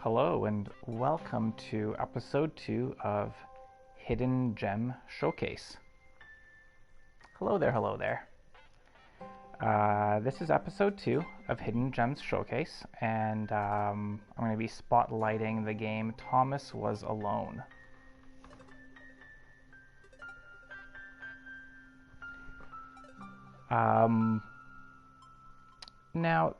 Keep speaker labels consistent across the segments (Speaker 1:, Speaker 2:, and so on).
Speaker 1: Hello and welcome to episode 2 of Hidden Gem Showcase. Hello there. This is episode 2 of Hidden Gems Showcase, and I'm going to be spotlighting the game Thomas Was Alone. Now,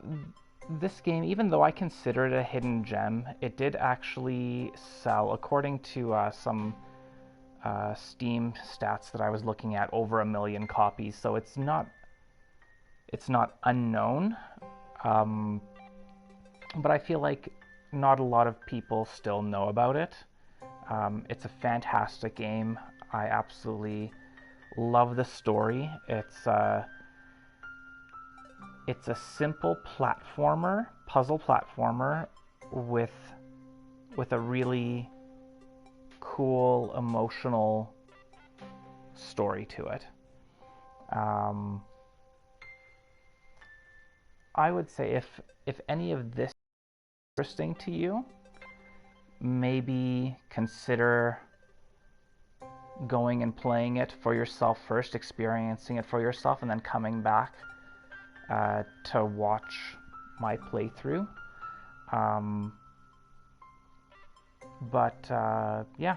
Speaker 1: this game, even though I consider it a hidden gem, it did actually sell, according to some Steam stats that I was looking at, over 1 million copies. So it's not unknown, but I feel like not a lot of people still know about it. It's a fantastic game. I absolutely love the story. It's a simple puzzle platformer with a really cool, emotional story to it. I would say if any of this is interesting to you, maybe consider going and playing it for yourself first, experiencing it for yourself, and then coming back to watch my playthrough. Yeah,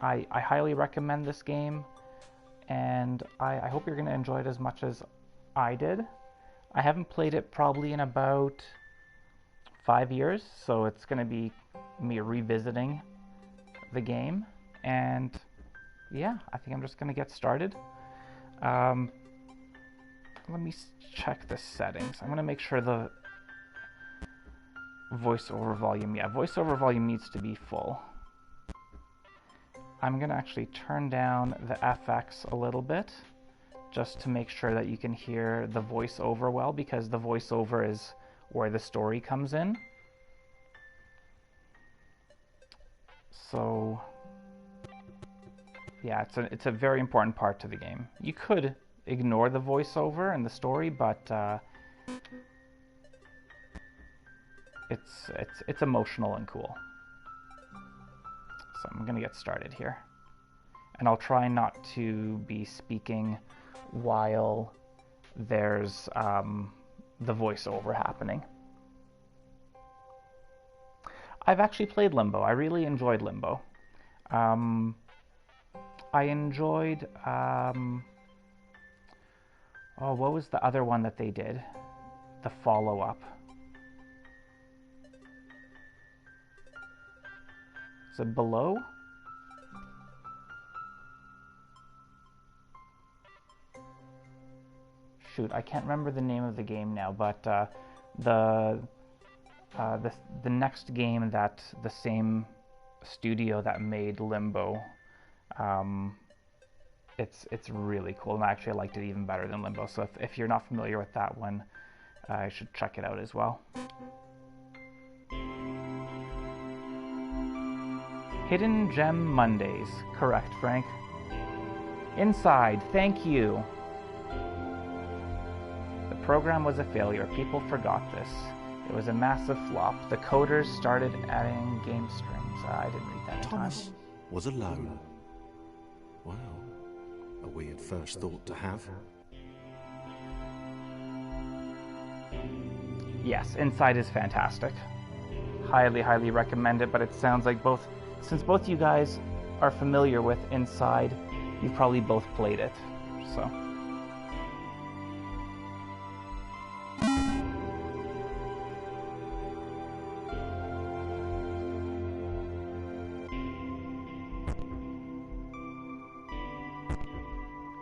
Speaker 1: I highly recommend this game, and I hope you're going to enjoy it as much as I did. I haven't played it probably in about 5 years, so it's going to be me revisiting the game, and yeah, I think I'm just going to get started. Let me check the settings. I'm going to make sure the voiceover volume, voiceover volume needs to be full. I'm going to actually turn down the FX a little bit just to make sure that you can hear the voiceover well, because the voiceover is where the story comes in. So yeah, it's a very important part to the game. You could ignore the voiceover and the story, but it's emotional and cool. So I'm gonna get started here, and I'll try not to be speaking while there's the voiceover happening. I've actually played Limbo. I really enjoyed Limbo. I enjoyed what was the other one that they did? The follow-up. Is it Below? Shoot, I can't remember the name of the game now, but the next game that the same studio that made Limbo, it's really cool, and actually I liked it even better than Limbo. So if you're not familiar with that one, you should check it out as well. Hidden Gem Mondays. Correct, Frank. Inside, thank you. The program was a failure. People forgot this. It was a massive flop. The coders started adding game strings. I didn't read that in time.
Speaker 2: Thomas was alone. Wow, a weird first thought to have.
Speaker 1: Yes, Inside is fantastic. Highly recommend it, but it sounds like since both you guys are familiar with Inside, you've probably both played it, so.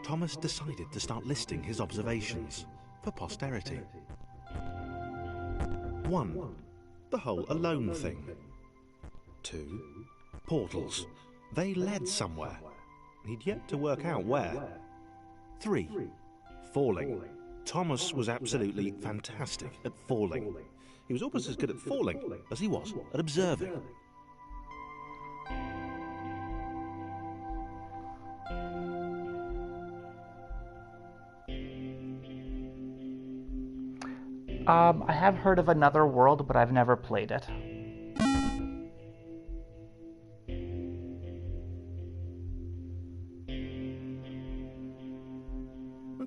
Speaker 2: Thomas decided to start listing his observations for posterity. 1. The whole alone thing. 2. Portals. They led somewhere. He'd yet to work out where. 3. Falling. Thomas was absolutely fantastic at falling. He was almost as good at falling as he was at observing.
Speaker 1: I have heard of Another World, but I've never played it.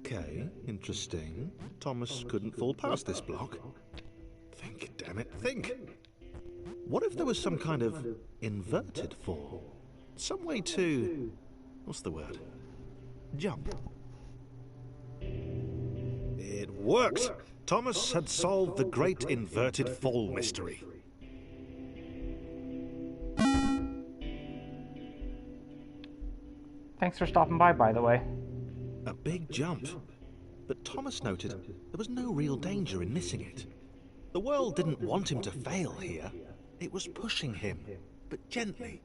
Speaker 2: Okay, interesting. Thomas couldn't fall past this block. Think, damn it, think! What if there was some kind of inverted fall? Some way to... what's the word? Jump. It worked! Thomas had solved the great inverted fall mystery.
Speaker 1: Thanks for stopping by the way.
Speaker 2: A big jump. But Thomas noted there was no real danger in missing it. The world didn't want him to fail here. It was pushing him, but gently.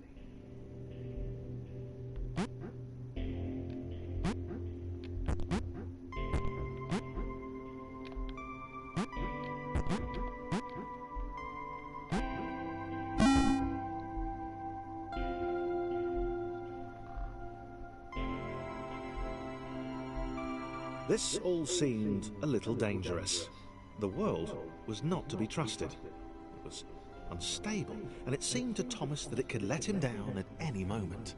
Speaker 2: This all seemed a little dangerous. The world was not to be trusted. It was unstable, and it seemed to Thomas that it could let him down at any moment.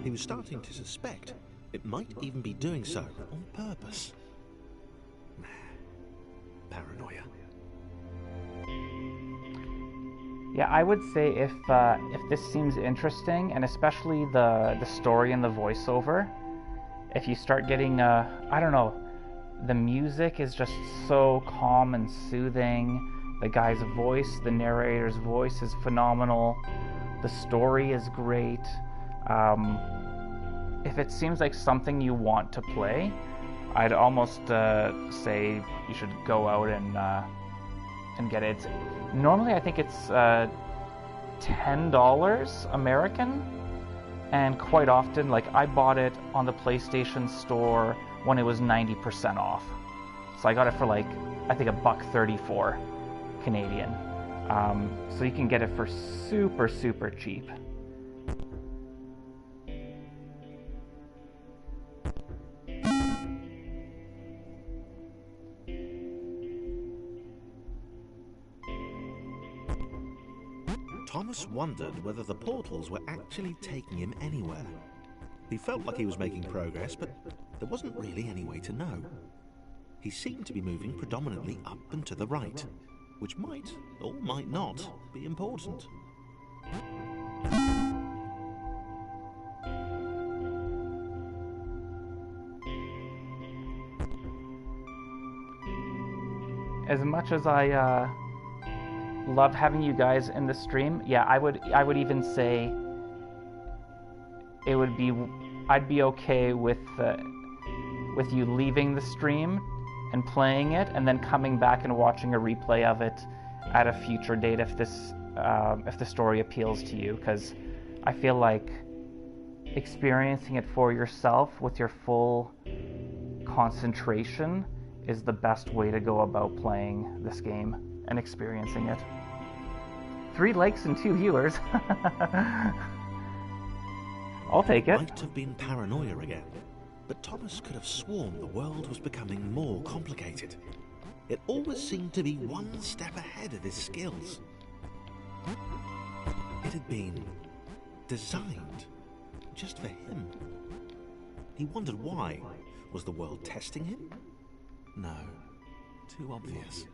Speaker 2: He was starting to suspect it might even be doing so on purpose. Paranoia.
Speaker 1: Yeah, I would say if this seems interesting, and especially the story and the voiceover, if you start getting, I don't know, the music is just so calm and soothing. The guy's voice, the narrator's voice is phenomenal. The story is great. If it seems like something you want to play, I'd almost say you should go out and get it. Normally I think it's $10 American. And quite often, like, I bought it on the PlayStation Store when it was 90% off. So I got it for, like, I think $1.34 Canadian. So you can get it for super, super cheap.
Speaker 2: Thomas wondered whether the portals were actually taking him anywhere. He felt like he was making progress, but there wasn't really any way to know. He seemed to be moving predominantly up and to the right, which might, or might not, be important.
Speaker 1: As much as I love having you guys in the stream, yeah, I would even say I'd be okay with you leaving the stream and playing it, and then coming back and watching a replay of it at a future date if the story appeals to you, because I feel like experiencing it for yourself with your full concentration is the best way to go about playing this game and experiencing it. 3 likes and 2 viewers. I'll take it.
Speaker 2: Might have been paranoia again, but Thomas could have sworn the world was becoming more complicated. It always seemed to be one step ahead of his skills. It had been designed just for him. He wondered why. Was the world testing him? No, too obvious.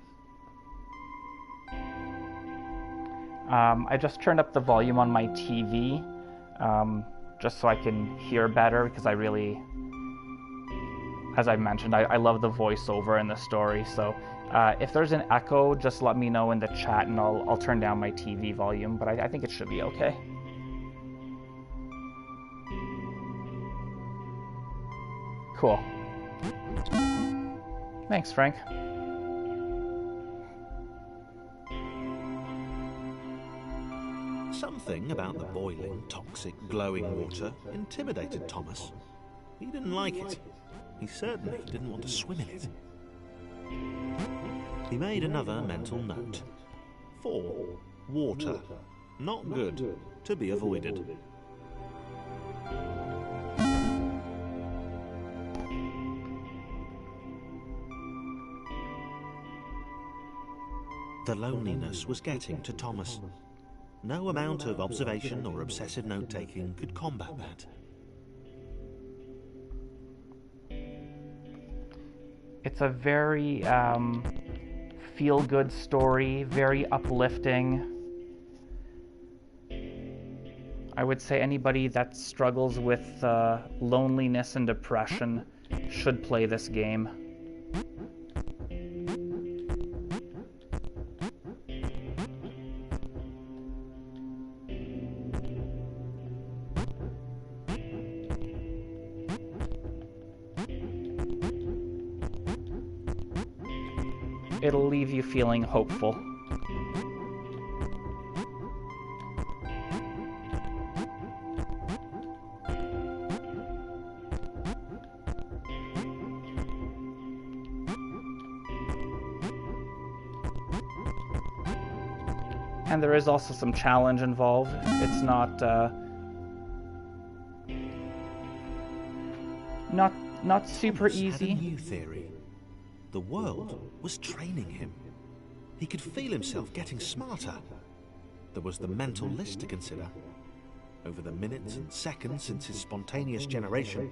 Speaker 1: I just turned up the volume on my TV, just so I can hear better, because I really, as I mentioned, I love the voiceover and the story. So if there's an echo, just let me know in the chat and I'll turn down my TV volume, but I think it should be okay. Cool. Thanks, Frank.
Speaker 2: Something about the boiling, toxic, glowing water intimidated Thomas. He didn't like it. He certainly didn't want to swim in it. He made another mental note. 4. Water. Not good. To be avoided. The loneliness was getting to Thomas. No amount of observation or obsessive note-taking could combat that.
Speaker 1: It's a very feel-good story, very uplifting. I would say anybody that struggles with loneliness and depression should play this game. It'll leave you feeling hopeful. And there is also some challenge involved. It's not super easy.
Speaker 2: Had a new theory. The world was training him. He could feel himself getting smarter. There was the mental list to consider. Over the minutes and seconds since his spontaneous generation,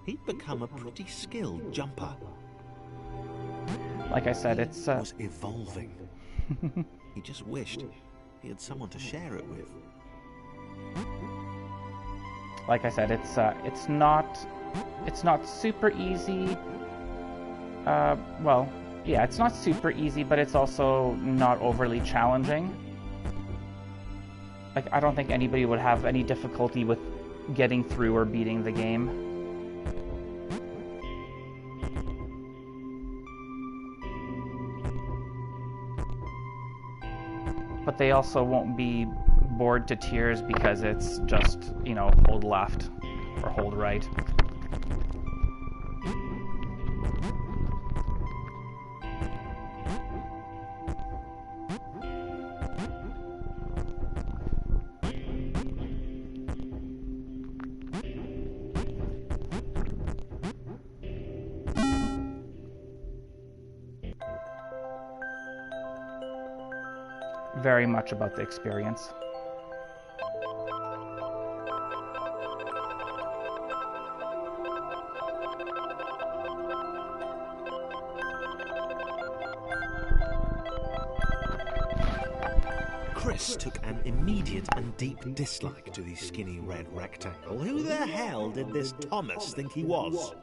Speaker 2: he'd become a pretty skilled jumper.
Speaker 1: Like I said, it
Speaker 2: was evolving. He just wished he had someone to share it with.
Speaker 1: Like I said, it's not super easy. Well, yeah, it's not super easy, but it's also not overly challenging. Like, I don't think anybody would have any difficulty with getting through or beating the game. But they also won't be bored to tears because it's just, you know, hold left or hold right. Very much about the experience.
Speaker 2: Chris took an immediate and deep dislike to the skinny red rectangle. Who the hell did this Thomas think he was?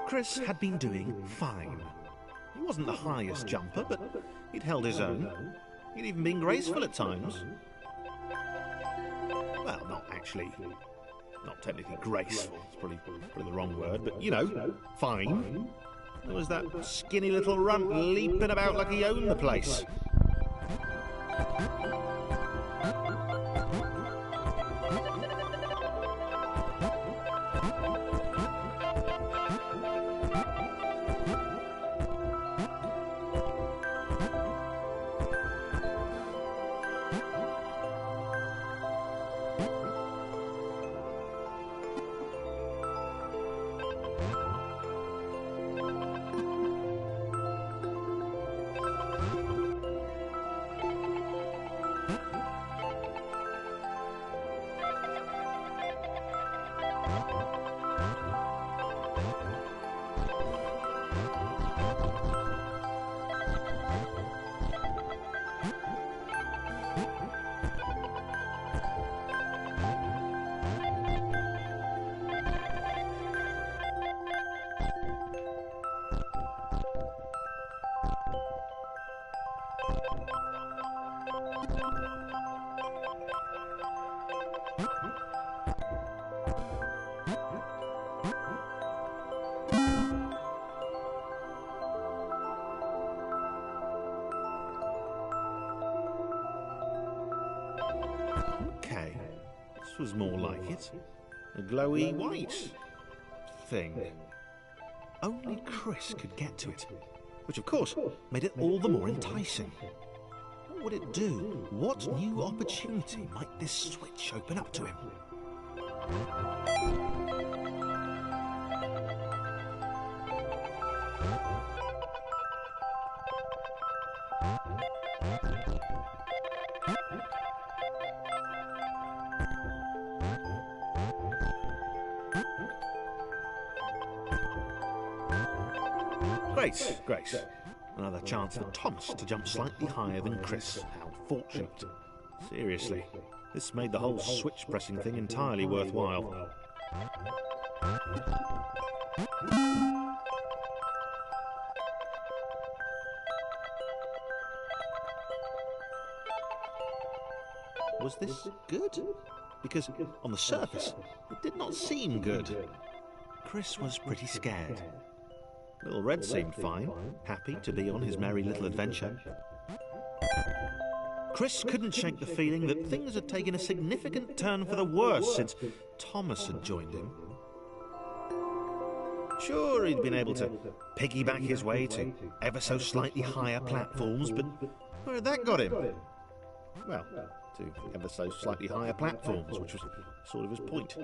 Speaker 2: Chris had been doing fine. He wasn't the highest jumper, but he'd held his own. He'd even been graceful at times. Well, not actually. Not technically graceful. It's probably the wrong word, but, you know, fine. There was that skinny little runt leaping about like he owned the place. Okay, this was more like it. A glowy white thing. Only Chris could get to it, which of course made it all the more enticing. What would it do? What new opportunity might this switch open up to him? Great, great. Another chance for Thomas to jump slightly higher than Chris. How fortunate. Seriously, this made the whole switch pressing thing entirely worthwhile. Was this good? Because on the surface, it did not seem good. Chris was pretty scared. Little Red seemed fine, happy to be on his merry little adventure. Chris couldn't shake the feeling that things had taken a significant turn for the worse since Thomas had joined him. Sure, he'd been able to piggyback his way to ever so slightly higher platforms, but where had that got him? Well, to ever so slightly higher platforms, which was sort of his point.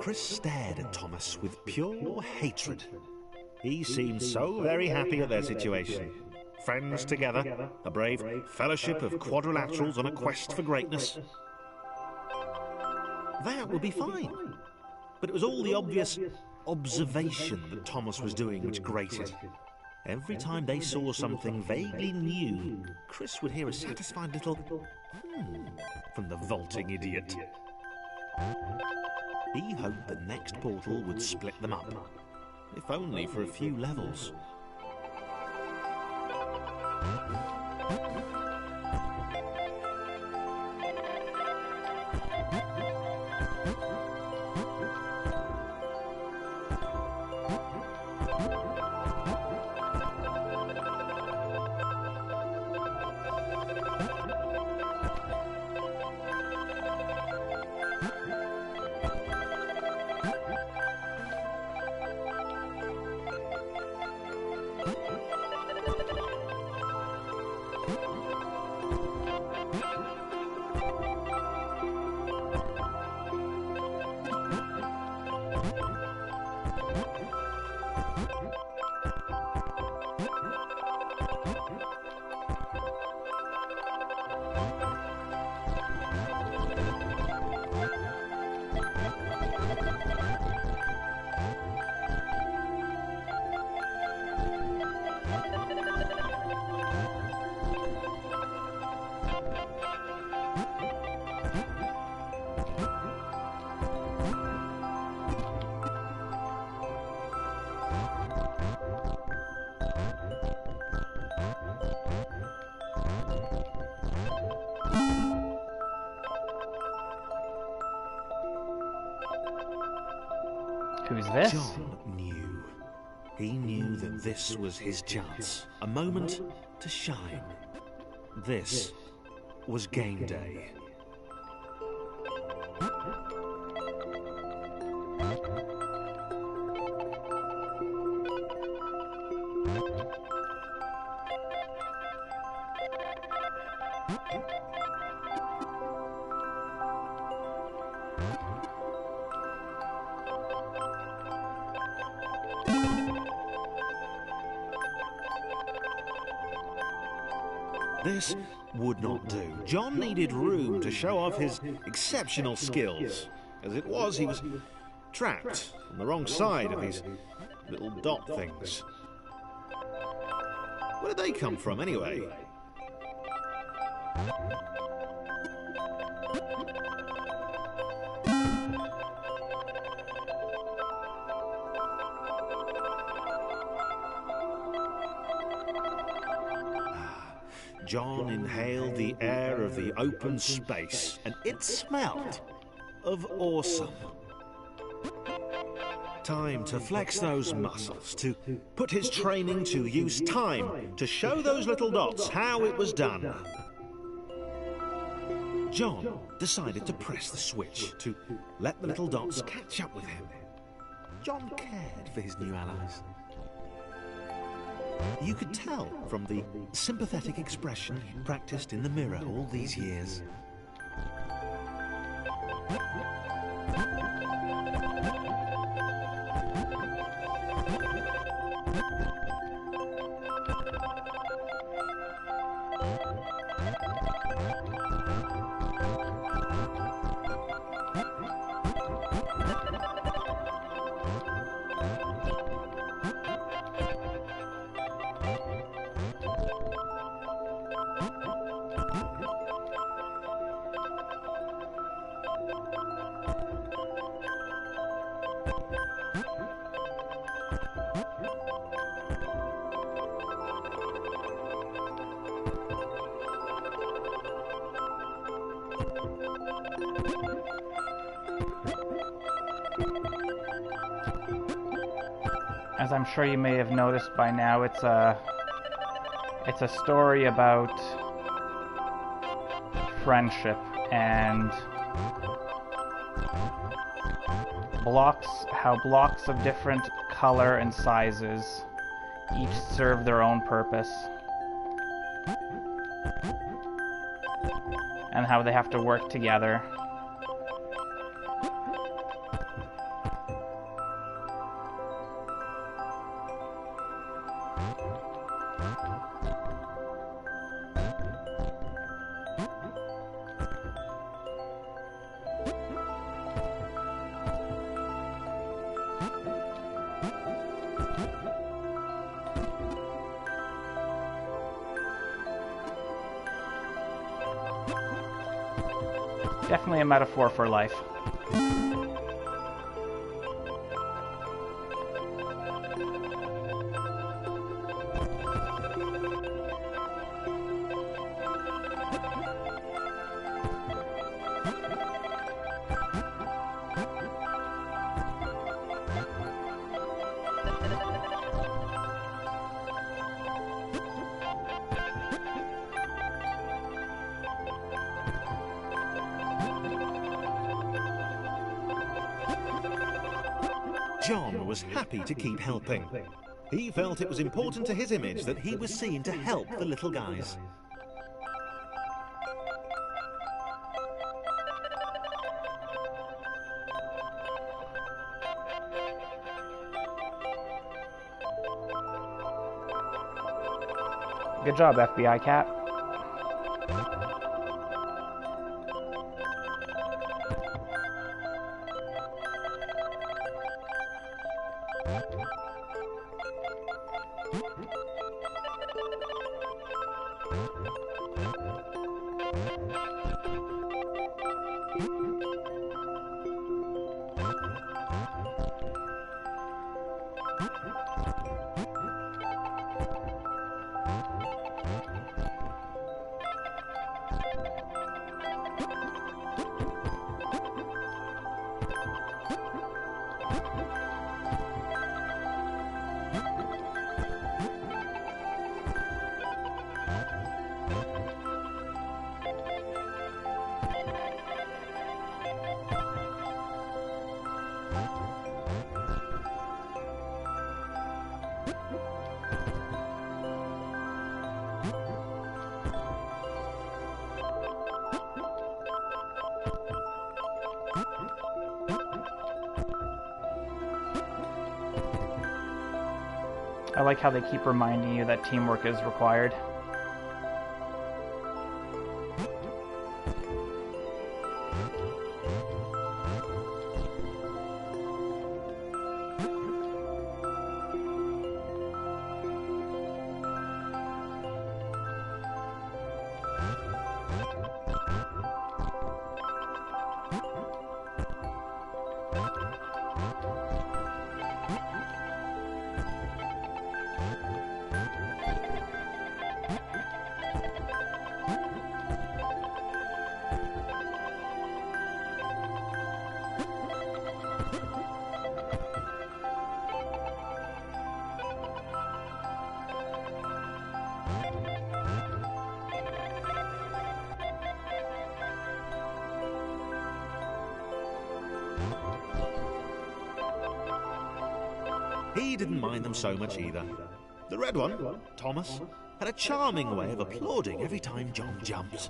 Speaker 2: Chris stared at Thomas with pure hatred. He seemed so very happy at their situation. Friends together, a brave fellowship of quadrilaterals on a quest for greatness. That would be fine. But it was all the obvious observation that Thomas was doing which grated. Every time they saw something vaguely new, Chris would hear a satisfied little from the vaulting idiot. He hoped the next portal would split them up, if only for a few levels.
Speaker 1: Who's this?
Speaker 2: John knew. He knew that this was his chance. A moment to shine. This was game day. This would not do. John needed room to show off his exceptional skills. As it was, he was trapped on the wrong side of these little dot things. Where did they come from, anyway? John inhaled the air of the open space, and it smelled of awesome. Time to flex those muscles, to put his training to use, time to show those little dots how it was done. John decided to press the switch, to let the little dots catch up with him. John cared for his new allies. You could tell from the sympathetic expression he practiced in the mirror all these years.
Speaker 1: As I'm sure you may have noticed by now, it's a story about friendship and how blocks of different color and sizes each serve their own purpose, and how they have to work together. Definitely a metaphor for life.
Speaker 2: John was happy to keep helping. He felt it was important to his image that he was seen to help the little guys.
Speaker 1: Good job, FBI cat. I like how they keep reminding you that teamwork is required.
Speaker 2: He didn't mind them so much either. The red one, Thomas, had a charming way of applauding every time John jumped.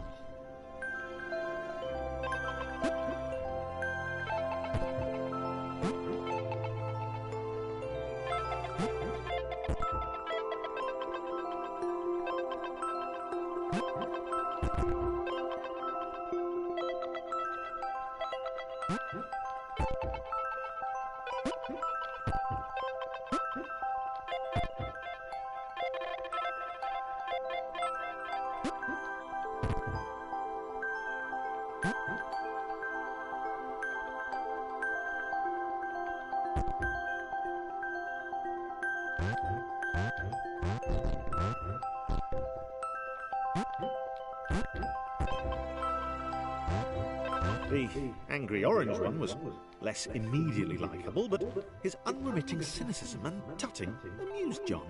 Speaker 2: The angry orange one was less immediately likeable, but his unremitting cynicism and tutting amused John.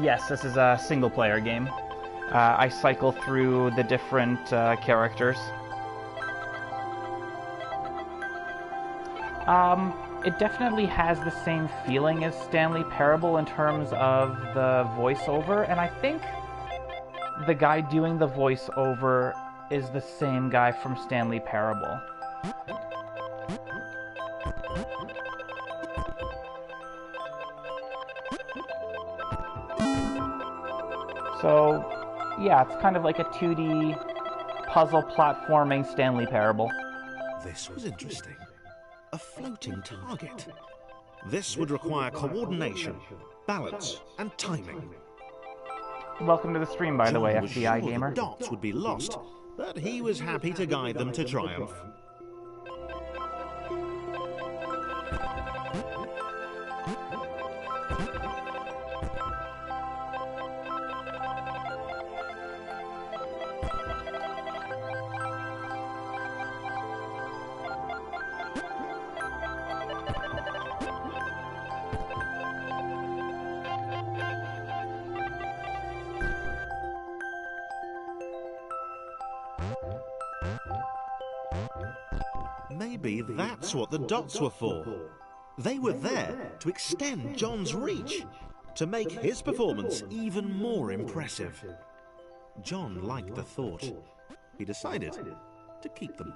Speaker 1: Yes, this is a single-player game. I cycle through the different characters. It definitely has the same feeling as Stanley Parable in terms of the voiceover, and I think the guy doing the voiceover is the same guy from Stanley Parable. So, yeah, it's kind of like a 2D puzzle platforming Stanley Parable.
Speaker 2: This was interesting. A floating target. This would require coordination, balance, and timing.
Speaker 1: Welcome to the stream, by the way,
Speaker 2: John was
Speaker 1: FBI
Speaker 2: sure
Speaker 1: gamer.
Speaker 2: the dots would be lost, but he was happy to guide them to triumph. Maybe that's what the dots were for. They were there to extend John's reach, to make his performance even more impressive. John liked the thought. He decided to keep them.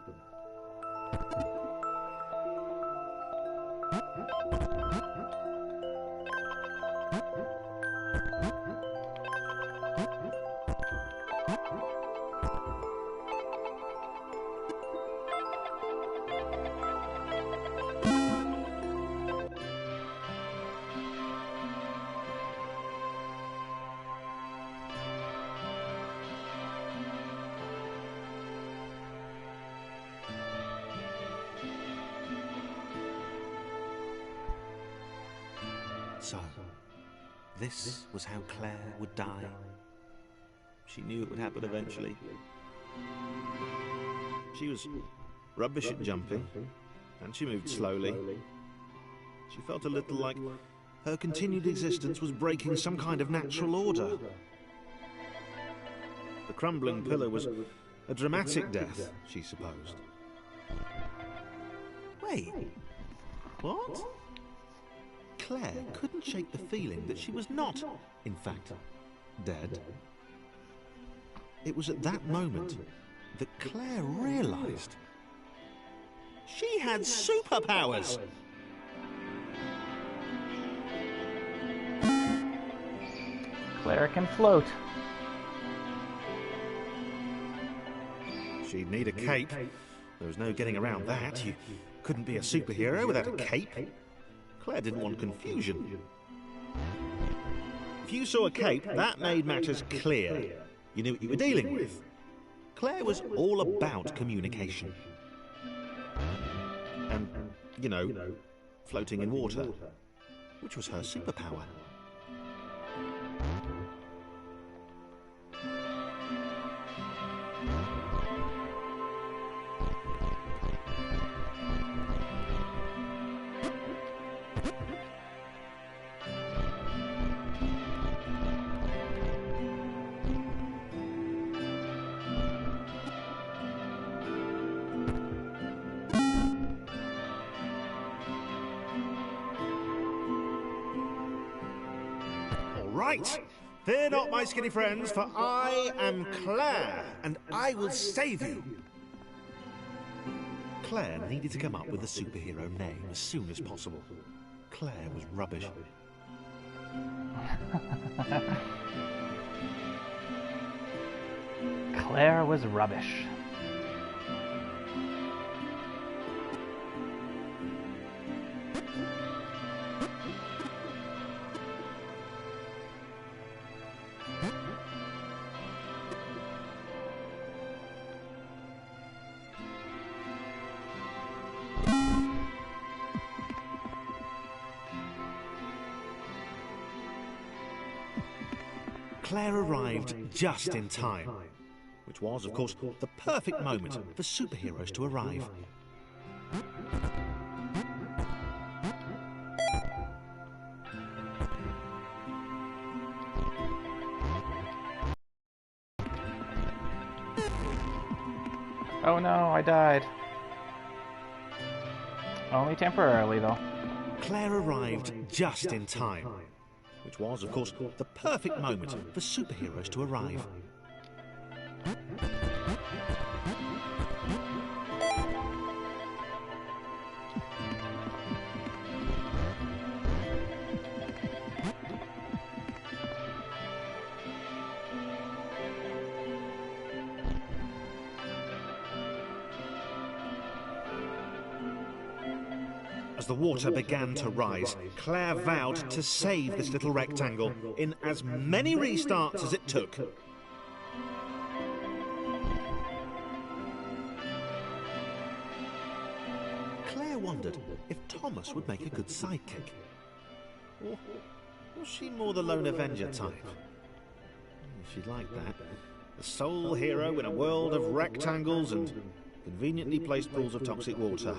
Speaker 2: So, this was how Claire would die. She knew it would happen eventually. She was rubbish at jumping, and she moved slowly. She felt a little like her continued existence was breaking some kind of natural order. The crumbling pillar was a dramatic death, she supposed. Wait, what? Claire couldn't shake the feeling that she was not, in fact, dead. It was at that moment that Claire realized she had superpowers.
Speaker 1: Claire can float.
Speaker 2: She'd need a cape. There was no getting around that. You couldn't be a superhero without a cape. Claire didn't want confusion. If you saw a cape, that made matters clear. You knew what you were dealing with. Claire was all about communication. And, you know, floating in water, which was her superpower. Right, fear not, my skinny friends, for I am Claire, and I will save you. Claire needed to come up with a superhero name as soon as possible. Claire was rubbish.
Speaker 1: Claire was rubbish.
Speaker 2: Claire arrived just in time, which was, of course, the perfect moment for superheroes to arrive.
Speaker 1: Oh no, I died. Only temporarily, though.
Speaker 2: Claire arrived just in time, which was, of course, the perfect moment for superheroes to arrive. As the water began to rise, Claire vowed to save this little rectangle in as many restarts as it took. Claire wondered if Thomas would make a good sidekick. Or was she more the lone Avenger type? She'd like that. The sole hero in a world of rectangles and conveniently placed pools of toxic water.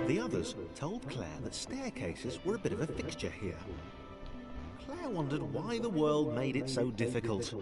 Speaker 2: The others told Claire that staircases were a bit of a fixture here. Claire wondered why the world made it so difficult.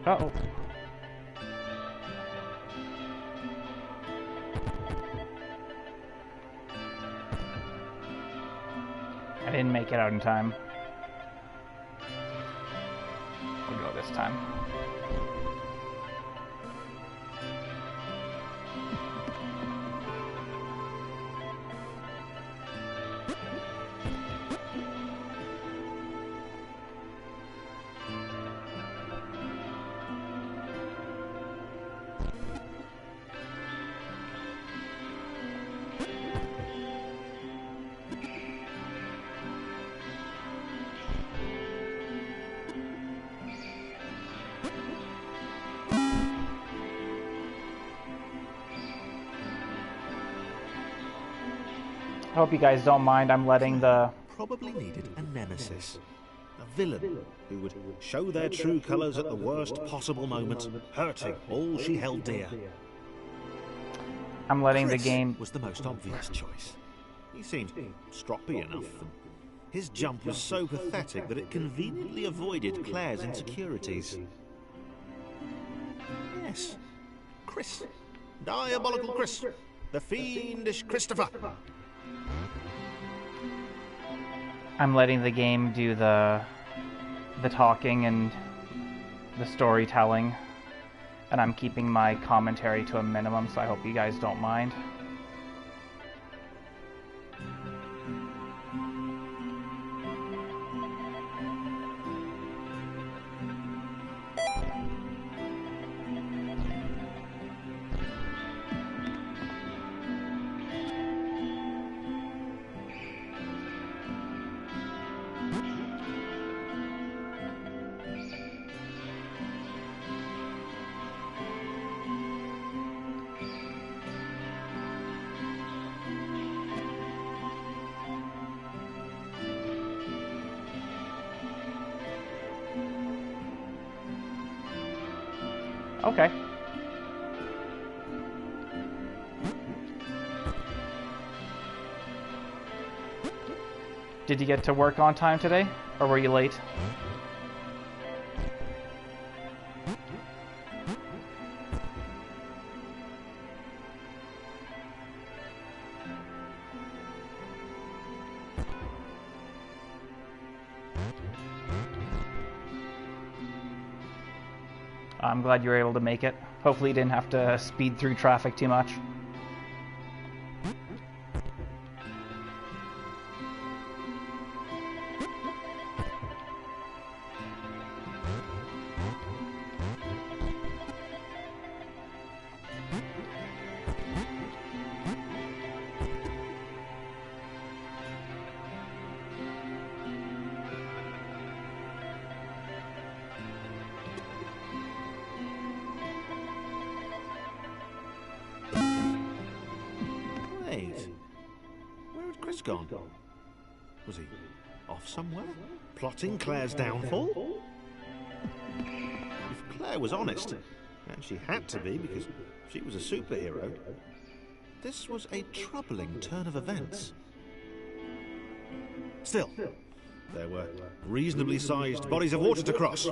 Speaker 1: Uh-oh. I didn't make it out in time. We'll go this time. I hope you guys don't mind. I'm letting the...
Speaker 2: Probably needed a nemesis. A villain who would show their true colours at the worst possible moment, hurting all she held dear.
Speaker 1: I'm letting
Speaker 2: Chris
Speaker 1: the game...
Speaker 2: was the most obvious choice. He seemed stroppy enough, and his jump was so pathetic that it conveniently avoided Claire's insecurities. Yes, Chris. Diabolical Chris. The fiendish Christopher.
Speaker 1: I'm letting the game do the talking and the storytelling, and I'm keeping my commentary to a minimum, so I hope you guys don't mind. Okay. Did you get to work on time today, or were you late? I'm glad you were able to make it. Hopefully you didn't have to speed through traffic too much.
Speaker 2: Wait, where had Chris gone? Was he off somewhere? Plotting Claire's downfall? If Claire was honest, and she had to be because she was a superhero, this was a troubling turn of events. Still, there were reasonably sized bodies of water to cross.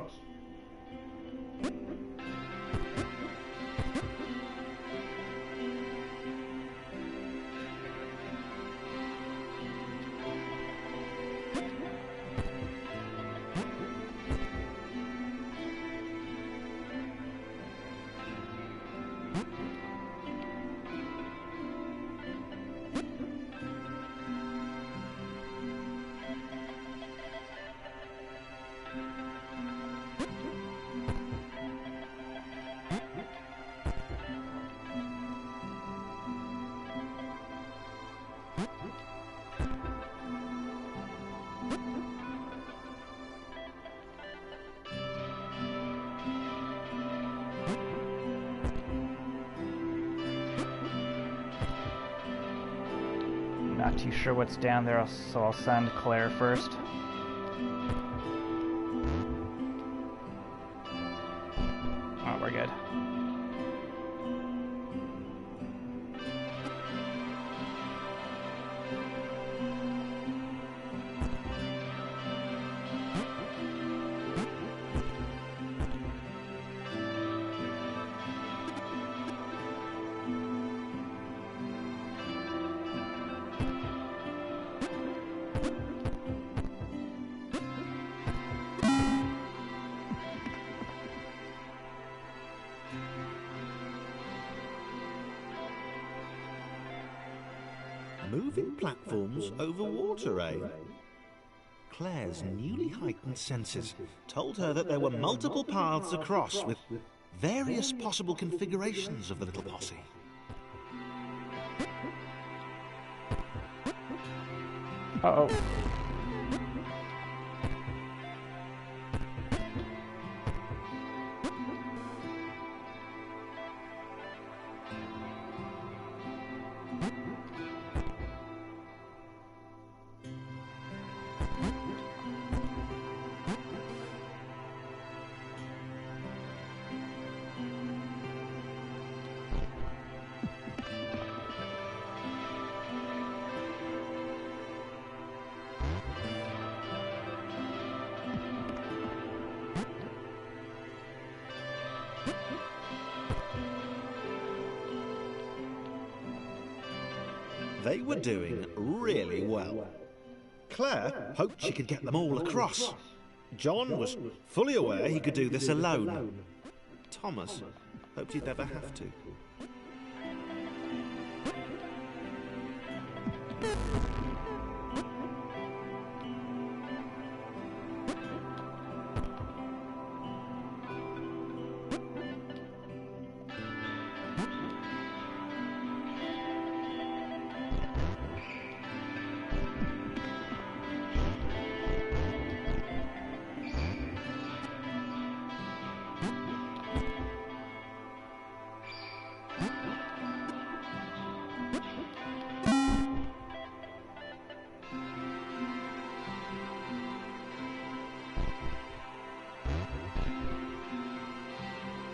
Speaker 1: Not too sure what's down there, so I'll send Claire first. Oh, we're good. Moving platforms over water, eh? Claire's newly heightened senses told her that there were multiple paths across with various possible configurations of the little posse. Uh-oh.
Speaker 2: They were doing really well. Claire hoped she could get them all across. John was fully aware he could do this alone. Thomas hoped he'd never have to.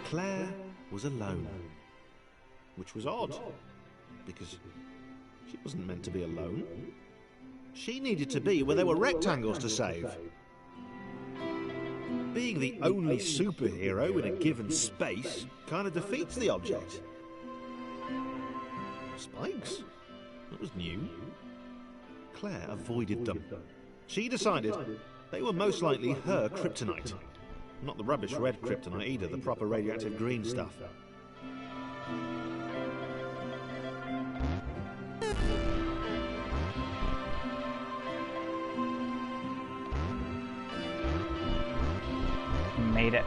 Speaker 2: Claire was alone, which was odd, because she wasn't meant to be alone. She needed to be where there were rectangles to save. Being the only superhero in a given space kind of defeats the object. Spikes? That was new. Claire avoided them. She decided they were most likely her kryptonite. Not the rubbish red kryptonite either, the proper radioactive green stuff.
Speaker 1: Made it.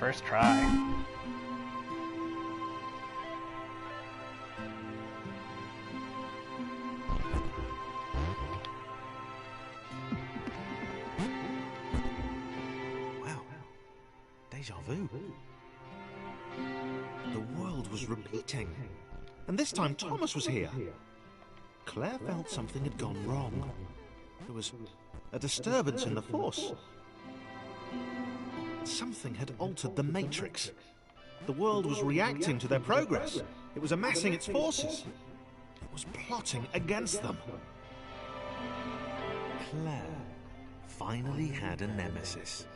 Speaker 1: First try.
Speaker 2: Wow. Deja vu. The world was repeating. And this time Thomas was here. Claire felt something had gone wrong. There was a disturbance in the Force. Something had altered the Matrix. The world was reacting to their progress. It was amassing its forces. It was plotting against them. Claire finally had a nemesis.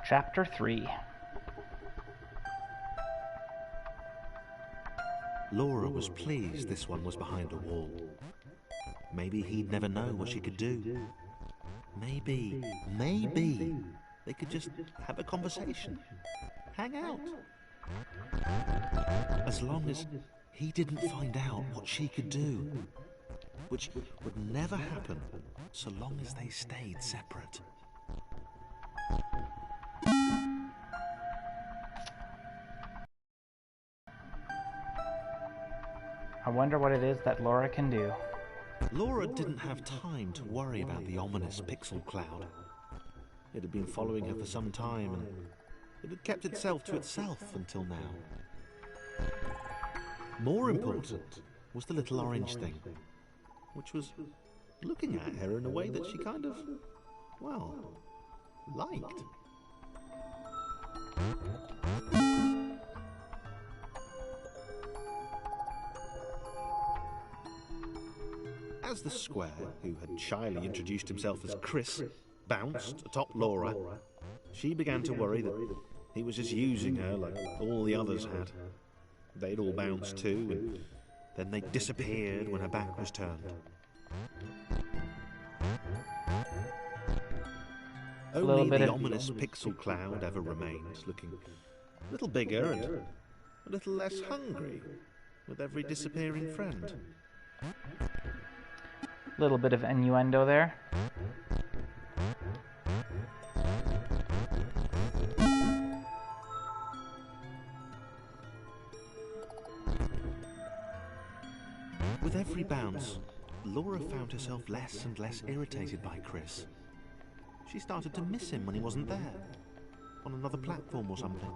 Speaker 1: Chapter 3.
Speaker 2: Laura was pleased this one was behind a wall. Maybe he'd never know what she could do. Maybe they could just have a conversation. Hang out. As long as he didn't find out what she could do. Which would never happen so long as they stayed separate.
Speaker 1: I wonder what it is that Laura can do.
Speaker 2: Laura didn't have time to worry about the ominous pixel cloud. It had been following her for some time, and it had kept itself to itself until now. More important was the little orange thing, which was looking at her in a way that she kind of, well, liked. As the square, who had shyly introduced himself as Chris, bounced atop Laura, she began to worry that he was just using her like all the others had. They'd all bounced too, and then they disappeared when her back was turned. Only the ominous pixel cloud ever remained, looking a little bigger and a little less hungry with every disappearing friend.
Speaker 1: Little bit of innuendo there.
Speaker 2: With every bounce, Laura found herself less and less irritated by Chris. She started to miss him when he wasn't there, on another platform or something.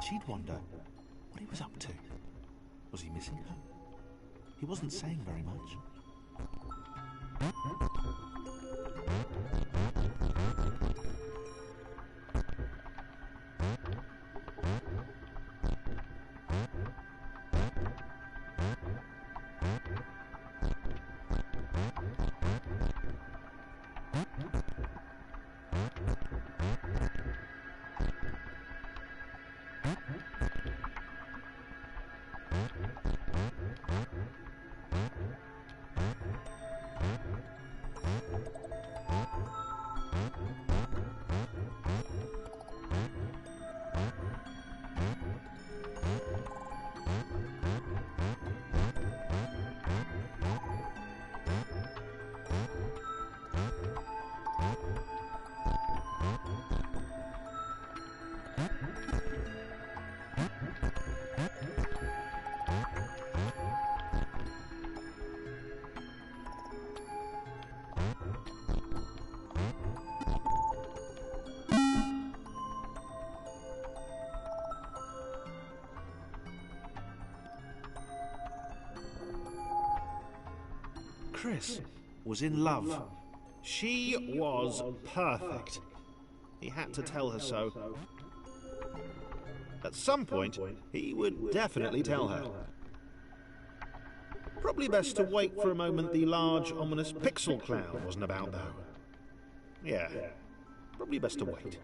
Speaker 2: She'd wonder what he was up to. Was he missing her? He wasn't saying very much. Chris was in love. She was perfect. He had to tell her so. At some point, he would definitely tell her. Probably best to wait for a moment the large, ominous pixel cloud wasn't about, though. Yeah, probably best to wait.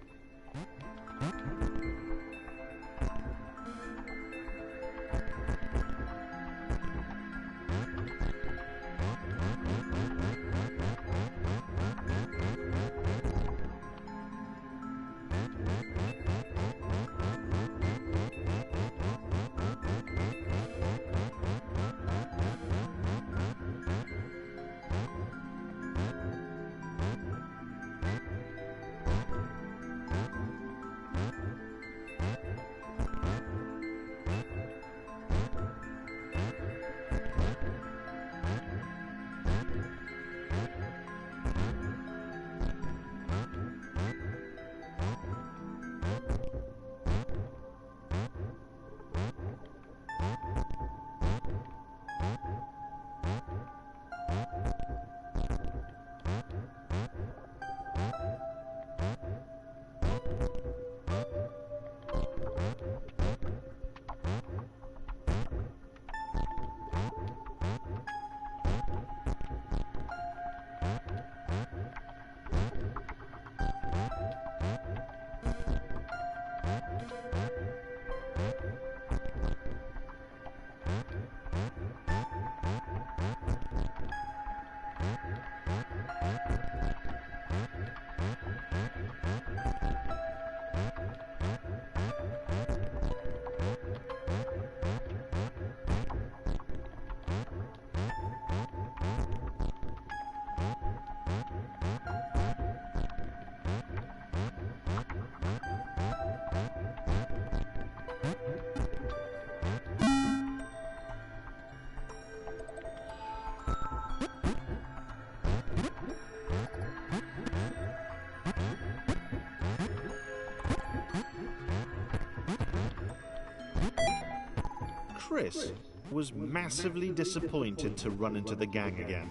Speaker 2: Chris was massively disappointed to run into the gang again.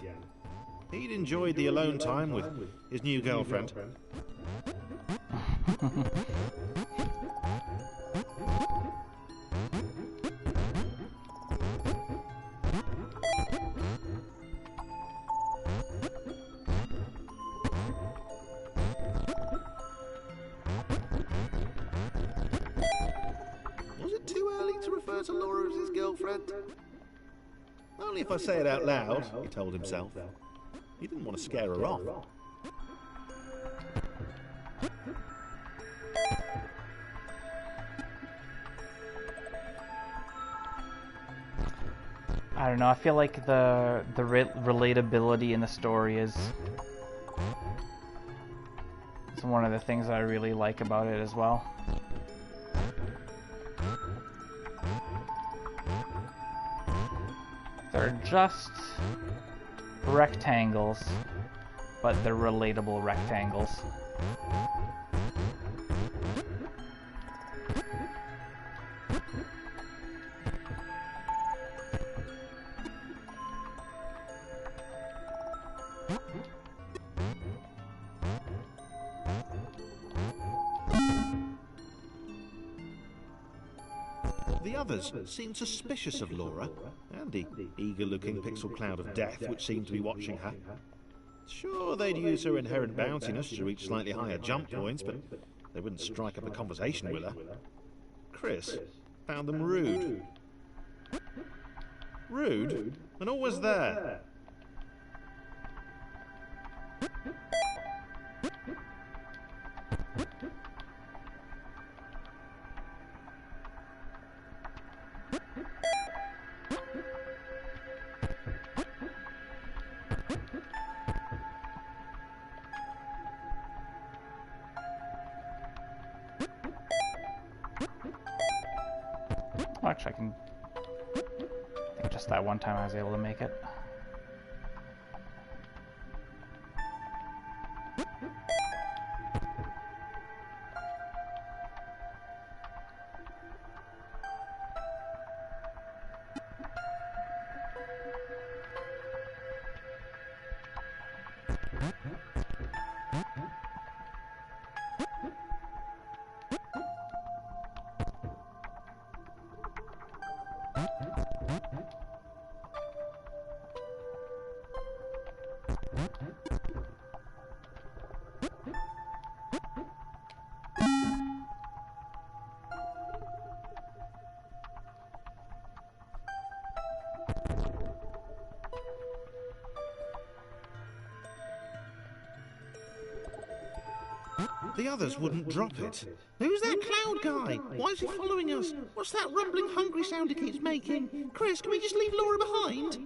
Speaker 2: He'd enjoyed the alone time with his new girlfriend. Was it too early to refer to Laura as his girlfriend? Only if I say it out loud, he told himself. He didn't want to scare her off.
Speaker 1: I don't know, I feel like the relatability in the story is one of the things that I really like about it as well. They're just rectangles, but they're relatable rectangles.
Speaker 2: The others seemed suspicious of Laura and the eager-looking pixel cloud of death which seemed to be watching her. Sure, they'd use her inherent bounciness to reach slightly higher jump points, but they wouldn't strike up a conversation with her. Chris found them rude. Rude? And always there.
Speaker 1: Actually, I think just that one time I was able to make it.
Speaker 2: The others wouldn't drop it. Who's that cloud guy? Why is he following us? What's that rumbling hungry sound he keeps making? Chris, can we just leave Laura behind?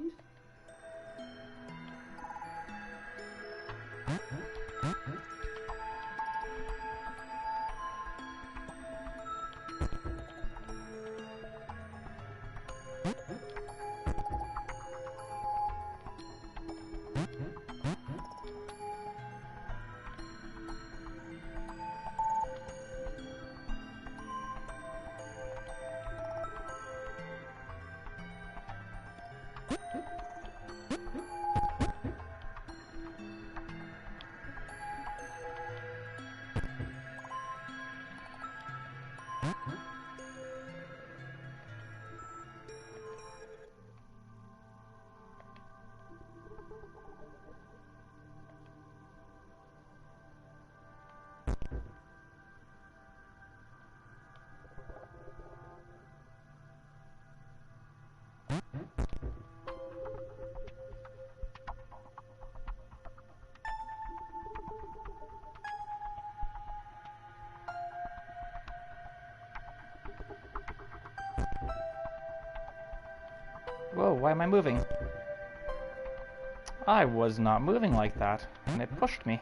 Speaker 1: Whoa, why am I moving? I was not moving like that, and it pushed me.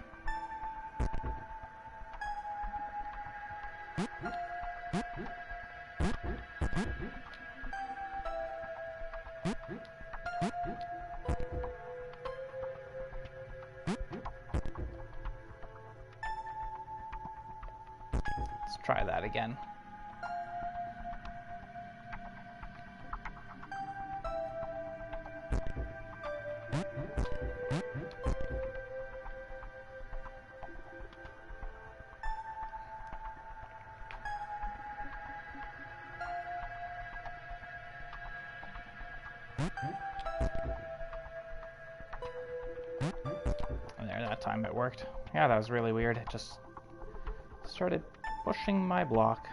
Speaker 1: Let's try that again. There, that time it worked. Yeah, that was really weird. It just started pushing my block.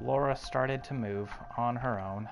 Speaker 1: Laura started to move on her own.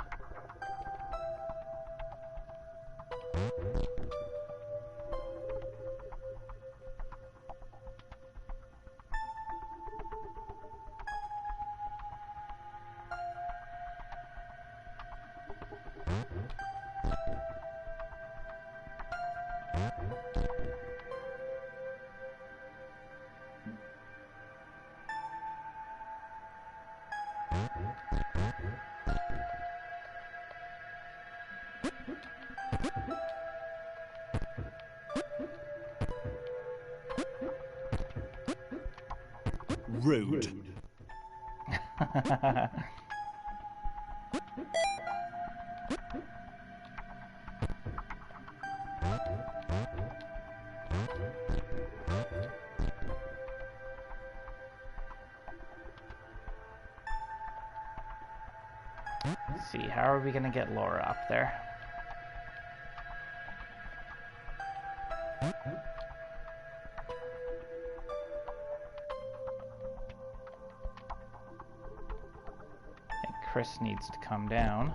Speaker 2: Rude.
Speaker 1: Let's see, how are we gonna get Laura up there? I think Chris needs to come down.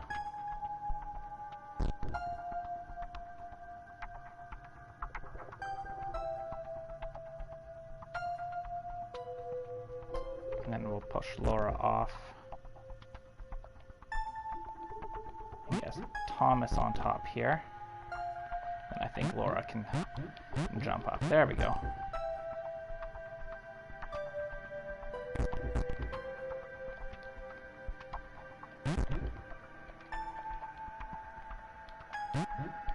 Speaker 1: And then we'll push Laura off. Yes, Thomas on top here. And I think Laura can jump up. There we go.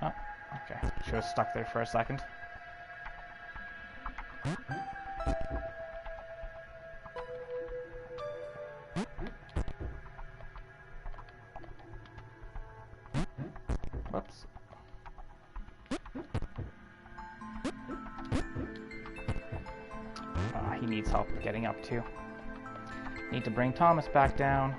Speaker 1: Oh, okay. She was stuck there for a second. Whoops. He needs help getting up too. Need to bring Thomas back down.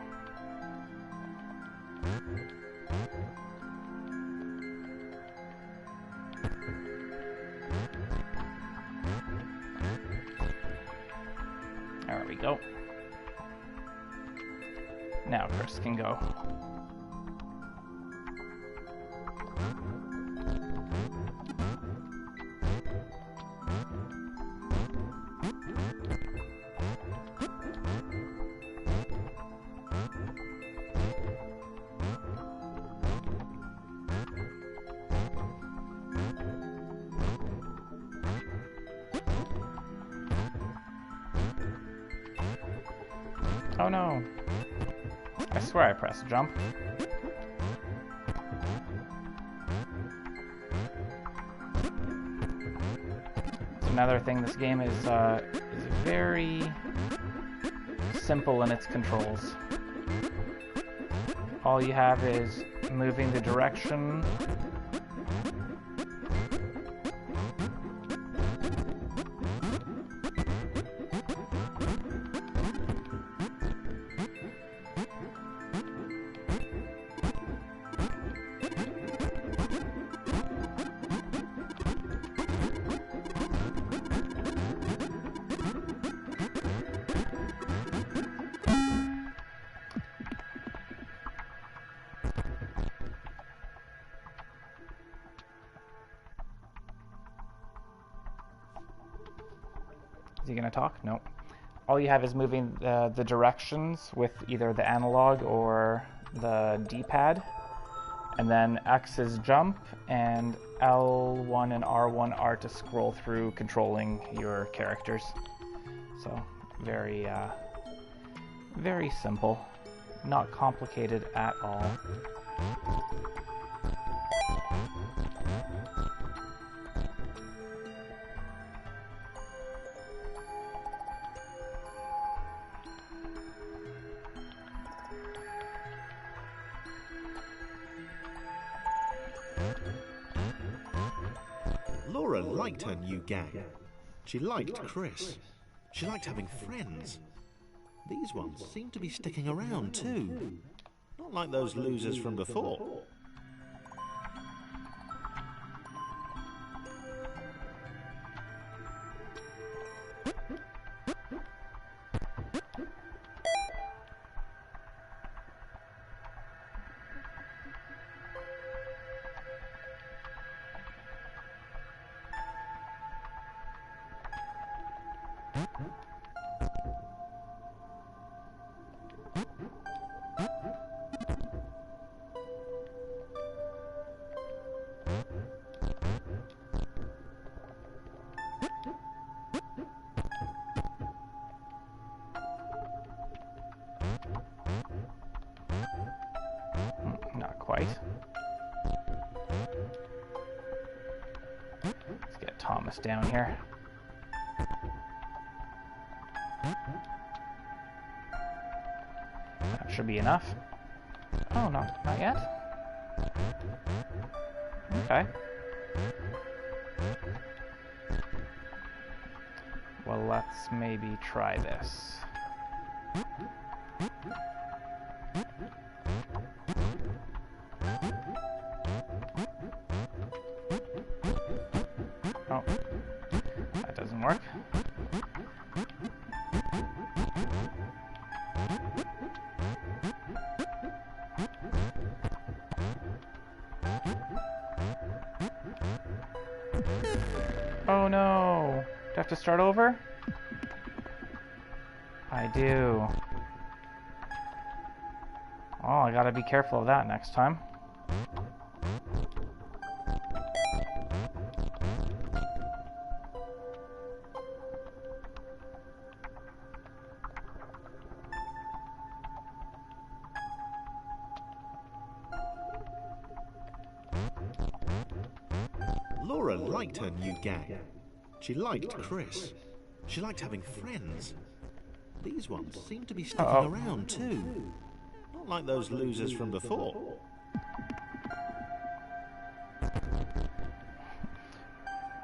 Speaker 1: There we go. Now Chris can go. Oh no! I swear I pressed jump. It's another thing, this game is very simple in its controls. All you have is moving the direction. Is he gonna talk? Nope. All you have is moving the directions with either the analog or the D-pad. And then X is jump, and L1 and R1 are to scroll through controlling your characters. So, very, very simple. Not complicated at all.
Speaker 2: Laura liked her new gang. She liked Chris. She liked having friends. These ones seem to be sticking around too. Not like those losers from before.
Speaker 1: Not quite. Let's get Thomas down here. That should be enough. Oh, not yet? Okay. Well, let's maybe try this. Oh, that doesn't work. Oh no! Do I have to start over? I do. Oh, I gotta be careful of that next time.
Speaker 2: Laura liked her new gang. She liked Chris. She liked having friends. These ones seem to be sticking around too. Not like those losers from before.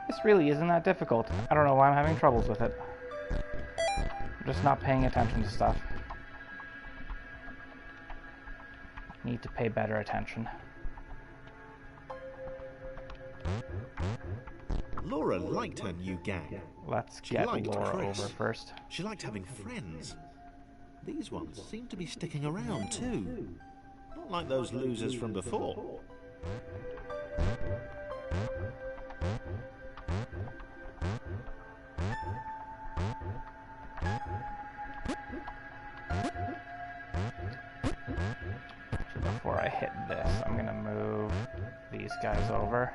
Speaker 1: This really isn't that difficult. I don't know why I'm having troubles with it. I'm just not paying attention to stuff. Need to pay better attention.
Speaker 2: Laura liked her new gang.
Speaker 1: Let's get Laura
Speaker 2: Chris.
Speaker 1: over first.
Speaker 2: She liked having friends. These ones seem to be sticking around too. Not like those losers from before.
Speaker 1: Before I hit this, I'm gonna move these guys over.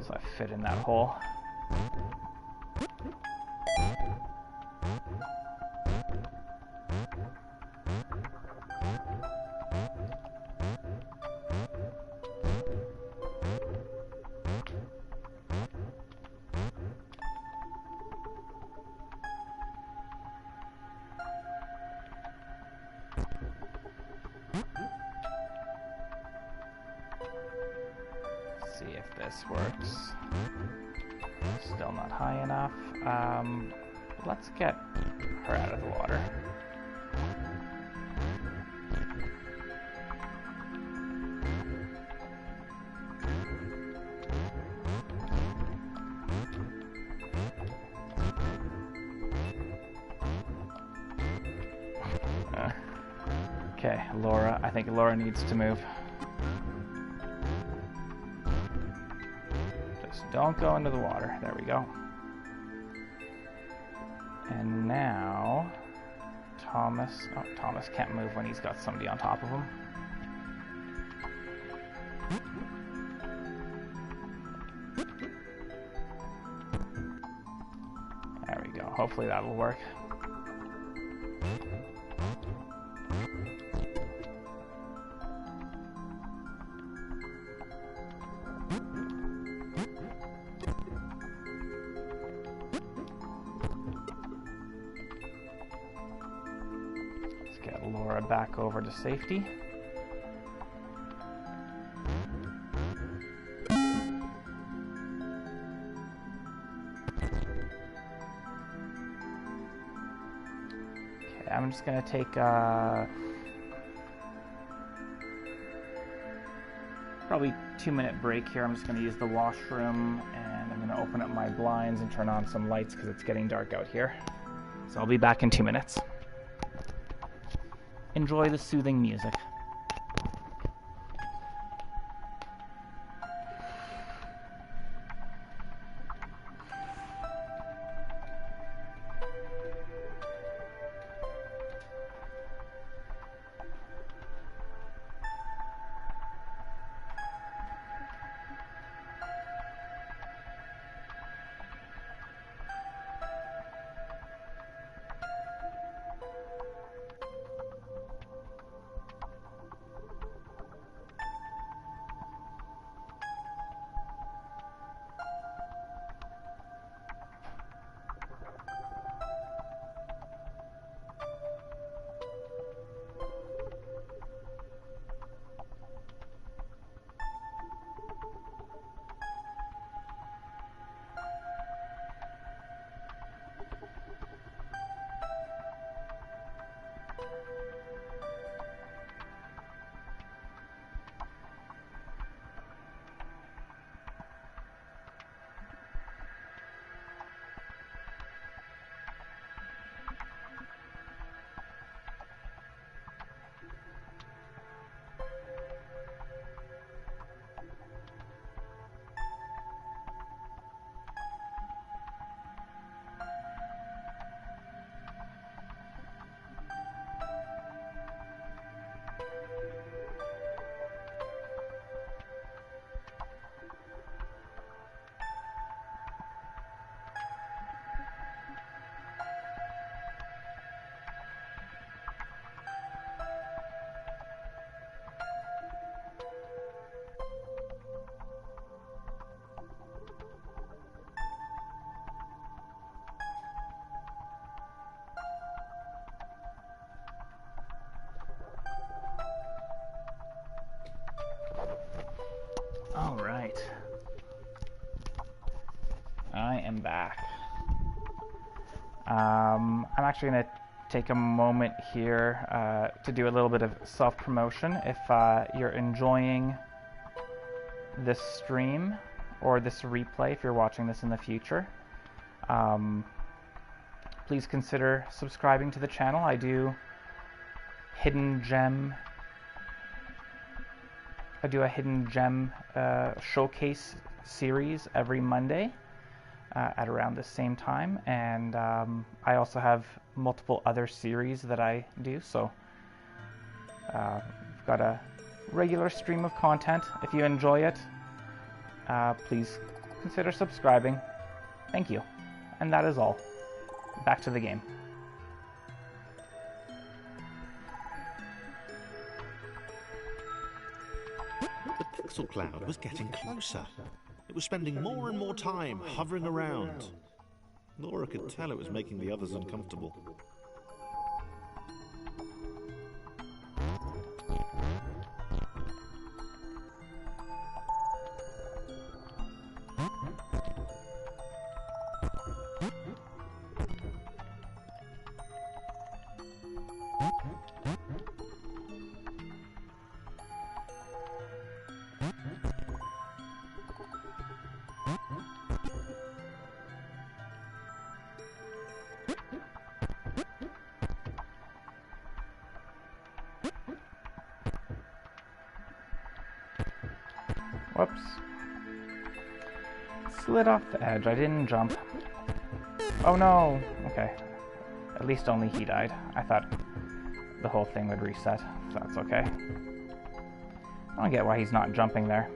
Speaker 1: So I fit in that hole. See if this works. Still not high enough. Let's get her out of the water. Okay, Laura. I think Laura needs to move. Don't go into the water. There we go. And now, Thomas. Oh, Thomas can't move when he's got somebody on top of him. There we go. Hopefully that'll work. Get Laura back over to safety. I'm just gonna take probably 2-minute break here. I'm just gonna use the washroom, and I'm gonna open up my blinds and turn on some lights because it's getting dark out here. So I'll be back in 2 minutes. Enjoy the soothing music. All right. I am back. I'm actually going to take a moment here to do a little bit of self-promotion. If you're enjoying this stream or this replay, if you're watching this in the future, please consider subscribing to the channel. I do a hidden gem showcase series every Monday at around the same time, and I also have multiple other series that I do, so I've got a regular stream of content. If you enjoy it, please consider subscribing. Thank you. And that is all. Back to the game.
Speaker 2: The pixel cloud was getting closer. It was spending more and more time hovering around. Laura could tell it was making the others uncomfortable.
Speaker 1: Whoops. Slid off the edge. I didn't jump. Oh no! Okay. At least only he died. I thought the whole thing would reset, so that's okay. I don't get why he's not jumping there.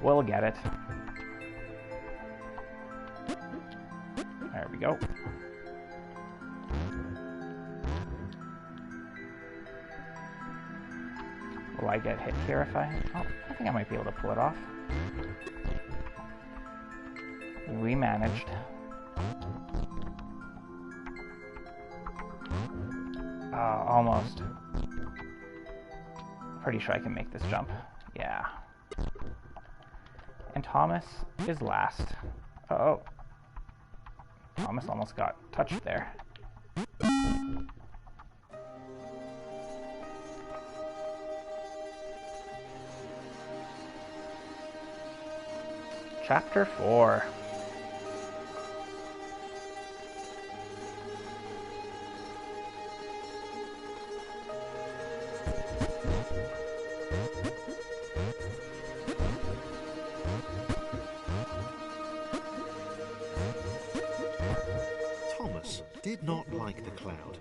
Speaker 1: We'll get it. There we go. Will I get hit here if I... Oh, I think I might be able to pull it off. We managed. Almost. Pretty sure I can make this jump. Yeah. And Thomas is last. Uh-oh. Thomas almost got touched there. Chapter 4.
Speaker 2: Thomas did not like the cloud.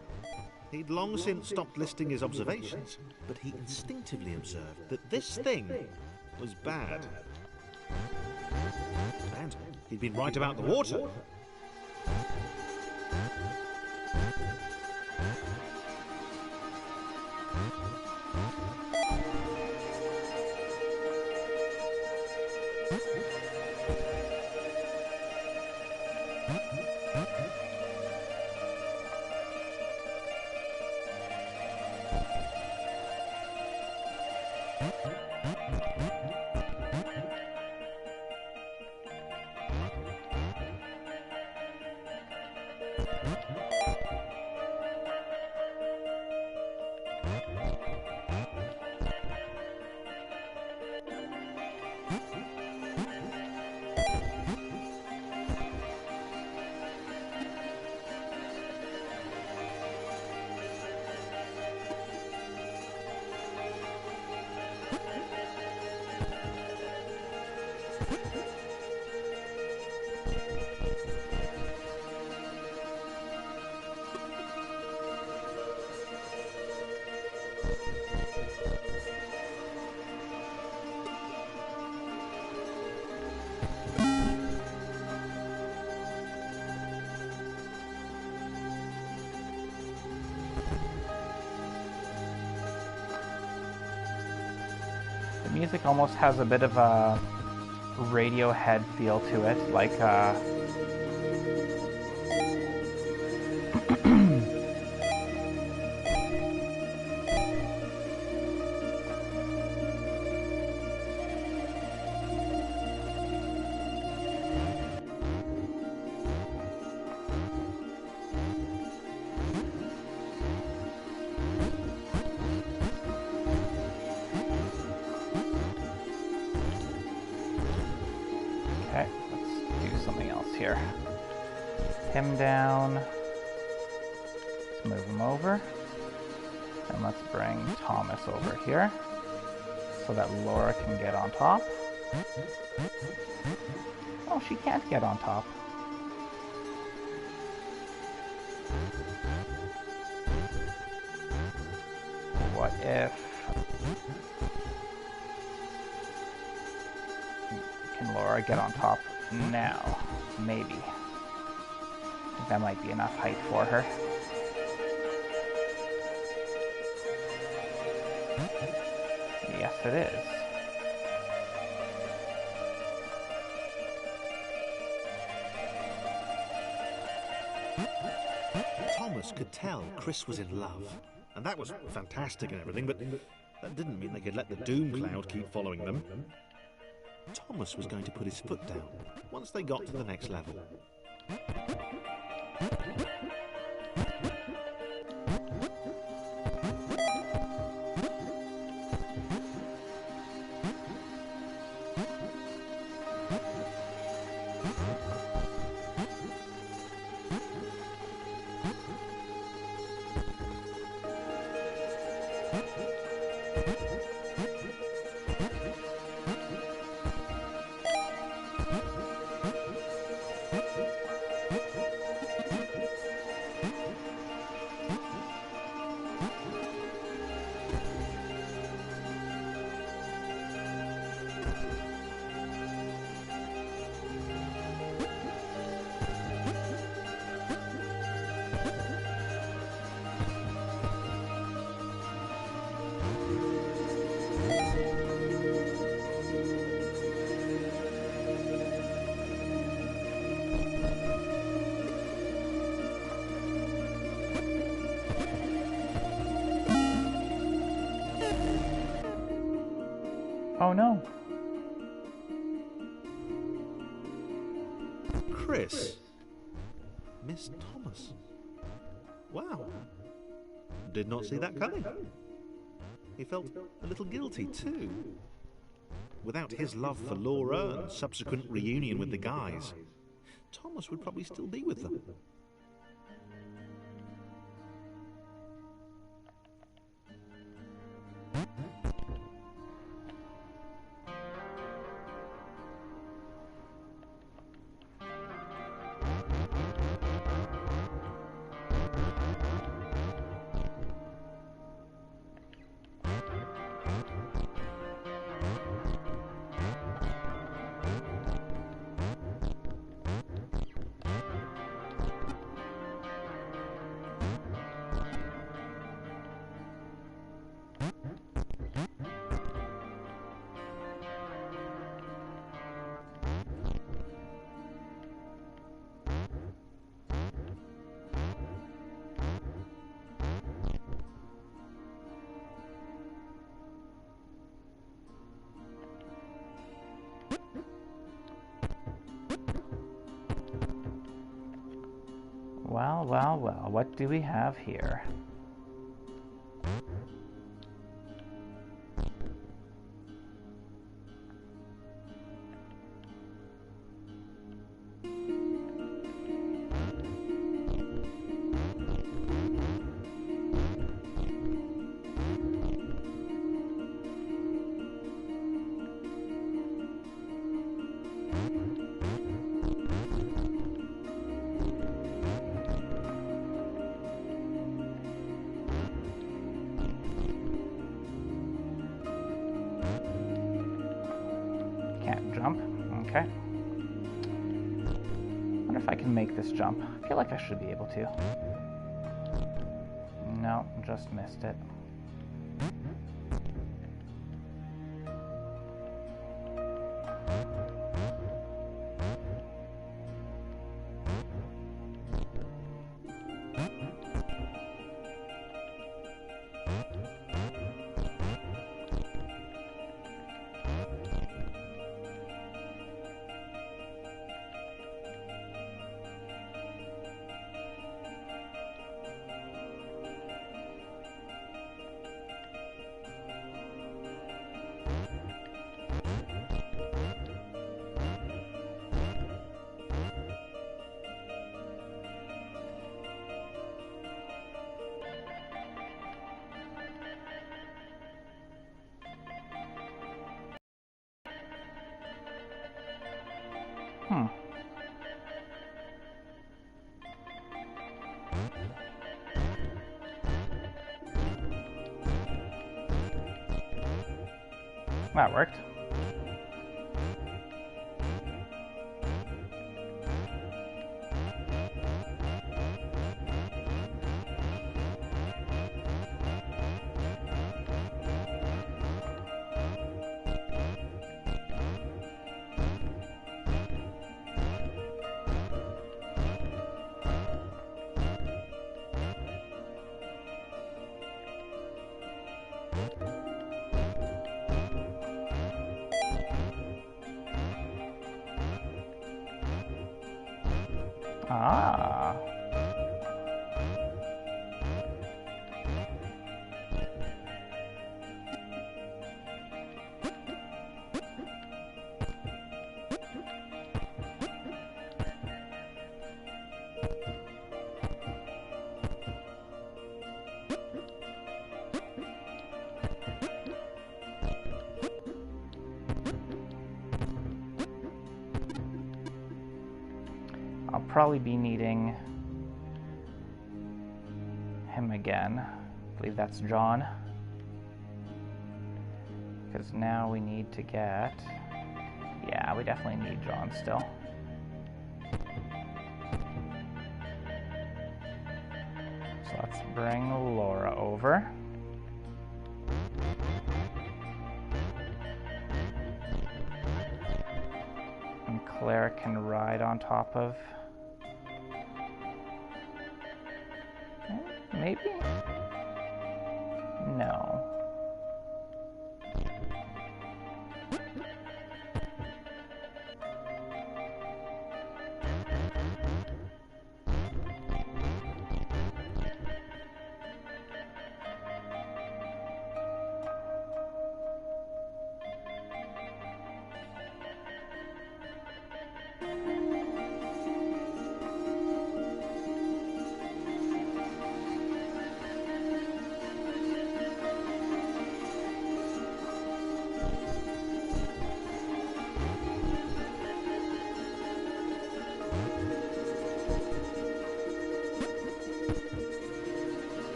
Speaker 2: He'd long since stopped listing his observations, but he instinctively observed that this thing was bad. And he'd been right about the water.
Speaker 1: The music almost has a bit of a Radiohead feel to it, like okay, let's do something else here. Him down. Let's move him over. And let's bring Thomas over here so that Laura can get on top. Oh, she can't get on top. What if... Can Laura get on top now? Maybe. I think that might be enough height for her. Yes, it is.
Speaker 2: Thomas could tell Chris was in love, and that was fantastic and everything, but that didn't mean they could let the doom cloud keep following them. Thomas was going to put his foot down once they got to the next level.
Speaker 1: Oh no.
Speaker 2: Chris, Miss Thomas. Wow. Did not see that coming. He felt a little guilty too. Without his love for Laura and subsequent reunion with the guys, Thomas would probably still be with them.
Speaker 1: Well, well, well, what do we have here? Can't jump. Okay. Wonder if I can make this jump. I feel like I should be able to. No, just missed it. That worked. Ah. I'll probably be needing him again. I believe that's John. Because now we need to get... Yeah, we definitely need John still. So let's bring Laura over. And Claire can ride on top of... Maybe? No.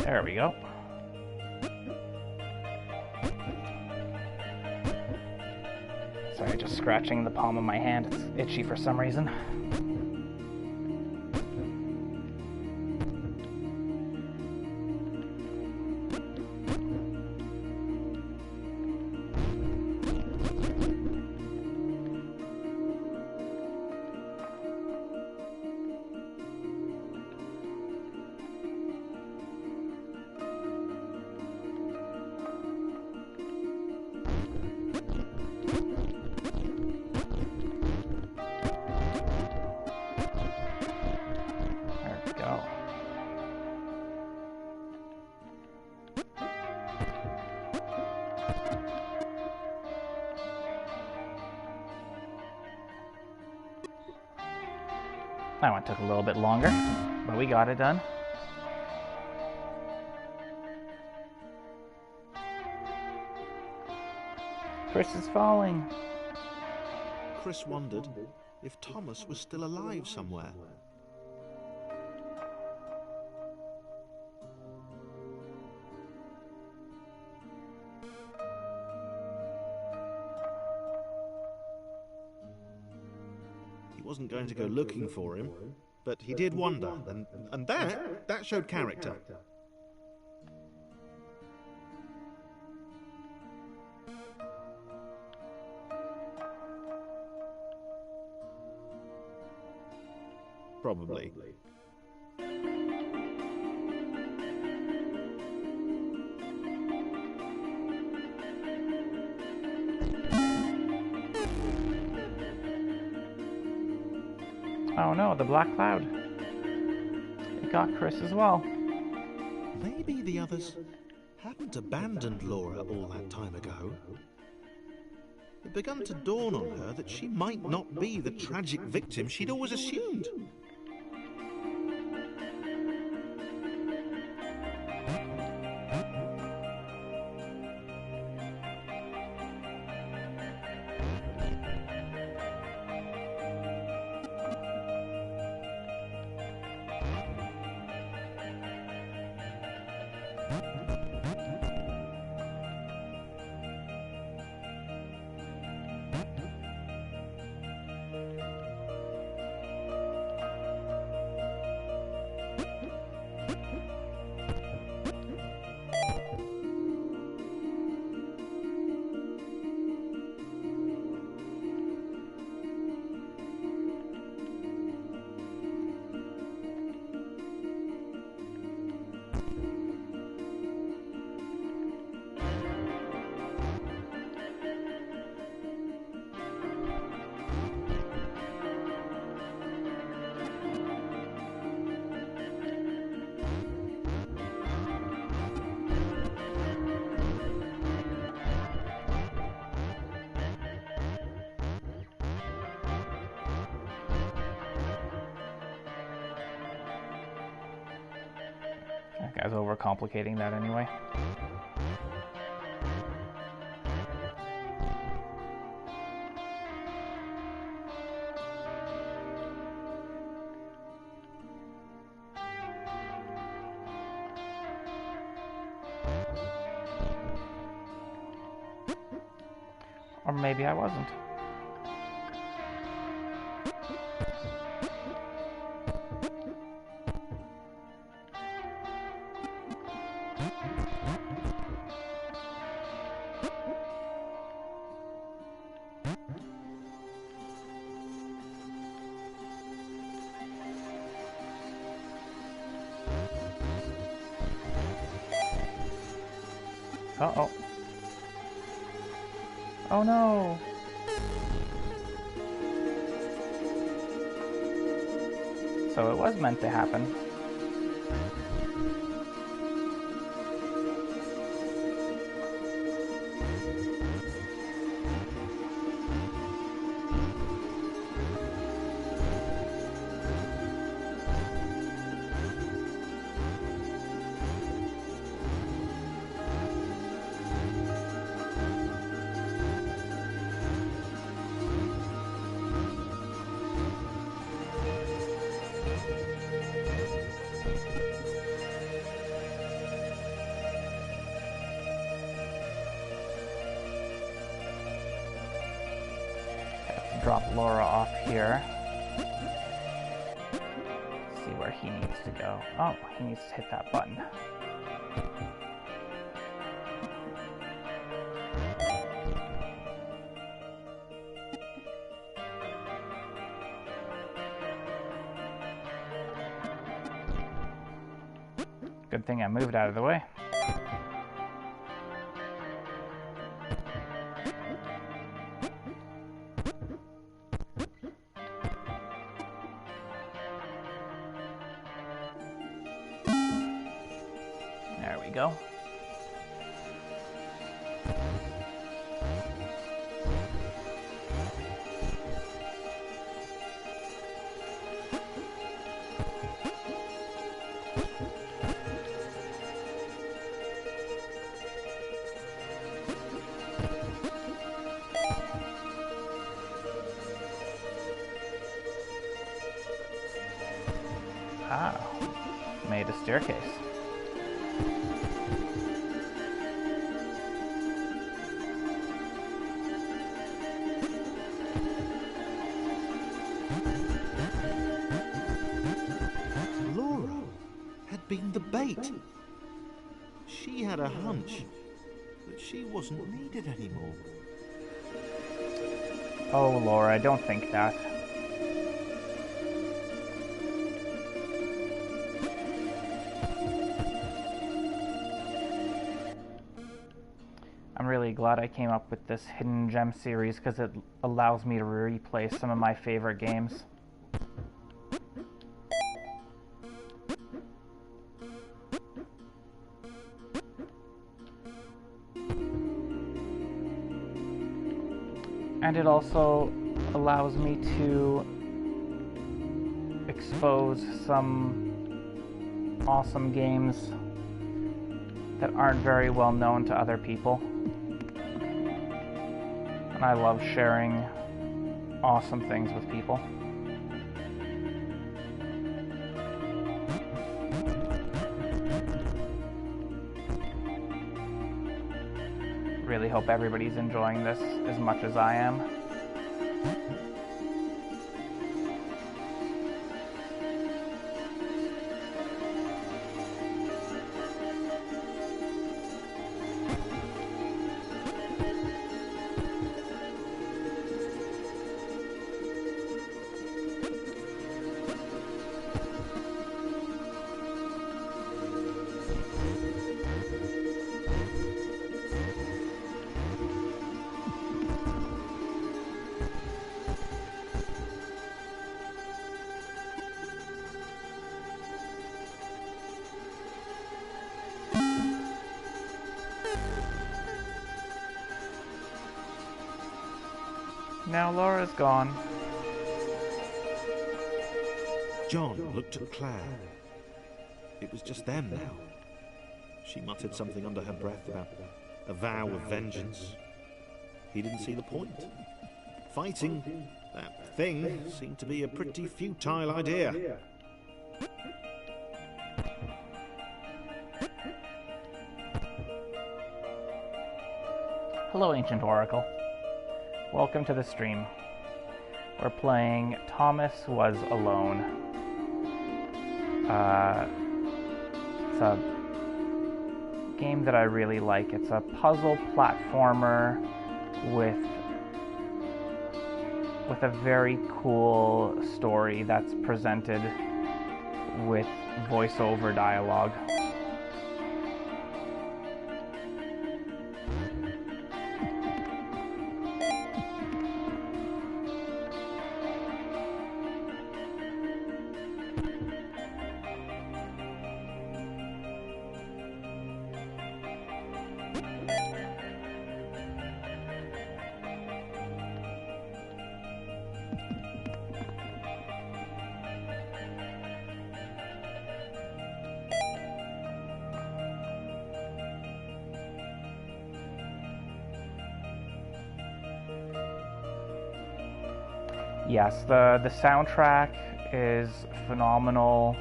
Speaker 1: There we go. Sorry, just scratching the palm of my hand. It's itchy for some reason. That one took a little bit longer, but we got it done. Chris is falling.
Speaker 2: Chris wondered if Thomas was still alive somewhere. He wasn't going to go looking for him, but he did wonder, and that showed character. Probably.
Speaker 1: Oh no, the black cloud. It got Chris as well.
Speaker 2: Maybe the others hadn't abandoned Laura all that time ago. It began to dawn on her that she might not be the tragic victim she'd always assumed.
Speaker 1: That guy's overcomplicating that anyway. Or maybe I wasn't. Uh-oh. Oh no! So it was meant to happen. drop Laura off here. See where he needs to go. Oh, he needs to hit that button. Good thing I moved out of the way. There we go. Ah, made a staircase.
Speaker 2: Laura had been the bait. She had a hunch that she wasn't needed anymore.
Speaker 1: Oh, Laura, don't think that. I'm really glad I came up with this Hidden Gem series because it allows me to replay some of my favorite games. And it also allows me to expose some awesome games that aren't very well known to other people. And I love sharing awesome things with people. Really hope everybody's enjoying this as much as I am. Now Laura's gone.
Speaker 2: John looked at Claire. It was just them now. She muttered something under her breath about a vow of vengeance. He didn't see the point. Fighting that thing seemed to be a pretty futile idea.
Speaker 1: Hello, Ancient Oracle. Welcome to the stream. We're playing Thomas Was Alone. It's a game that I really like. It's a puzzle platformer with a very cool story that's presented with voiceover dialogue. Yes, the soundtrack is phenomenal.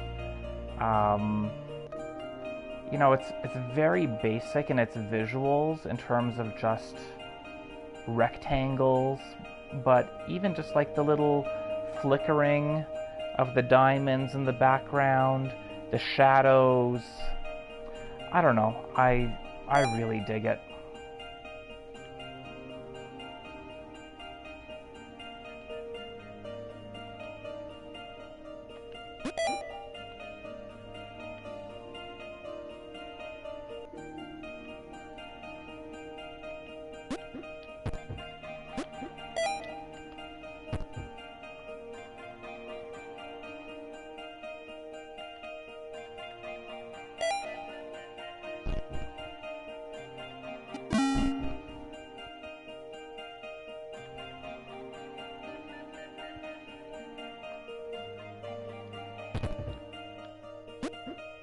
Speaker 1: You know, it's very basic in its visuals in terms of just rectangles but even just like the little flickering of the diamonds in the background, the shadows, I don't know, I really dig it.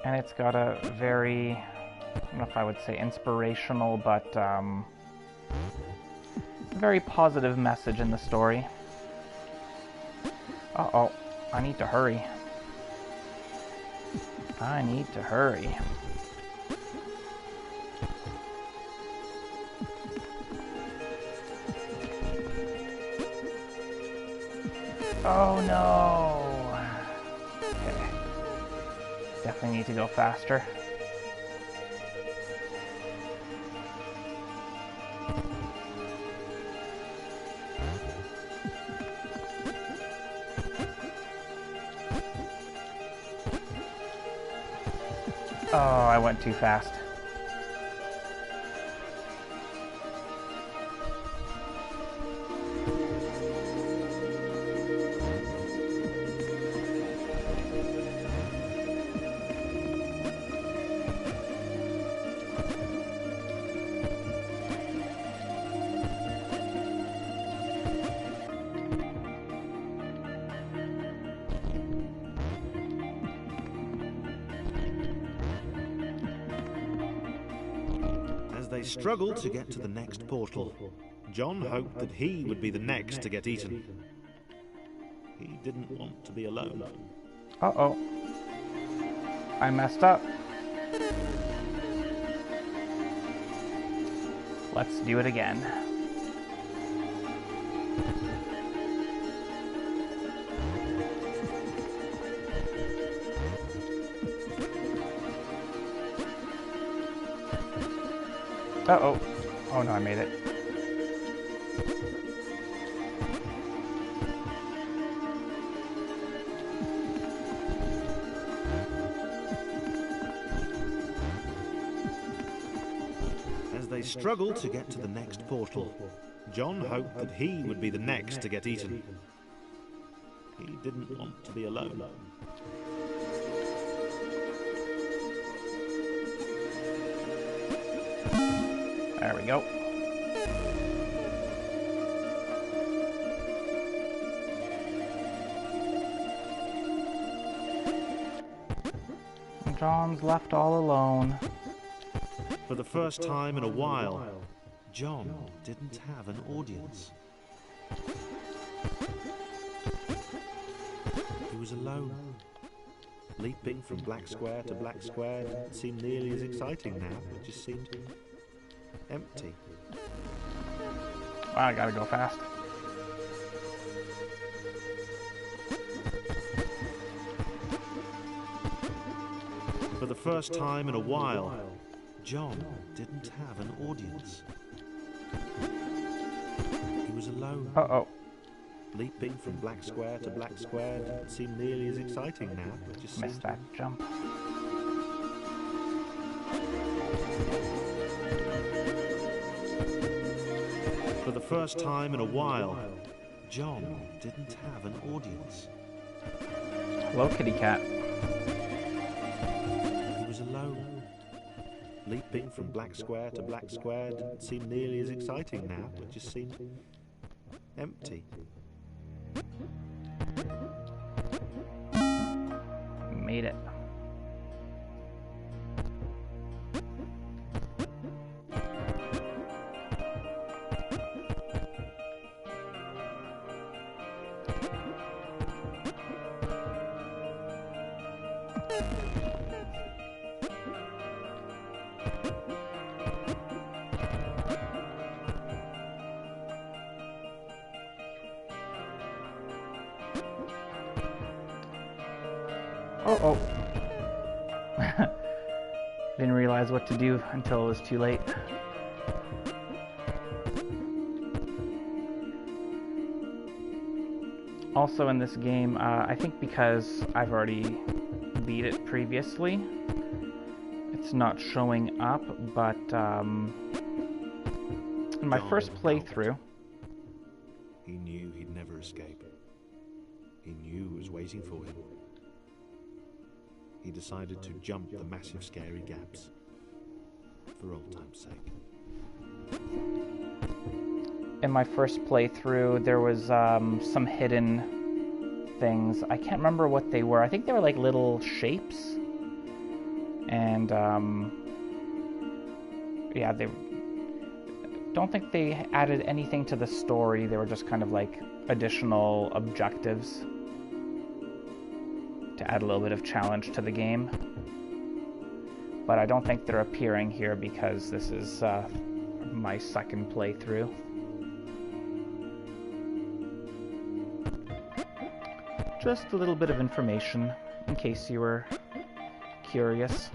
Speaker 1: And it's got a very, I don't know if I would say inspirational, but very positive message in the story. Uh-oh, I need to hurry. I need to hurry. Oh no! Okay. Definitely need to go faster. Oh, I went too fast.
Speaker 2: They struggled to get to the next portal. John hoped that he would be the next to get eaten. He didn't want to be alone.
Speaker 1: Uh-oh. I messed up. Let's do it again. Uh-oh. Oh no, I made it.
Speaker 2: As they struggled to get to the next portal, John hoped that he would be the next to get eaten. He didn't want to be alone.
Speaker 1: There we go. John's left all alone.
Speaker 2: For the first time in a while, John didn't have an audience. He was alone. Leaping from black square to black square didn't seem nearly as exciting now. It just seemed empty.
Speaker 1: Wow, I gotta go fast.
Speaker 2: For the first time in a while, John didn't have an audience. He was alone.
Speaker 1: Uh-oh.
Speaker 2: Leaping from black square to black square didn't seem nearly as exciting now. It just
Speaker 1: Missed that jump.
Speaker 2: For the first time in a while, John didn't have an audience.
Speaker 1: Hello, kitty cat.
Speaker 2: He was alone. Leaping from black square to black square didn't seem nearly as exciting now. It just seemed empty.
Speaker 1: Made it. Oh, oh. Didn't realize what to do until it was too late. Also in this game, I think because I've already beat it previously, it's not showing up, but in my first playthrough...
Speaker 2: He knew he'd never escape. He knew who was waiting for him. He decided to jump the massive scary gaps, for old time's sake.
Speaker 1: In my first playthrough, there was some hidden things. I can't remember what they were. I think they were like little shapes. And, yeah, they... don't think they added anything to the story. They were just kind of like additional objectives to add a little bit of challenge to the game. But I don't think they're appearing here because this is my second playthrough. Just a little bit of information in case you were curious.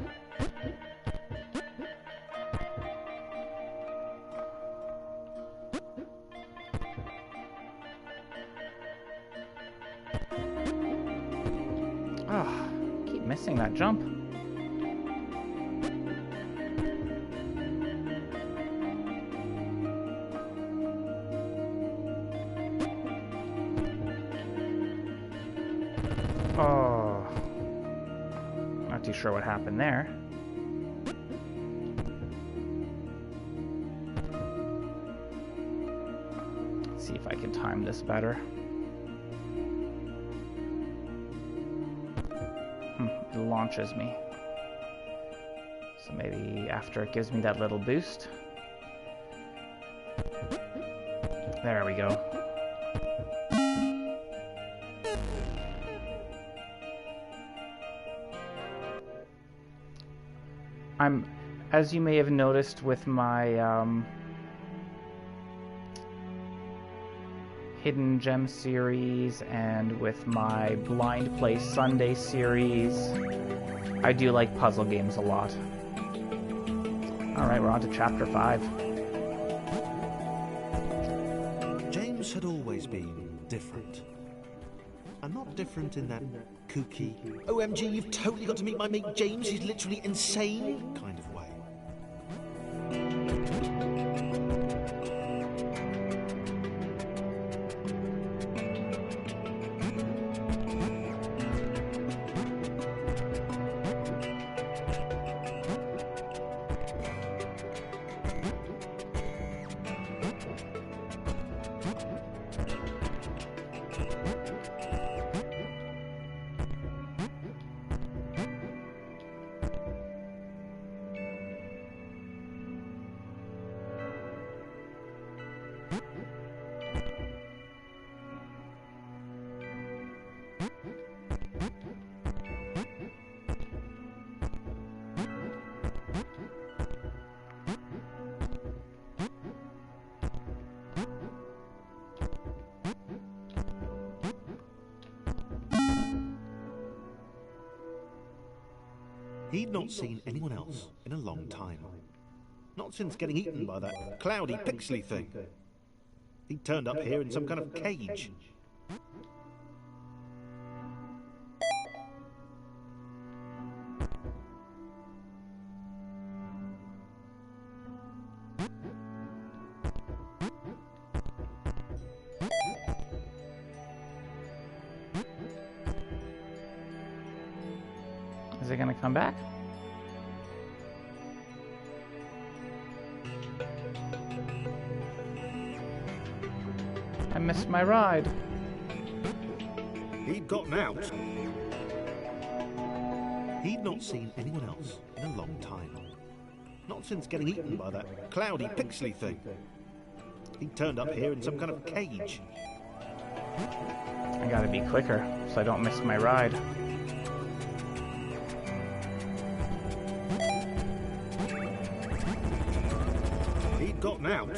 Speaker 1: Keep missing that jump. Oh, not too sure what happened there. Let's see if I can time this better. It launches me. So maybe after it gives me that little boost. There we go. As you may have noticed with my Hidden Gem series and with my Blind Play Sunday series, I do like puzzle games a lot. Alright, we're on to Chapter 5.
Speaker 2: James had always been different. And not different in that kooky, OMG, you've totally got to meet my mate James, he's literally insane kind of way. He'd not seen anyone else in a long time. Not since getting eaten by that cloudy, pixely thing. He turned up here in some kind of cage.
Speaker 1: Is it gonna come back? I missed my ride.
Speaker 2: He'd gotten out. He'd not seen anyone else in a long time. Not since getting eaten by that cloudy, pixely thing. He turned up here in some kind of cage.
Speaker 1: I gotta be quicker so I don't miss my ride.
Speaker 2: He'd gotten out.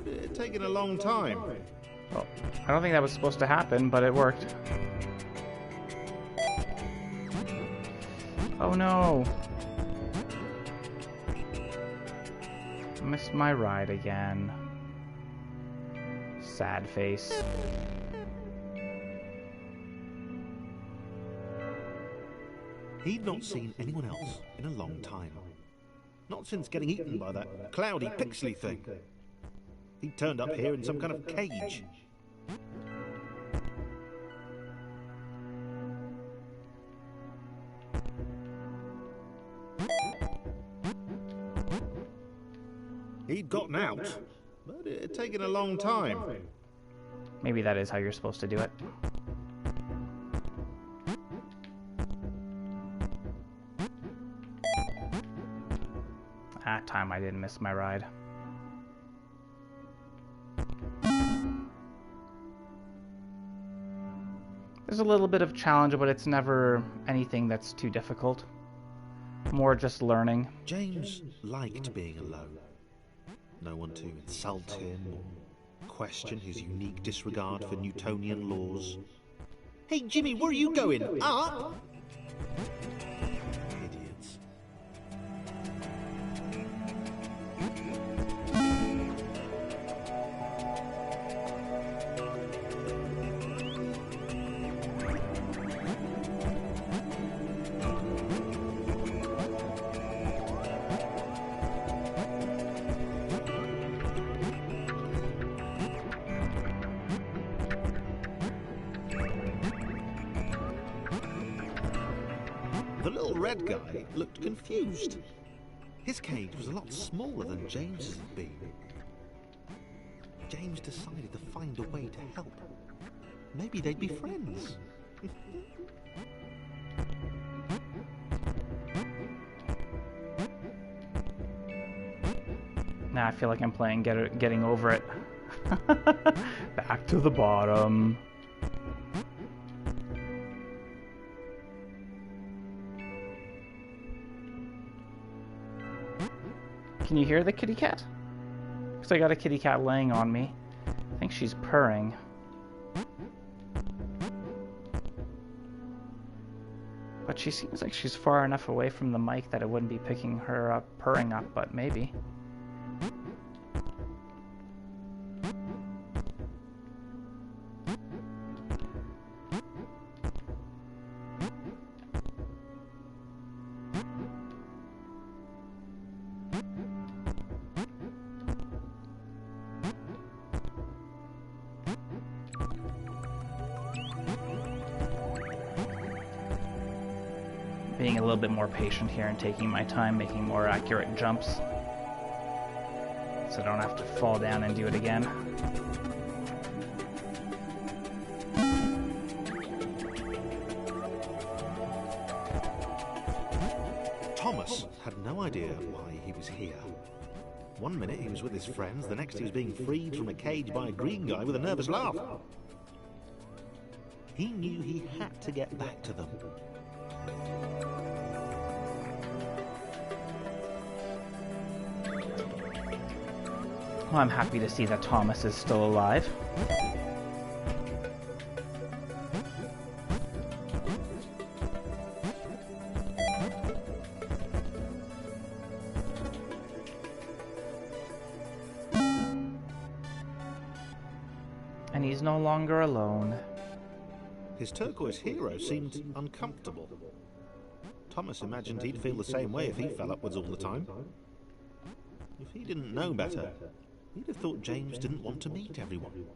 Speaker 2: It'd taken a long time.
Speaker 1: Well, I don't think that was supposed to happen, but it worked. Oh no! Missed my ride again. Sad face.
Speaker 2: He'd not seen anyone else in a long time. Not since getting eaten by that cloudy pixely thing. He'd turned up here in some kind of cage. He'd gotten out, but it had taken a long time.
Speaker 1: Maybe that is how you're supposed to do it. That time I didn't miss my ride. There's a little bit of challenge, but it's never anything that's too difficult. More just learning.
Speaker 2: James liked being alone. No one to insult him or question his unique disregard for Newtonian laws. Hey Jimmy, where are you going? Up? Idiots. The little red guy looked confused. His cage was a lot smaller than James's had been. James decided to find a way to help. Maybe they'd be friends.
Speaker 1: Now I feel like I'm playing Getting Over It. Back to the bottom. Can you hear the kitty cat? Because I got a kitty cat laying on me. I think she's purring. But she seems like she's far enough away from the mic that it wouldn't be picking her up, purring up, but maybe. Being a little bit more patient here and taking my time, making more accurate jumps, so I don't have to fall down and do it again.
Speaker 2: Thomas had no idea why he was here. One minute he was with his friends, the next he was being freed from a cage by a green guy with a nervous laugh. He knew he had to get back to them.
Speaker 1: Well, I'm happy to see that Thomas is still alive. And he's no longer alone.
Speaker 2: His turquoise hero seemed uncomfortable. Thomas imagined he'd feel the same way if he fell upwards all the time. If he didn't know better, he'd have thought James didn't want to meet everyone.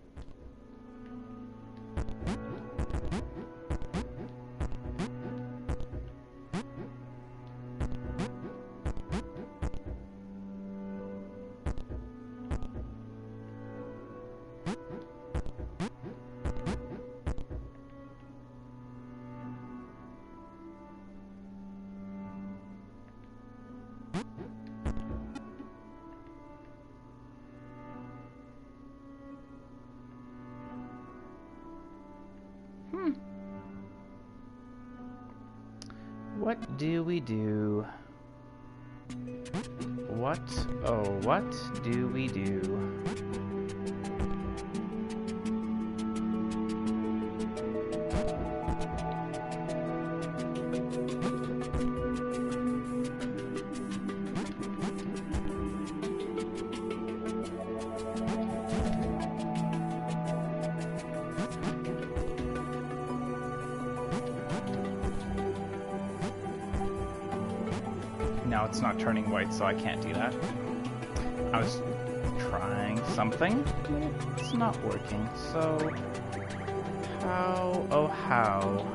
Speaker 1: What do we do? What, oh, what do we do? now it's not turning white, so I can't do that. I was trying something. It's not working, so... How? Oh, how?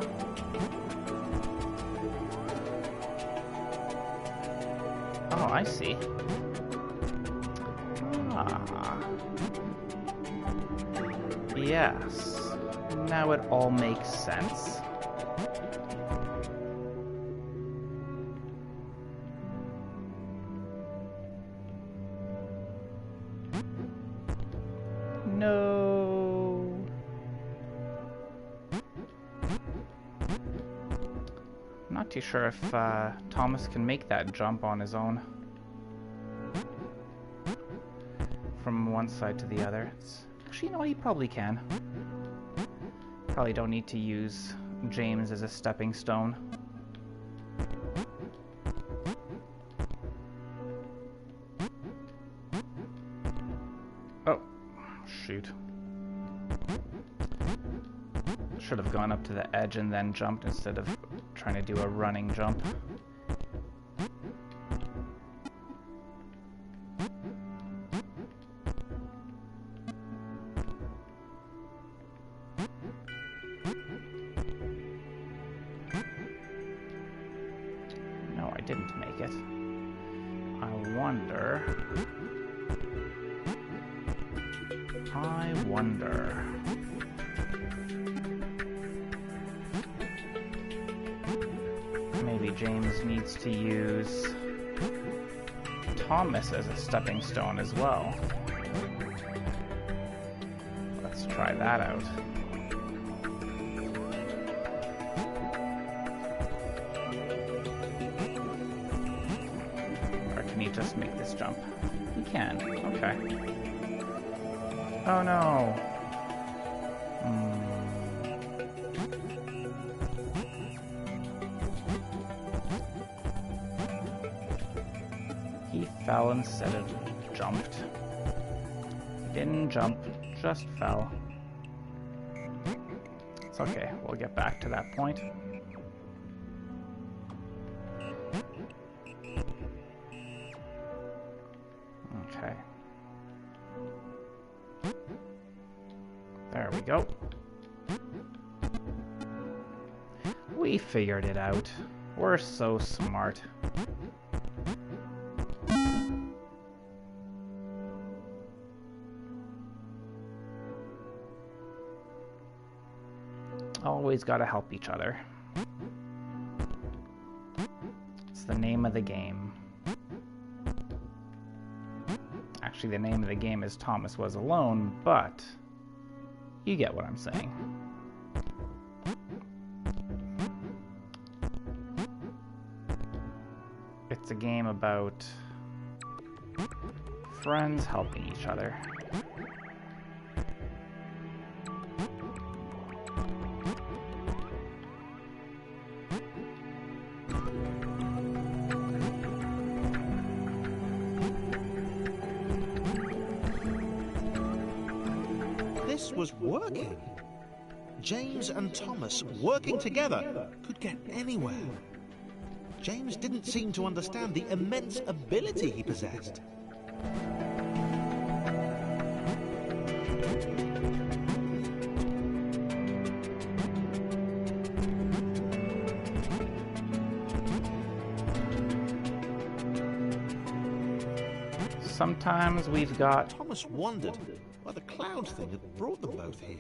Speaker 1: Oh, I see. Ah. Yes. Now it all makes sense. No. I'm not too sure if Thomas can make that jump on his own. From one side to the other. Actually, you know what? He probably can. Probably don't need to use James as a stepping stone. Oh, shoot. Should have gone up to the edge and then jumped instead of trying to do a running jump. No, I didn't make it. I wonder... Maybe James needs to use Thomas as a stepping stone as well. Let's try that out. Or can he just make this jump? He can. Okay. Oh no! He fell instead of jumped. He didn't jump, just fell. It's okay, we'll get back to that point. Okay. There we go. We figured it out. We're so smart. Always gotta help each other. It's the name of the game. Actually, the name of the game is Thomas Was Alone, but you get what I'm saying. It's a game about friends helping each other.
Speaker 2: This was working. James and Thomas working together could get anywhere. James didn't seem to understand the immense ability he possessed.
Speaker 1: Sometimes we've got...
Speaker 2: Thomas wondered why the cloud thing had brought them both here.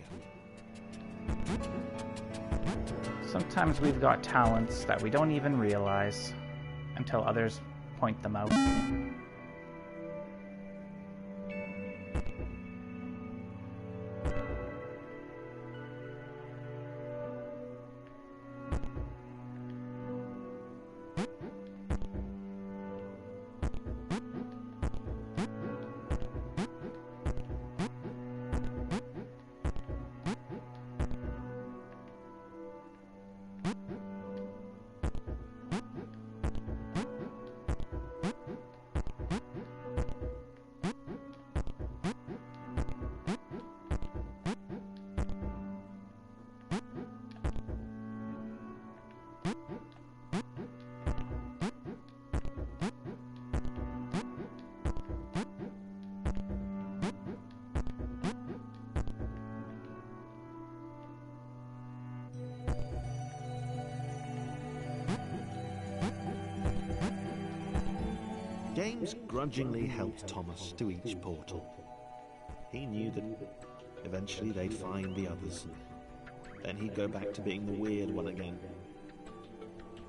Speaker 1: Sometimes we've got talents that we don't even realize until others point them out.
Speaker 2: James grudgingly helped Thomas to each portal. He knew that eventually they'd find the others. Then he'd go back to being the weird one again.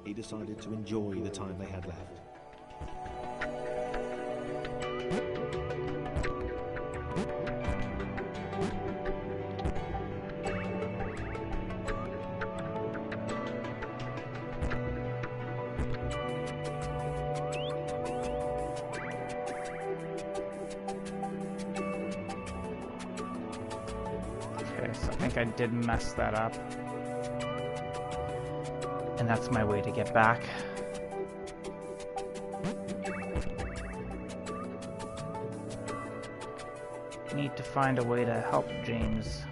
Speaker 2: He decided to enjoy the time they had left.
Speaker 1: Okay, so I think I did mess that up. And that's my way to get back. Need to find a way to help James.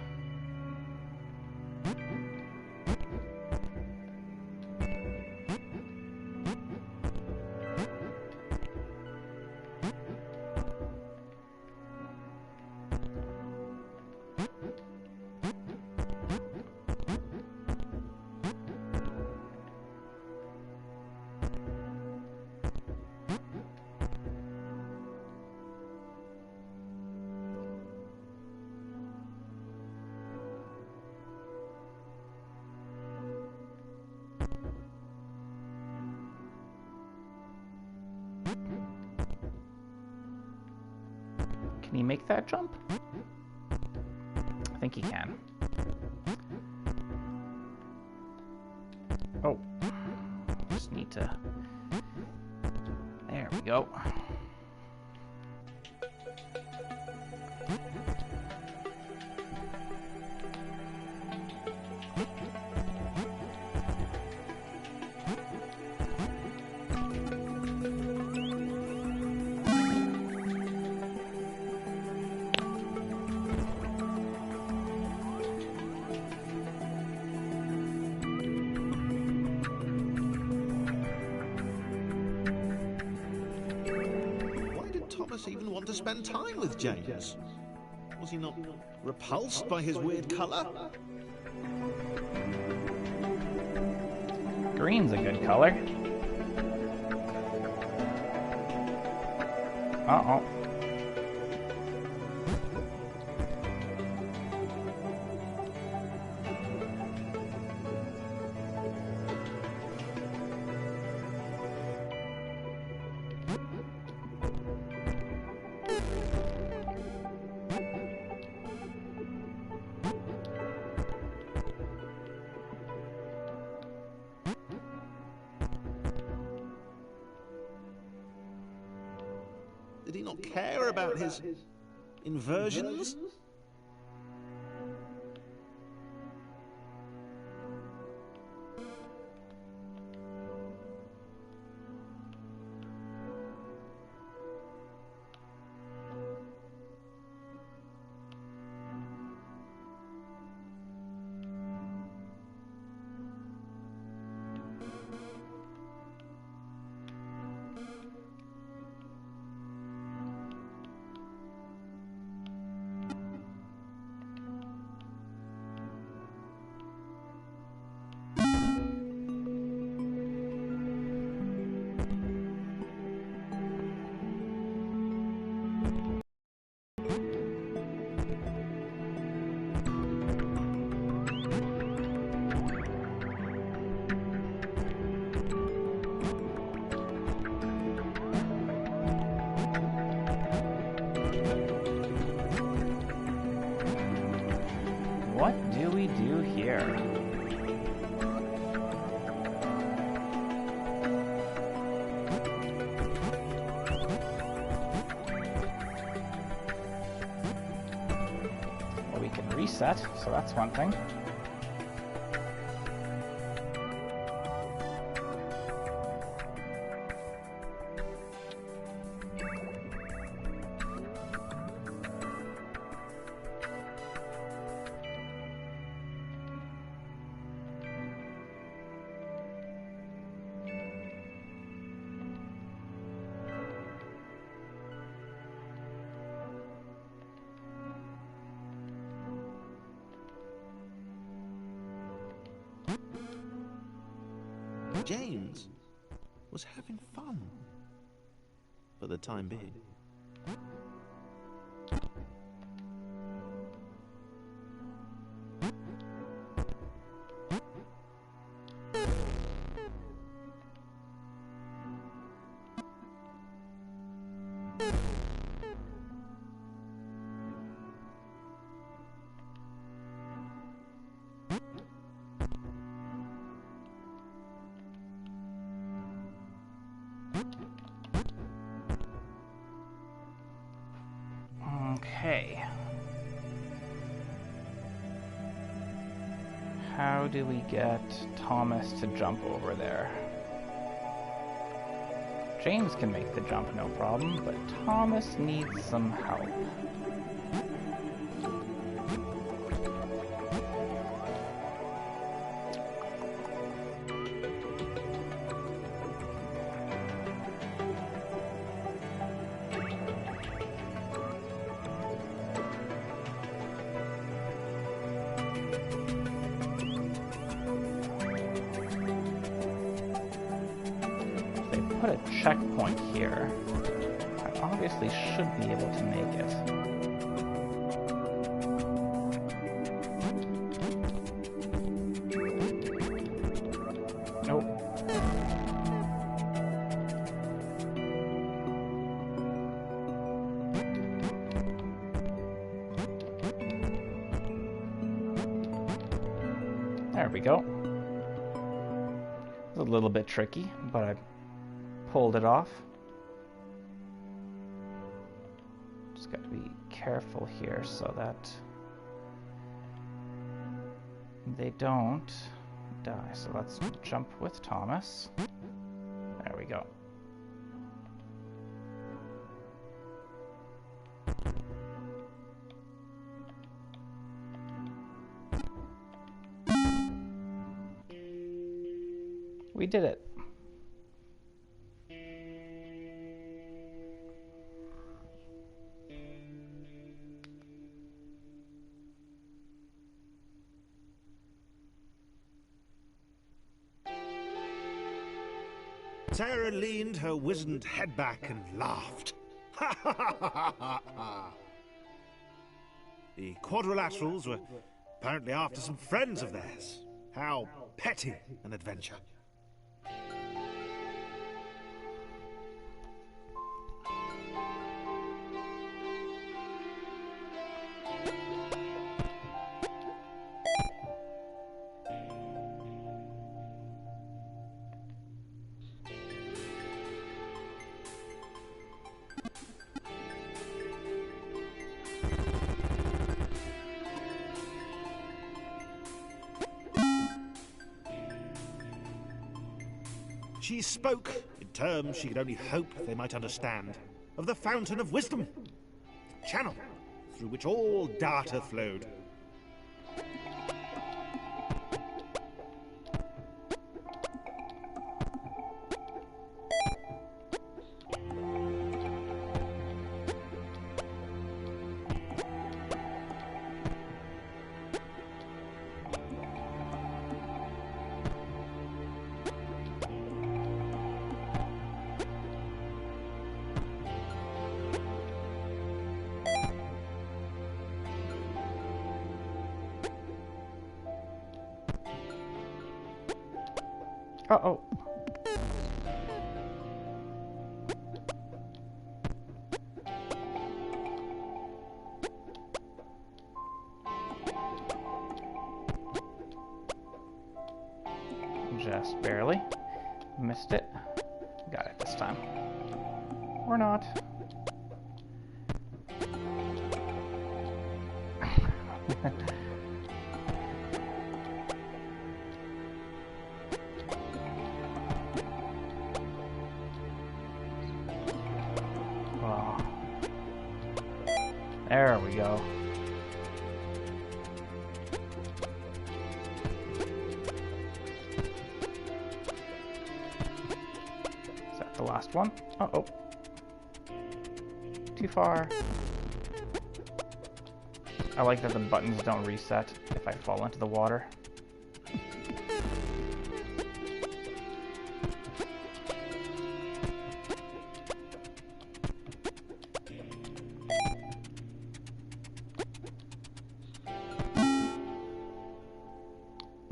Speaker 1: Can he make that jump? I think he can. Oh. Just need to... There we go.
Speaker 2: Even want to spend time with James? Was he not repulsed by his weird colour?
Speaker 1: Green's a good color. Uh-oh.
Speaker 2: Did he not care about his inversions? What do we do here? Well, we can reset, so that's one thing. James was having fun. for the time being.
Speaker 1: Okay. How do we get Thomas to jump over there? James can make the jump, no problem, but Thomas needs some help. Put a checkpoint here. I obviously should be able to make it. Nope. There we go. It's a little bit tricky, but I pulled it off. Just got to be careful here so that they don't die. So let's jump with Thomas. There we go. We did it.
Speaker 2: Sarah leaned her wizened head back and laughed. Ha ha ha ha ha ha! The quadrilaterals were apparently after some friends of theirs. How petty an adventure. She spoke in terms she could only hope they might understand, of the fountain of wisdom, the channel through which all data flowed.
Speaker 1: Uh-oh. Just barely. Missed it. Got it this time. Or not. Oh. There we go. Is that the last one? Uh-oh. Too far. I like that the buttons don't reset if I fall into the water.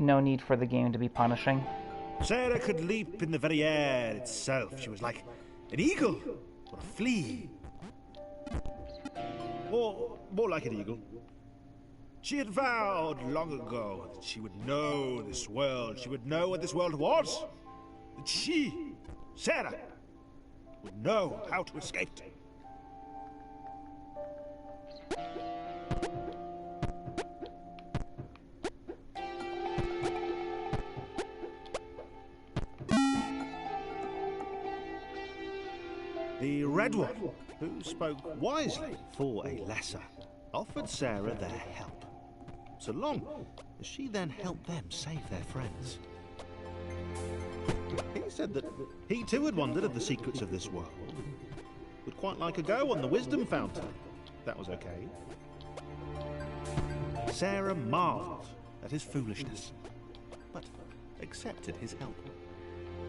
Speaker 1: no need for the game to be punishing.
Speaker 2: Sarah could leap in the very air itself. She was like an eagle or a flea. Or more like an eagle. She had vowed long ago that she would know this world. She would know what this world was. That she, Sarah, would know how to escape. The Red One, who spoke wisely for a lesser, offered Sarah their help, so long as she then helped them save their friends. He said that he too had wondered at the secrets of this world, would quite like a go on the wisdom fountain. That was okay. Sarah marveled at his foolishness, but accepted his help.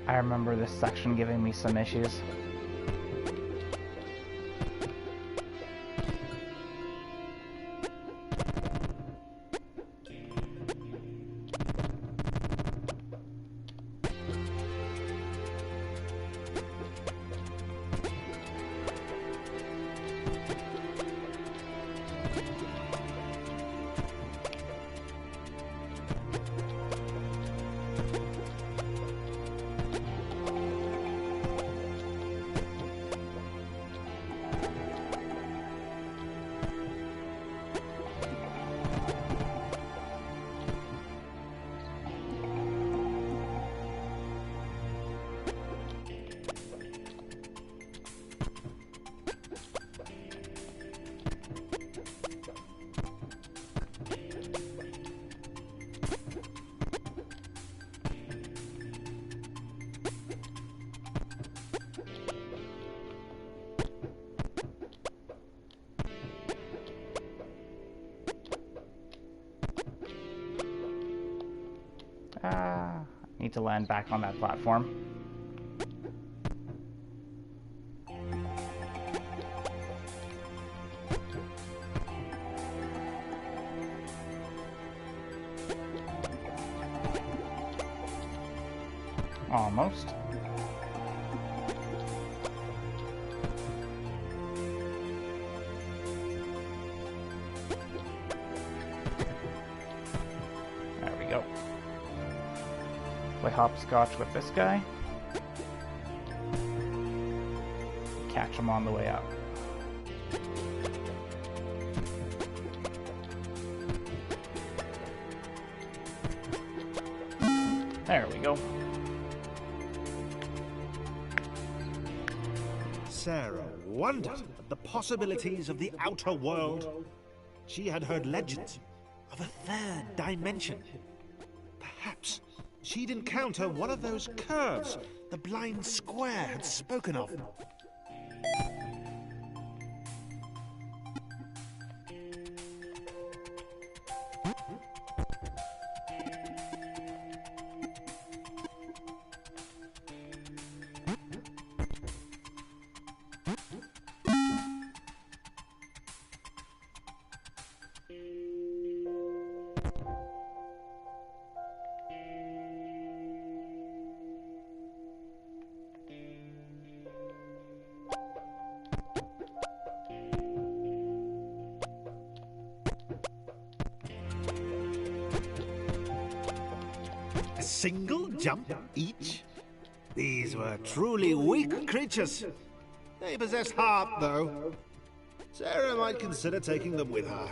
Speaker 1: I remember this section giving me some issues. Need to land back on that platform. Almost. There we go. Play hopscotch with this guy. Catch him on the way up. There we go.
Speaker 2: Sarah wondered at the possibilities of the outer world. She had heard legends of a third dimension. Perhaps she'd encounter one of those curves the blind square had spoken of. A single jump each? These were truly weak creatures. They possess heart, though. Sarah might consider taking them with her,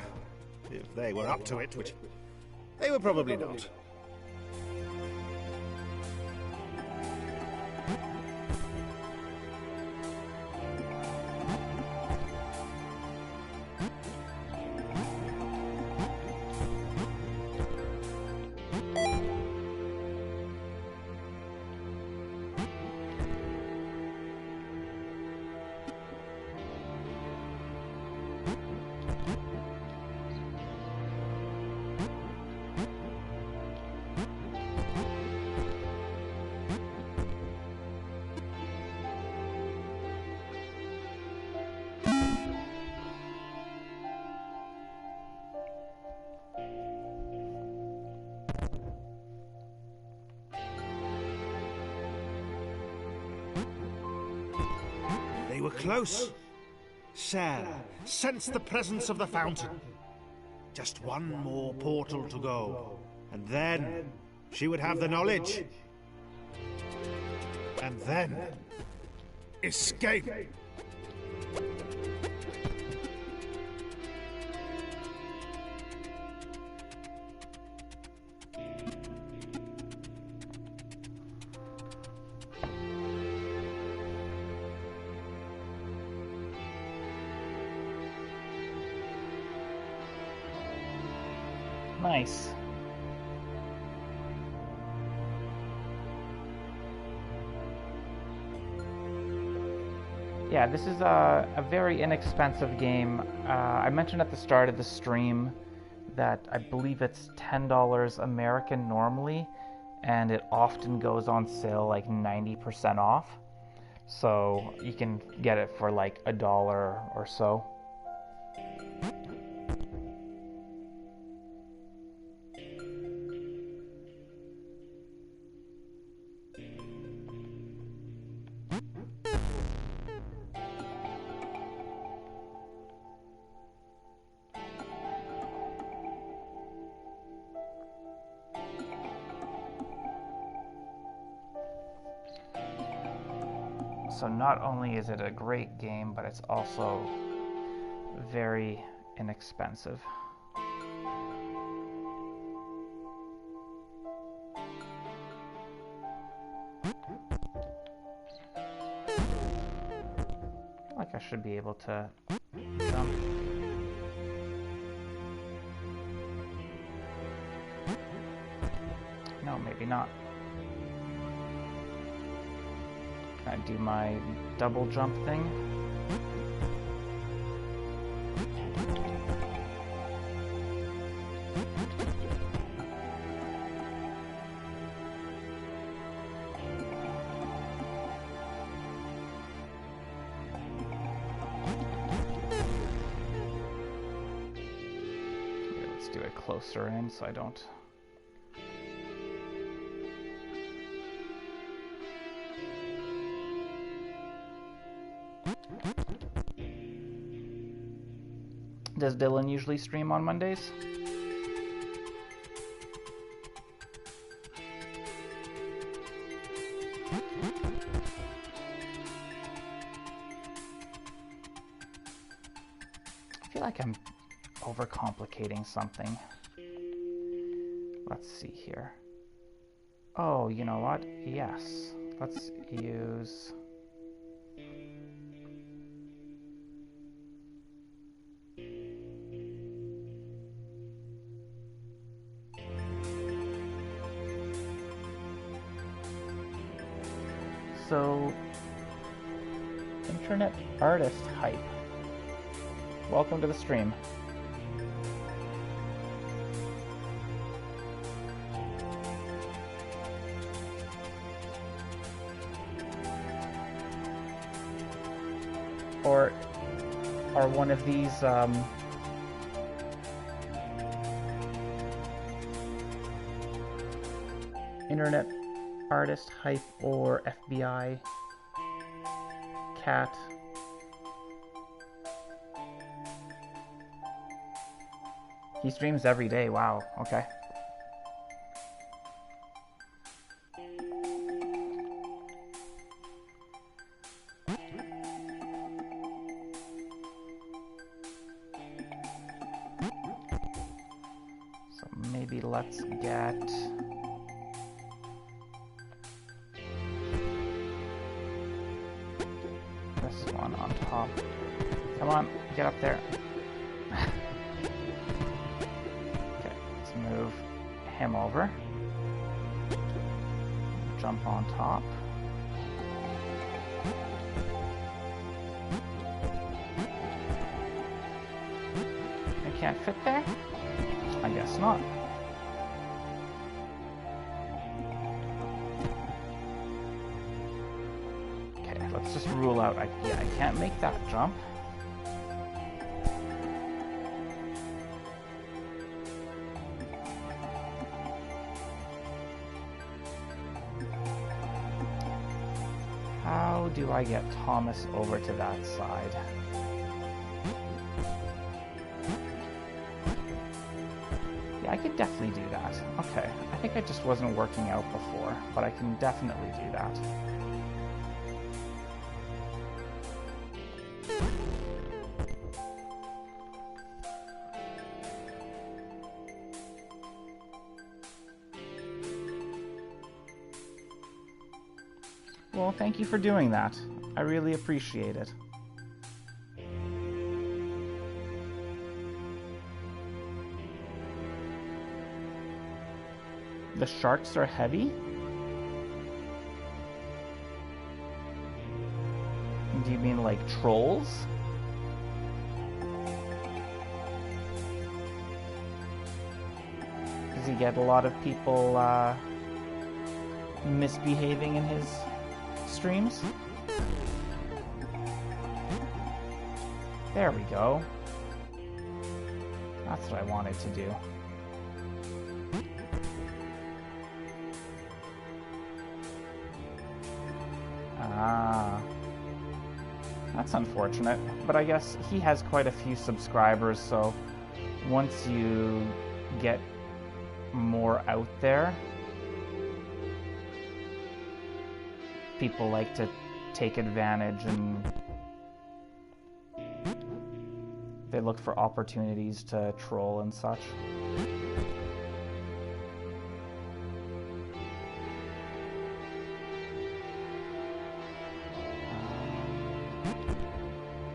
Speaker 2: if they were up to it, which they were probably not. were close. Sarah sensed the presence of the fountain. Just one more portal to go, and then she would have the knowledge. And then escape.
Speaker 1: Nice. Yeah, this is a very inexpensive game. I mentioned at the start of the stream that I believe it's $10 American normally, and it often goes on sale like 90% off. So you can get it for like $1 or so. So not only is it a great game, but it's also very inexpensive. I feel like I should be able to jump. No, maybe not. Can I do my double jump thing? Here, let's do it closer in so I don't... Does Dylan usually stream on Mondays? I feel like I'm overcomplicating something. Let's see here. Oh, you know what? Yes. Let's use... So, internet artist hype. Welcome to the stream. Or are one of these internet artist hype or FBI cat? He streams every day. Wow. Okay. So maybe let's get... this one on top. Come on, get up there. Okay, let's move him over. Jump on top. I can't fit there? I guess not. Let's just rule out, I can't make that jump. How how do I get Thomas over to that side? Yeah, I could definitely do that. Okay, I think I just wasn't working out before, but I can definitely do that. Well, thank you for doing that. I really appreciate it. The sharks are heavy? Do you mean like trolls? Does he get a lot of people misbehaving in his streams? There we go. That's what I wanted to do. Ah. That's unfortunate, but I guess he has quite a few subscribers, so once you get more out there, people like to take advantage and they look for opportunities to troll and such.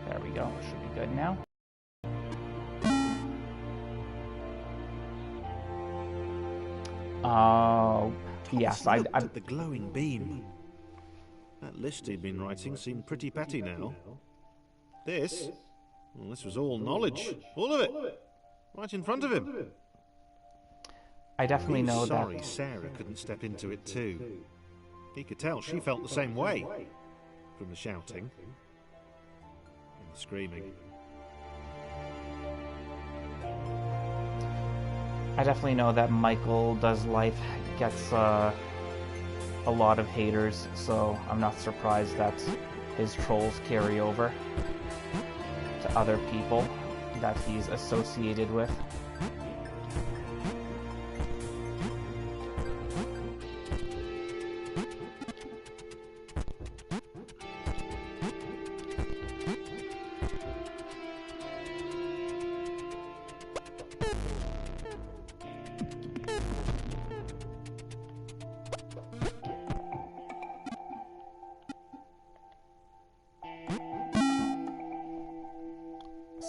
Speaker 1: There we go, should be good now. Oh, yes,
Speaker 2: Thomas looked at the glowing beam. That list he'd been writing seemed pretty petty now. This? Well, this was all knowledge. All of it. Right in front of him.
Speaker 1: I definitely know that.
Speaker 2: Sorry Sarah couldn't step into it too. He could tell she felt the same way. From the shouting. And the screaming.
Speaker 1: I definitely know that Michael Does Life gets a lot of haters, so I'm not surprised that his trolls carry over to other people that he's associated with.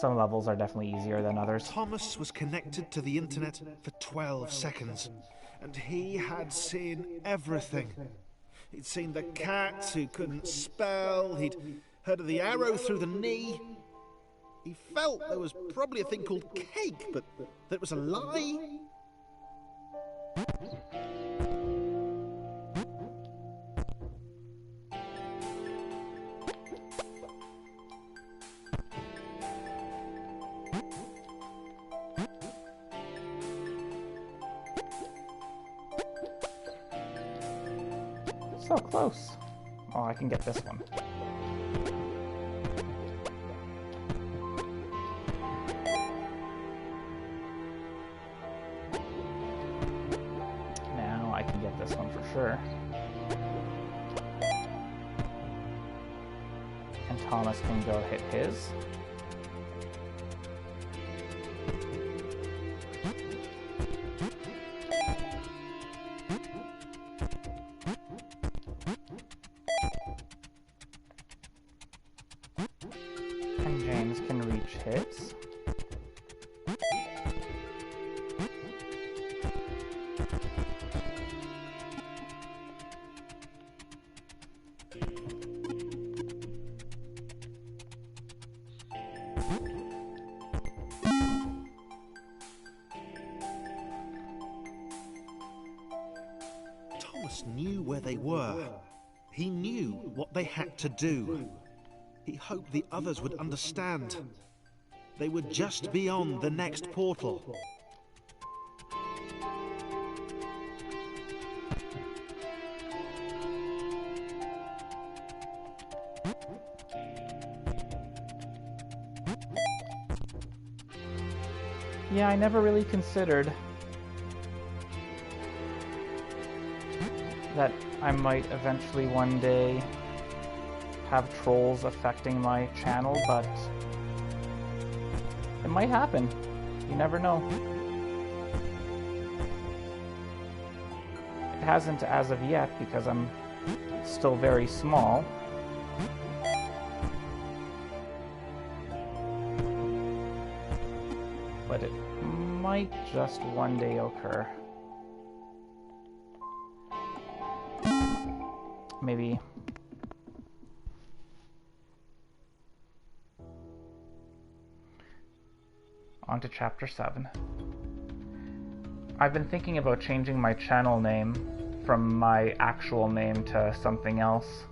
Speaker 1: Some levels are definitely easier than others.
Speaker 2: Thomas was connected to the internet for 12 seconds, and he had seen everything. He'd seen the cat who couldn't spell, he'd heard of the arrow through the knee. He felt there was probably a thing called cake, but that it was a lie.
Speaker 1: So close. Oh, I can get this one. Now I can get this one for sure. And Thomas can go hit his. Hits.
Speaker 2: Thomas knew where they were. He knew what they had to do. He hoped the others would understand. They were just beyond the next portal.
Speaker 1: Yeah, I never really considered that I might eventually one day have trolls affecting my channel, but it might happen. You never know. It hasn't as of yet because I'm still very small. But it might just one day occur. Maybe. On to chapter 7. I've been thinking about changing my channel name from my actual name to something else,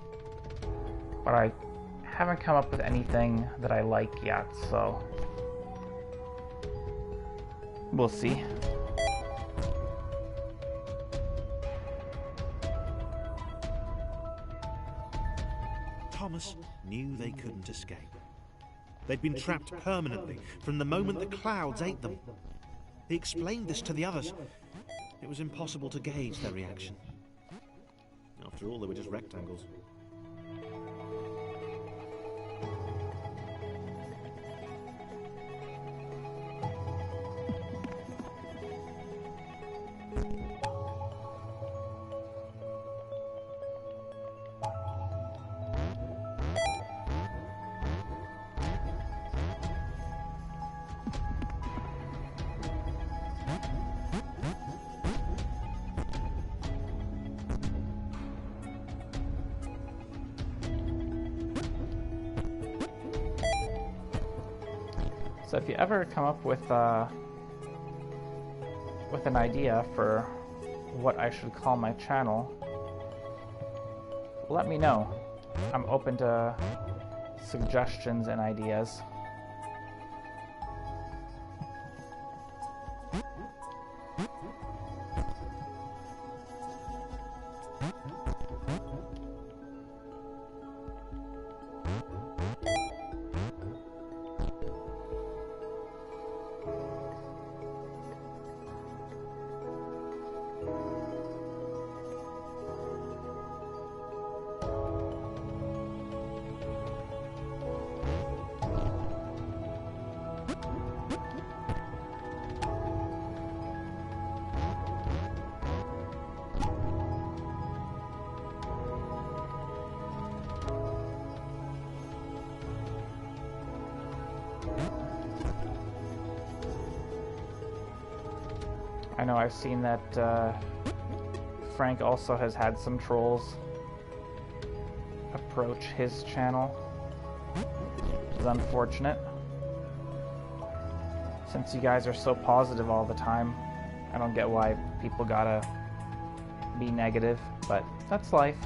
Speaker 1: but I haven't come up with anything that I like yet, so we'll see.
Speaker 2: Thomas knew they couldn't escape. They'd been trapped permanently from the moment the clouds ate them. He explained this to the others. It was impossible to gauge their reaction. After all, they were just rectangles.
Speaker 1: So if you ever come up with an idea for what I should call my channel, let me know. I'm open to suggestions and ideas. I know I've seen that Frank also has had some trolls approach his channel. It's unfortunate. Since you guys are so positive all the time, I don't get why people gotta be negative, but that's life.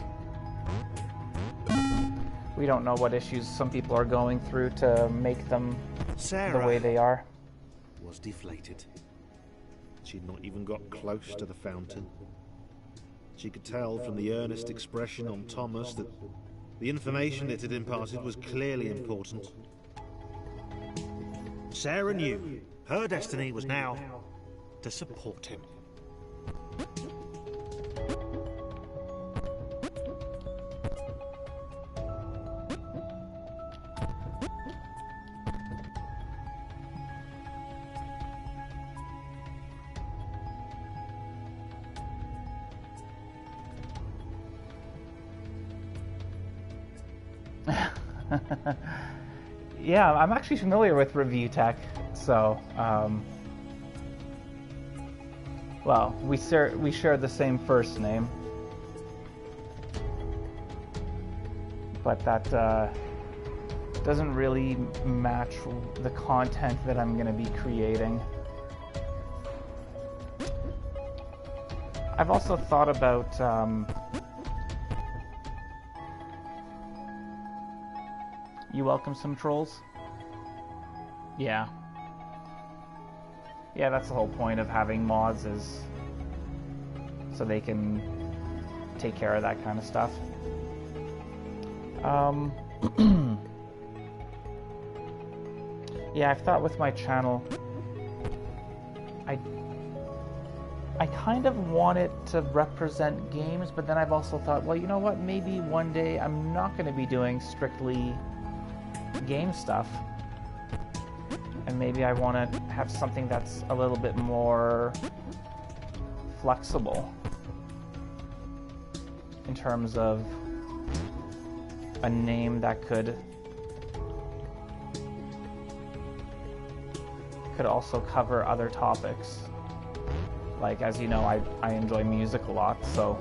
Speaker 1: We don't know what issues some people are going through to make them
Speaker 2: Sarah
Speaker 1: the way they are.
Speaker 2: was deflated. She'd not even got close to the fountain. She could tell from the earnest expression on Thomas that the information it had imparted was clearly important. Sarah knew her destiny was now to support him.
Speaker 1: Yeah, I'm actually familiar with review tech, so well, we share the same first name, but that doesn't really match the content that I'm going to be creating. I've also thought about you welcome some trolls? Yeah. Yeah, that's the whole point of having mods, is so they can take care of that kind of stuff. Yeah, I've thought with my channel, kind of want it to represent games, but then I've also thought, well, you know what? Maybe one day I'm not going to be doing strictly game stuff. And maybe I want to have something that's a little bit more flexible in terms of a name that could also cover other topics. Like, as you know, I enjoy music a lot, so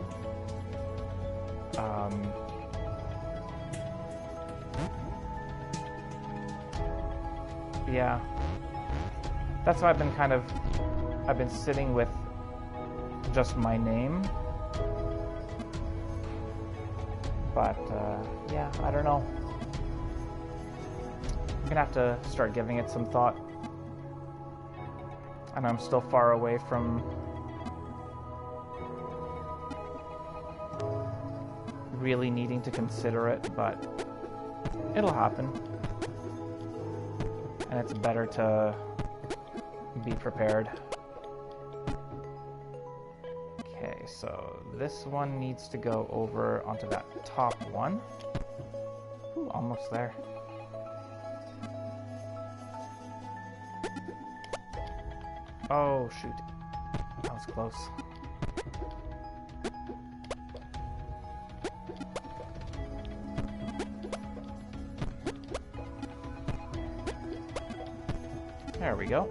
Speaker 1: yeah, that's why I've been sitting with just my name. But yeah, I don't know. I'm gonna have to start giving it some thought. And I'm still far away from really needing to consider it, but it'll happen. And it's better to be prepared. Okay, so this one needs to go over onto that top one. Ooh, almost there. Oh, shoot. That was close. There we go.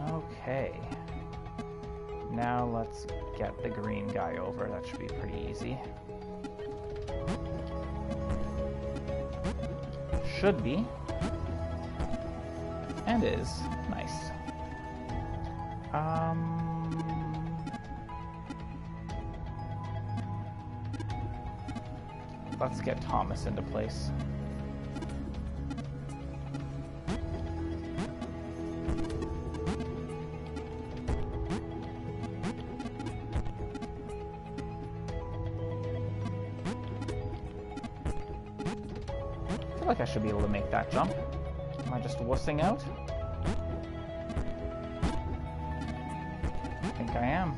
Speaker 1: Okay. Now let's get the green guy over. That should be pretty easy. Should be. And is. Nice. Let's get Thomas into place. I feel like I should be able to make that jump. Am I just wussing out? I think I am.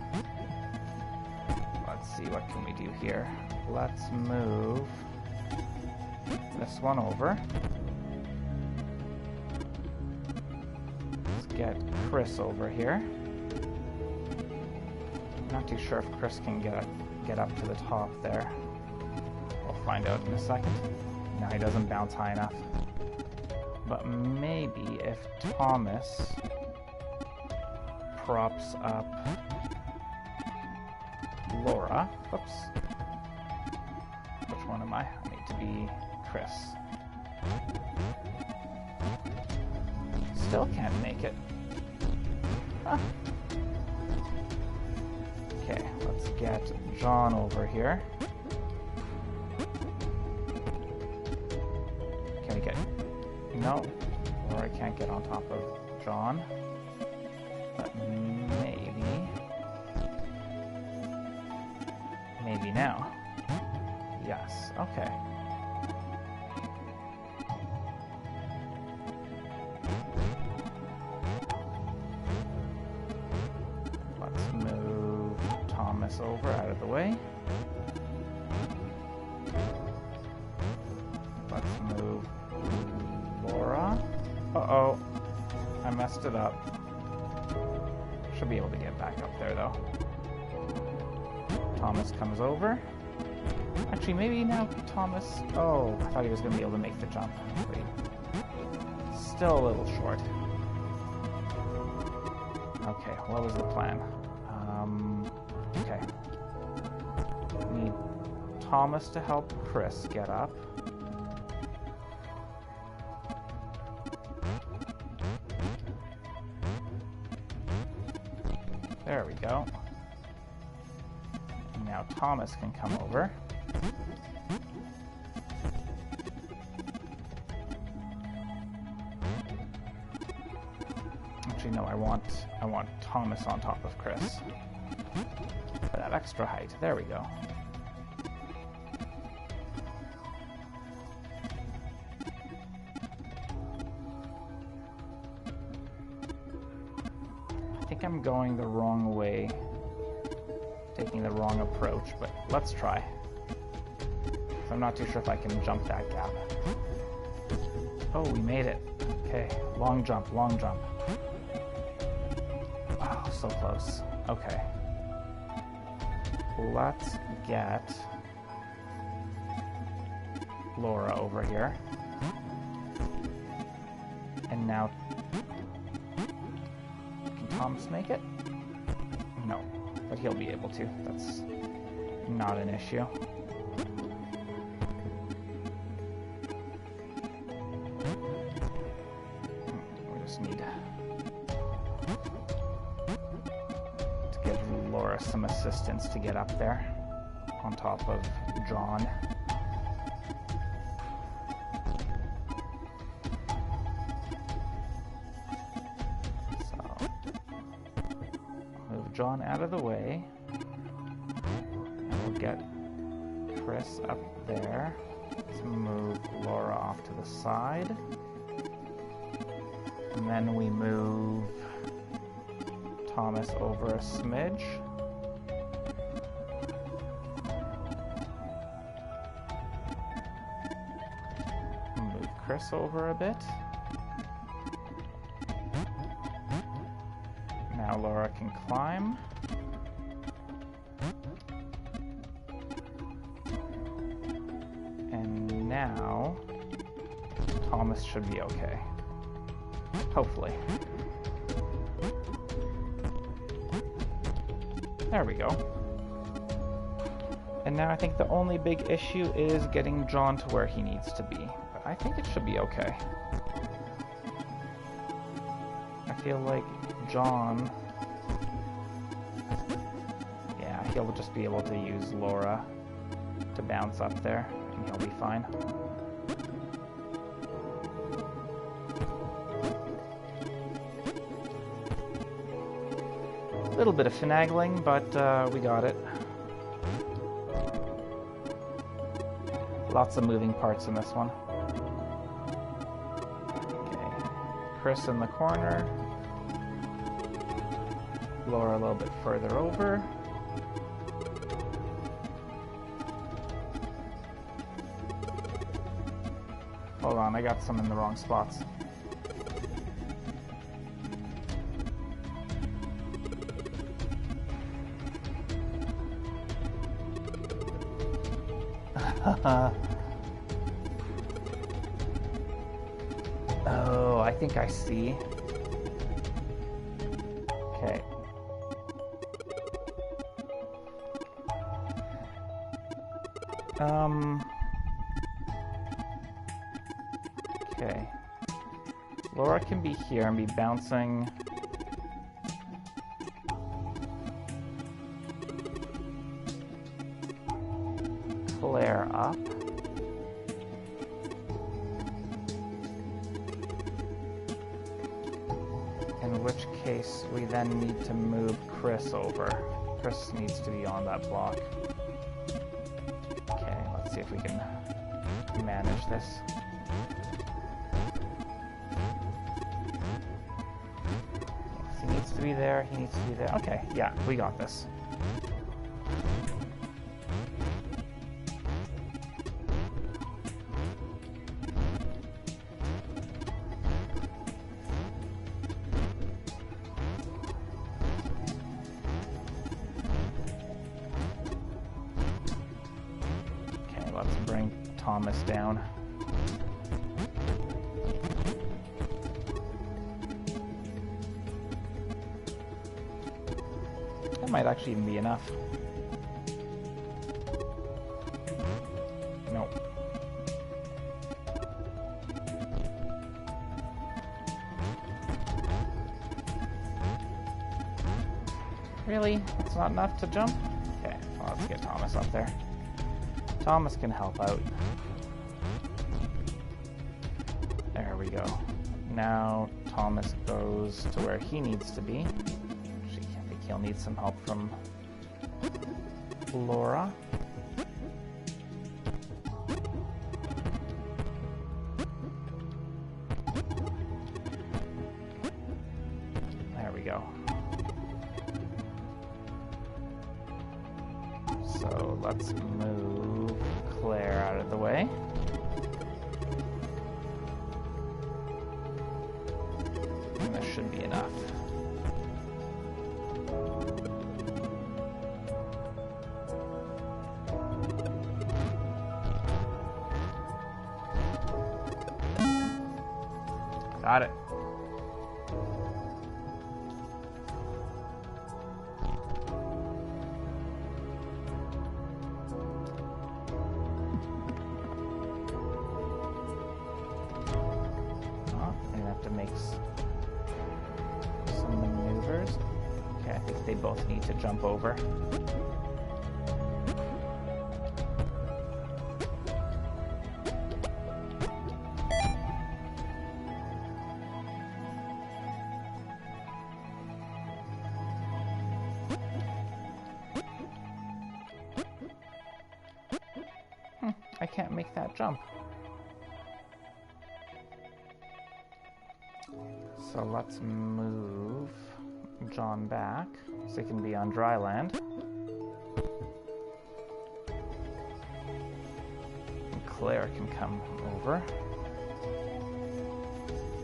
Speaker 1: Let's see, what can we do here? Let's move this one over. Let's get Chris over here. I'm not too sure if Chris can get up to the top there. We'll find out in a second. No, he doesn't bounce high enough. But maybe if Thomas props up Laura. Whoops. Which one am I? I need to be Chris. Still can't make it. Huh. Okay, let's get John over here. Can we get... No. Or I can't get on top of John. But maybe... Maybe now. Yes, okay. Let's move Thomas over out of the way. Let's move Laura. Uh-oh. I messed it up. Should be able to get back up there, though. Thomas comes over. Actually, maybe now Thomas... Oh, I thought he was going to be able to make the jump. Wait. Still a little short. Okay, what was the plan? Okay. Need Thomas to help Chris get up. There we go. Now Thomas can come over. Actually, no, I want Thomas on top of Chris. For that extra height. There we go. I think think I'm going the wrong way, taking the wrong approach, but let's try. So I'm not too sure if I can jump that gap. Oh, we made it. Okay, long jump, long jump. Oh, so close. Okay. Let's get Laura over here. And now, can Thomas make it? No, but he'll be able to. That's not an issue. We just need to give Laura some assistance to get up there on top of John. John out of the way, and we'll get Chris up there. Let's move Laura off to the side, and then we move Thomas over a smidge. Move Chris over a bit. Now Laura can climb. And now Thomas should be okay. Hopefully. There we go. And now I think the only big issue is getting John to where he needs to be. But I think it should be okay. I feel like John, yeah, he'll just be able to use Laura to bounce up there, and he'll be fine. A little bit of finagling, but we got it. Lots of moving parts in this one. Okay, Chris in the corner. Laura a little bit further over. Hold on, I got some in the wrong spots. Oh, I think I see. Okay. Okay. Laura can be here and be bouncing Claire up. In which case, we then need to move Chris over. Chris needs to be on that block. Okay, let's see if we can manage this. He needs to be there, he needs to be there. Okay, yeah, we got this. Let's bring Thomas down. That might actually even be enough. Nope. Really? It's not enough to jump? Okay, well, let's get Thomas up there. Thomas can help out. There we go. Now Thomas goes to where he needs to be. Actually, I think he'll need some help from Laura. There we go. So let's move Claire out of the way. And this should be enough. Got it. Some maneuvers. Okay, I think they both need to jump over. I can't make that jump. So let's move John back so he can be on dry land. And Claire can come over.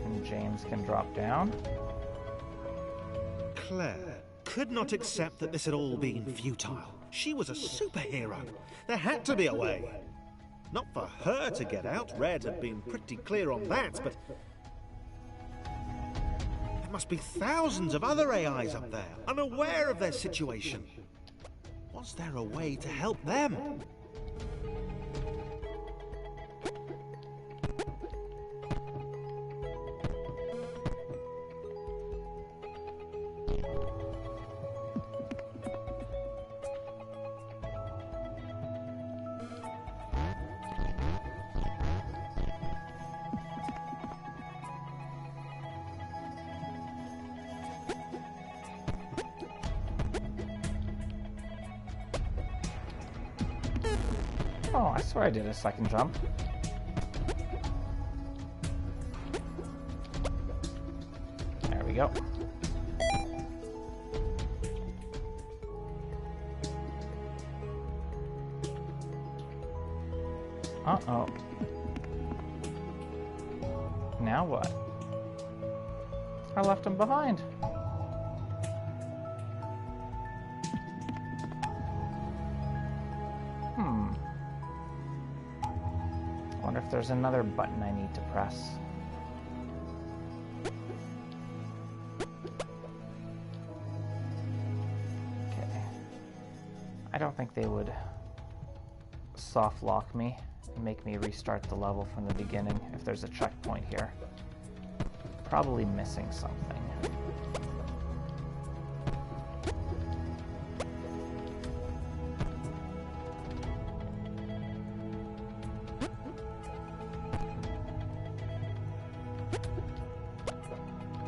Speaker 1: And James can drop down.
Speaker 2: Claire could not accept that this had all been futile. She was a superhero. There had to be a way. Not for her to get out. Red had been pretty clear on that, but there must be thousands of other AIs up there, unaware of their situation. Was there a way to help them?
Speaker 1: Oh, I swear I did a second jump. There we go. Uh-oh. Now what? I left him behind. I wonder if there's another button I need to press. Okay. I don't think they would soft lock me and make me restart the level from the beginning if there's a checkpoint here. Probably missing something.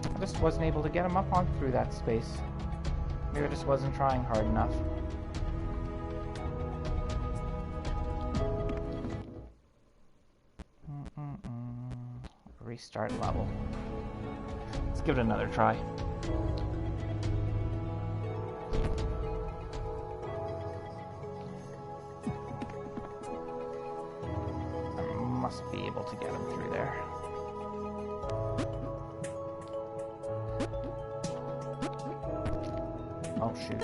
Speaker 1: I just wasn't able to get him up on through that space. Maybe I just wasn't trying hard enough. Restart level. Let's give it another try. I must be able to get him through there. Oh shoot.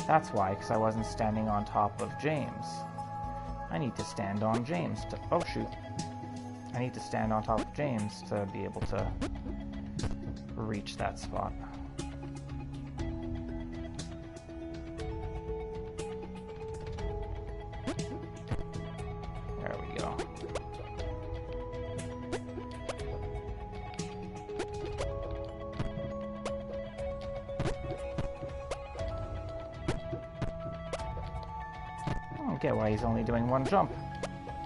Speaker 1: That's why, because I wasn't standing on top of James. I need to stand on James to... Oh shoot. I need to stand on top of James to be able to reach that spot. There we go. I don't get why he's only doing one jump.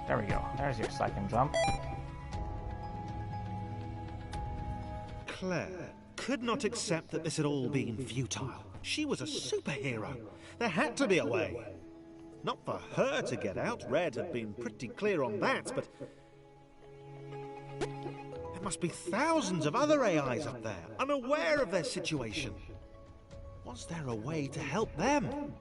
Speaker 1: There we go. There's your second jump.
Speaker 2: Claire could not accept that this had all been futile. She was a superhero. There had to be a way. Not for her to get out. Red had been pretty clear on that, but there must be thousands of other AIs up there, unaware of their situation. Was there a way to help them?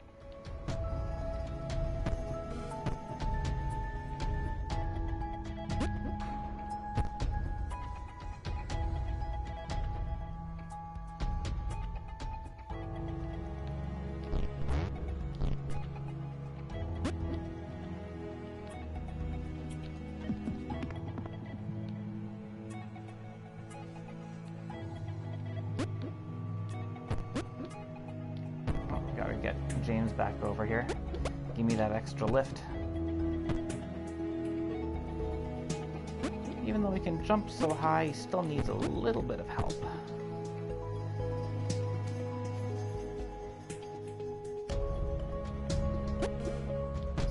Speaker 1: get James back over here. Give me that extra lift. Even though he can jump so high, he still needs a little bit of help.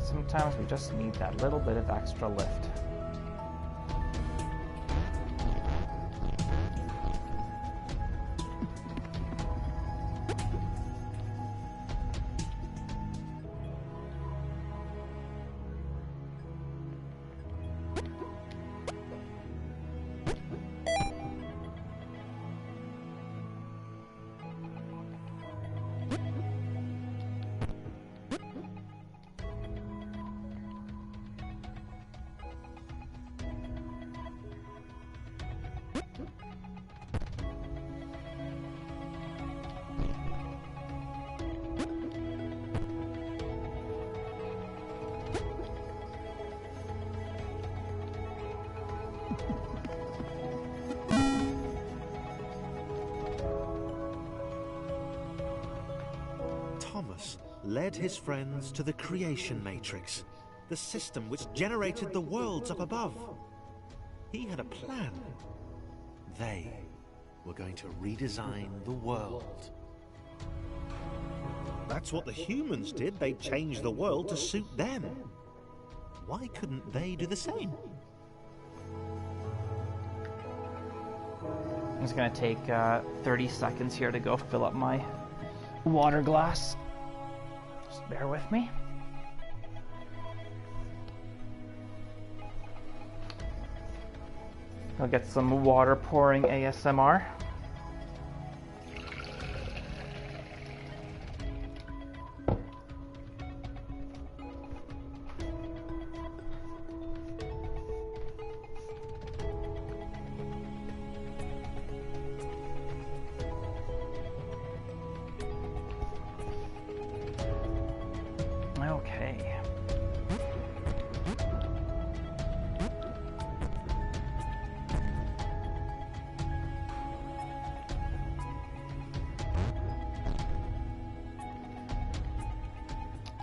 Speaker 1: Sometimes we just need that little bit of extra lift.
Speaker 2: Thomas led his friends to the creation matrix, the system which generated the worlds up above. He had a plan. They were going to redesign the world. That's what the humans did. They changed the world to suit them. Why couldn't they do the same?
Speaker 1: I'm just going to take 30 seconds here to go fill up my water glass. Just bear with me. I'll get some water pouring ASMR. Okay.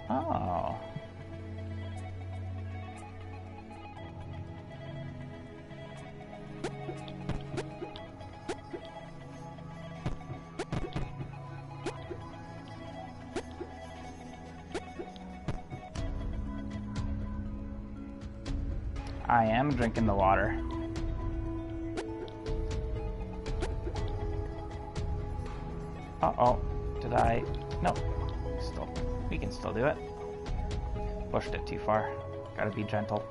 Speaker 1: Oh. I am drinking the water. Uh-oh. Did I? No. We can still do it. Pushed it too far. Gotta be gentle.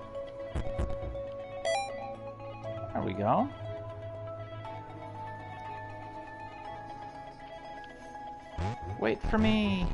Speaker 1: There we go. Wait for me!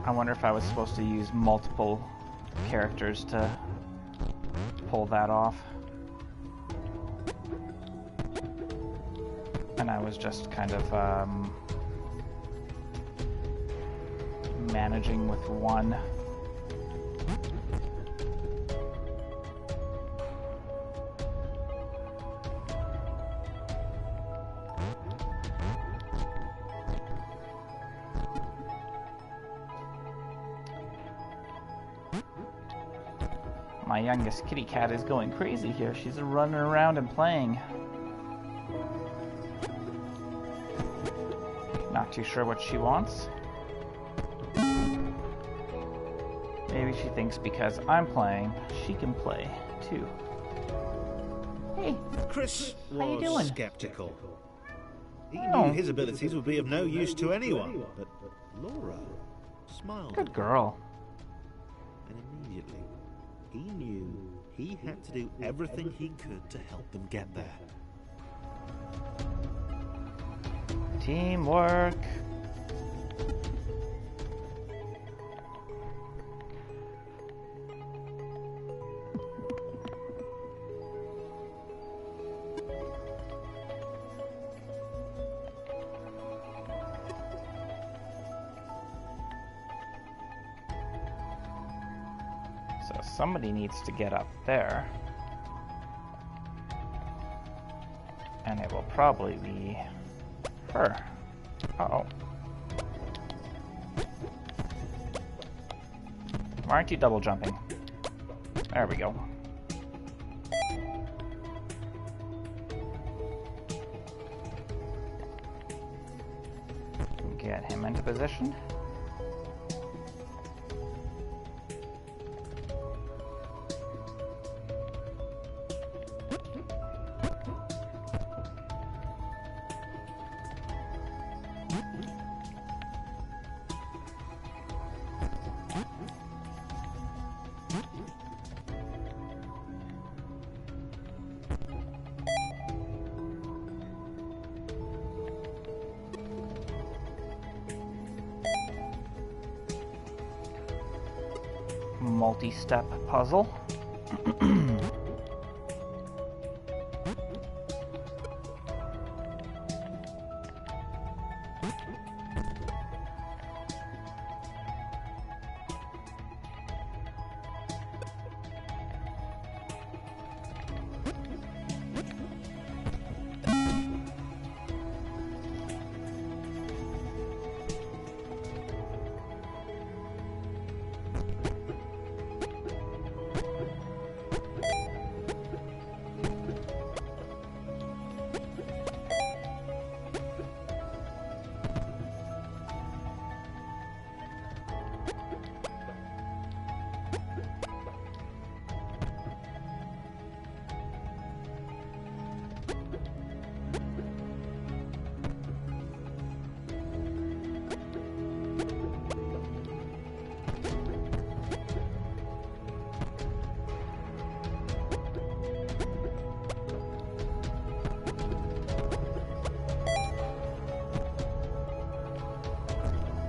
Speaker 1: I wonder if I was supposed to use multiple characters to pull that off. And I was just kind of managing with one. My youngest kitty cat is going crazy here. She's running around and playing. Not too sure what she wants. Maybe she thinks because I'm playing, she can play too. Hey,
Speaker 2: Chris
Speaker 1: how you doing?
Speaker 2: skeptical. He knew his abilities would be of no use to anyone, but Laura smiled.
Speaker 1: Good girl.
Speaker 2: And immediately, he knew he had to do everything he could to help them get there.
Speaker 1: Teamwork. So somebody needs to get up there. And it will probably be her. Uh-oh. Why aren't you double jumping? There we go. Get him into position. Multi-step puzzle.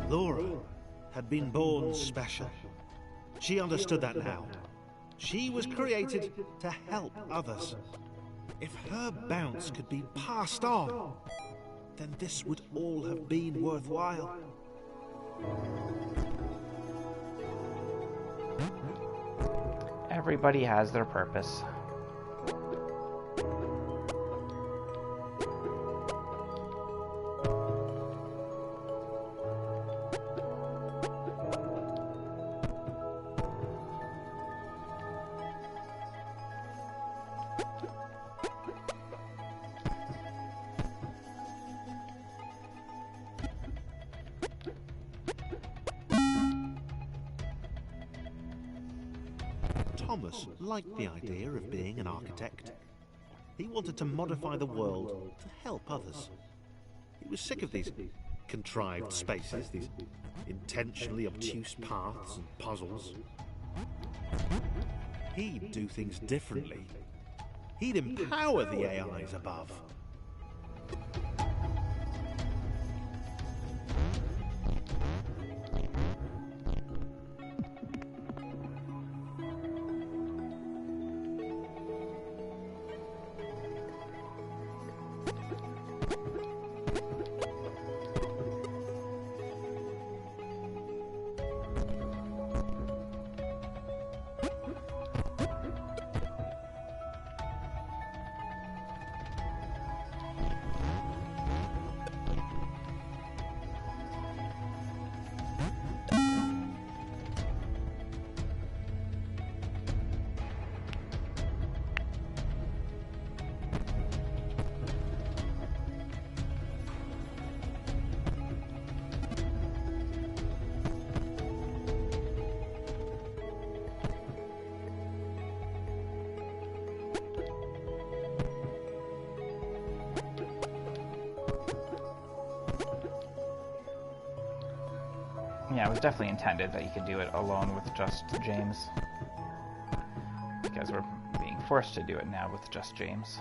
Speaker 2: Laura had been born special. She understood that now. She was created to help others. If her bounce could be passed on, then this would all have been worthwhile.
Speaker 1: Everybody has their purpose.
Speaker 2: Thomas liked the idea of being an architect. He wanted to modify the world to help others. He was sick of these contrived spaces, these intentionally obtuse paths and puzzles. He'd do things differently. He'd empower the AIs above.
Speaker 1: Yeah, it was definitely intended that you could do it alone with just James. Because we're being forced to do it now with just James.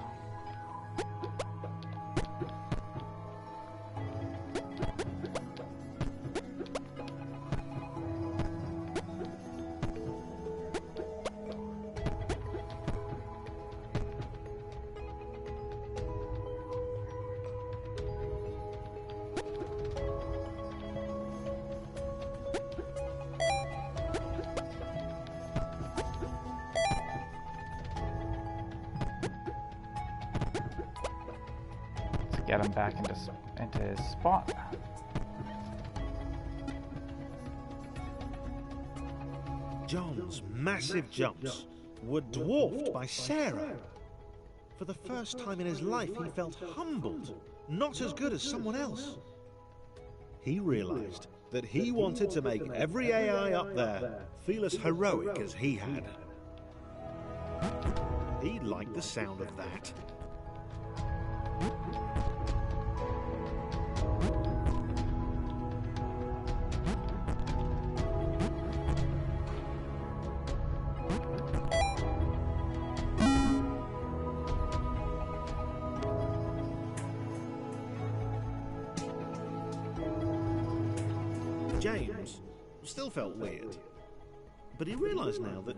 Speaker 1: get him back into his spot.
Speaker 2: John's massive jumps were dwarfed by Sarah. For the first time in his life, he felt humbled, not as good as someone else. He realized that he wanted to make every AI up there feel as heroic as he had. He liked the sound of that. James still felt weird, but he realized now that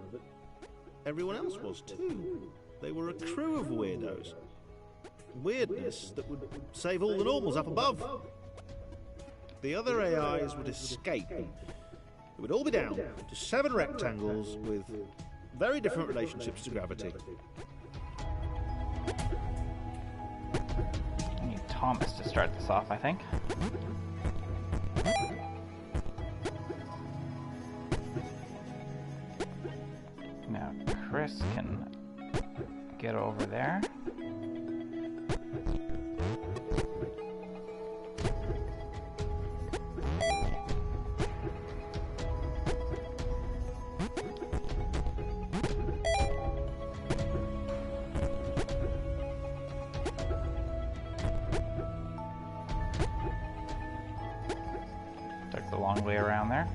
Speaker 2: everyone else was too. They were a crew of weirdos. Weirdness that would save all the normals up above. The other AIs would escape. It would all be down to 7 rectangles with very different relationships to gravity.
Speaker 1: I need Thomas to start this off, I think. Now Chris can get over there. Took the long way around there.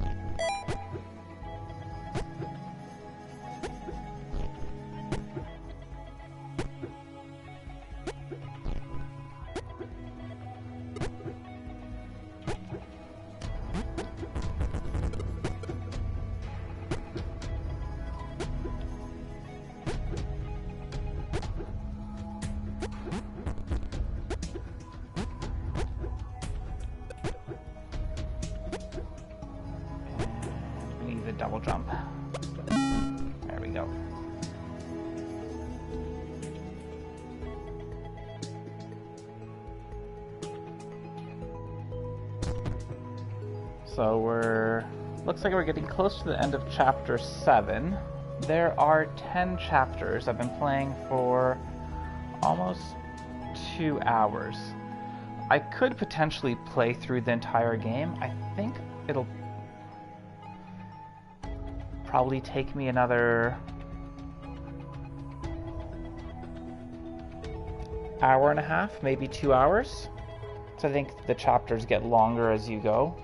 Speaker 1: Double jump. There we go. So looks like we're getting close to the end of chapter 7. There are 10 chapters. I've been playing for almost 2 hours. I could potentially play through the entire game. I think it'll probably take me another hour and a half, maybe 2 hours. So I think the chapters get longer as you go.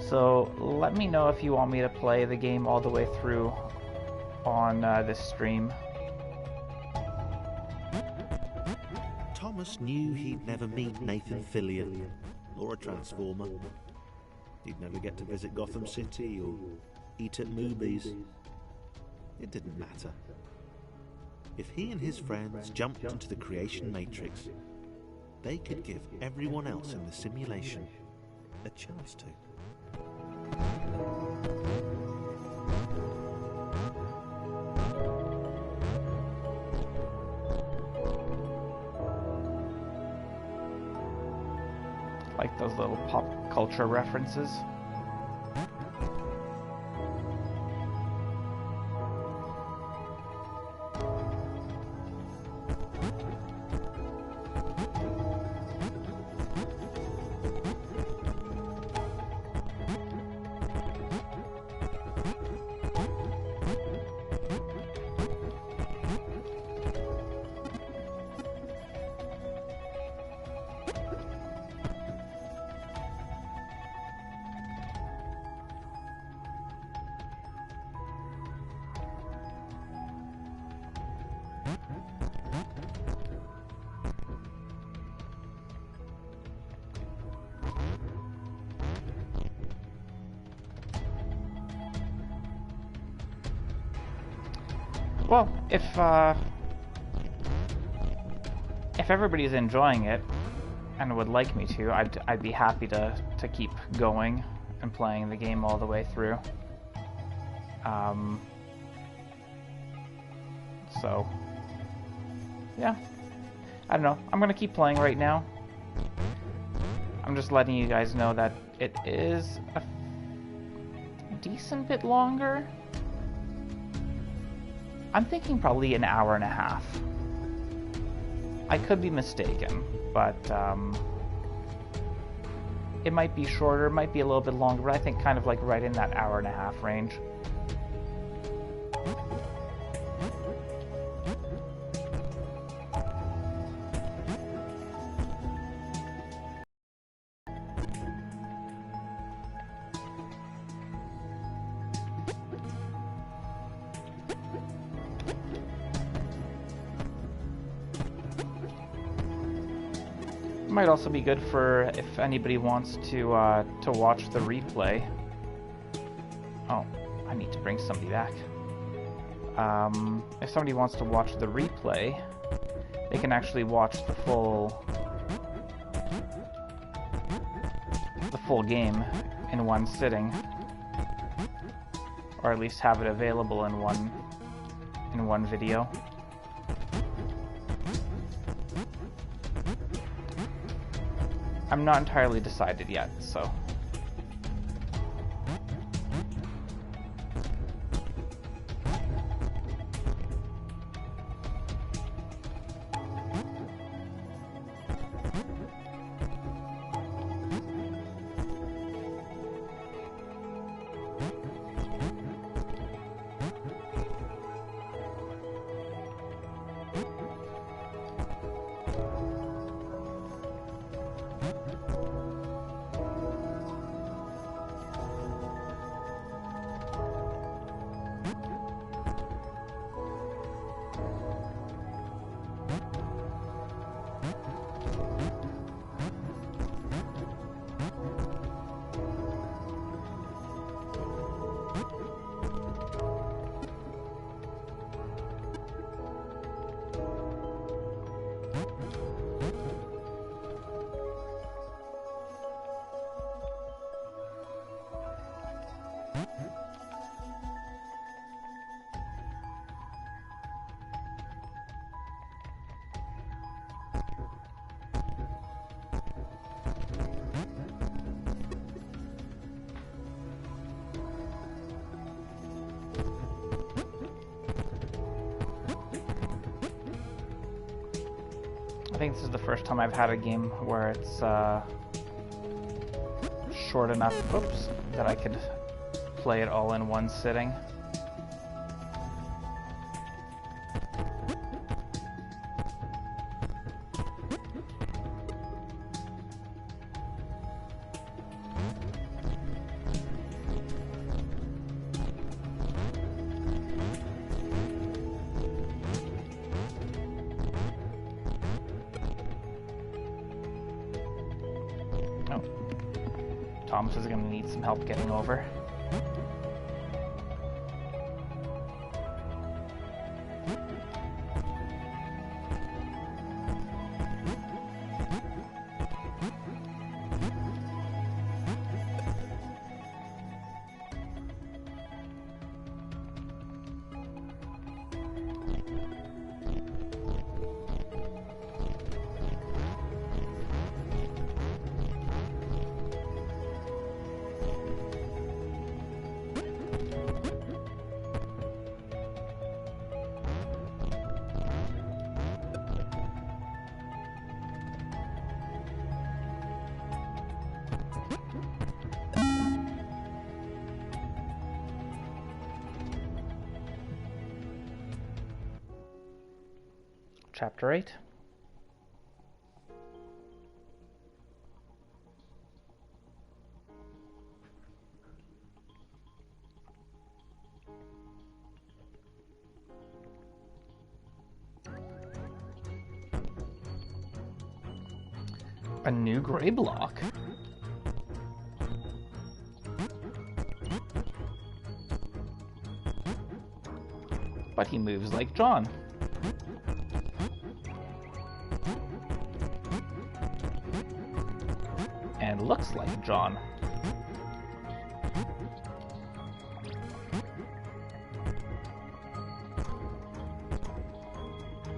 Speaker 1: So let me know if you want me to play the game all the way through on this stream.
Speaker 2: Thomas knew he'd never meet Nathan Fillion or a Transformer. He'd never get to visit Gotham City or eat at movies. It didn't matter. If he and his friends jumped into the creation matrix, they could give everyone else in the simulation a chance to.
Speaker 1: Like those little pop culture references. Well, if everybody's enjoying it and would like me to, I'd be happy to keep going and playing the game all the way through. So, yeah. I don't know. I'm going to keep playing right now. I'm just letting you guys know that it is a decent bit longer. I'm thinking probably an hour and a half. I could be mistaken, but it might be shorter, it might be a little bit longer, but I think kind of like right in that hour and a half range. Might also be good for if anybody wants to watch the replay. Oh, I need to bring somebody back. If somebody wants to watch the replay, they can actually watch the full game in one sitting, or at least have it available in one video. I'm not entirely decided yet, so... I think this is the first time I've had a game where it's short enough, that I could play it all in one sitting. Thomas is going to need some help getting over. Chapter 8. A new gray block? But he moves like John. And looks like John.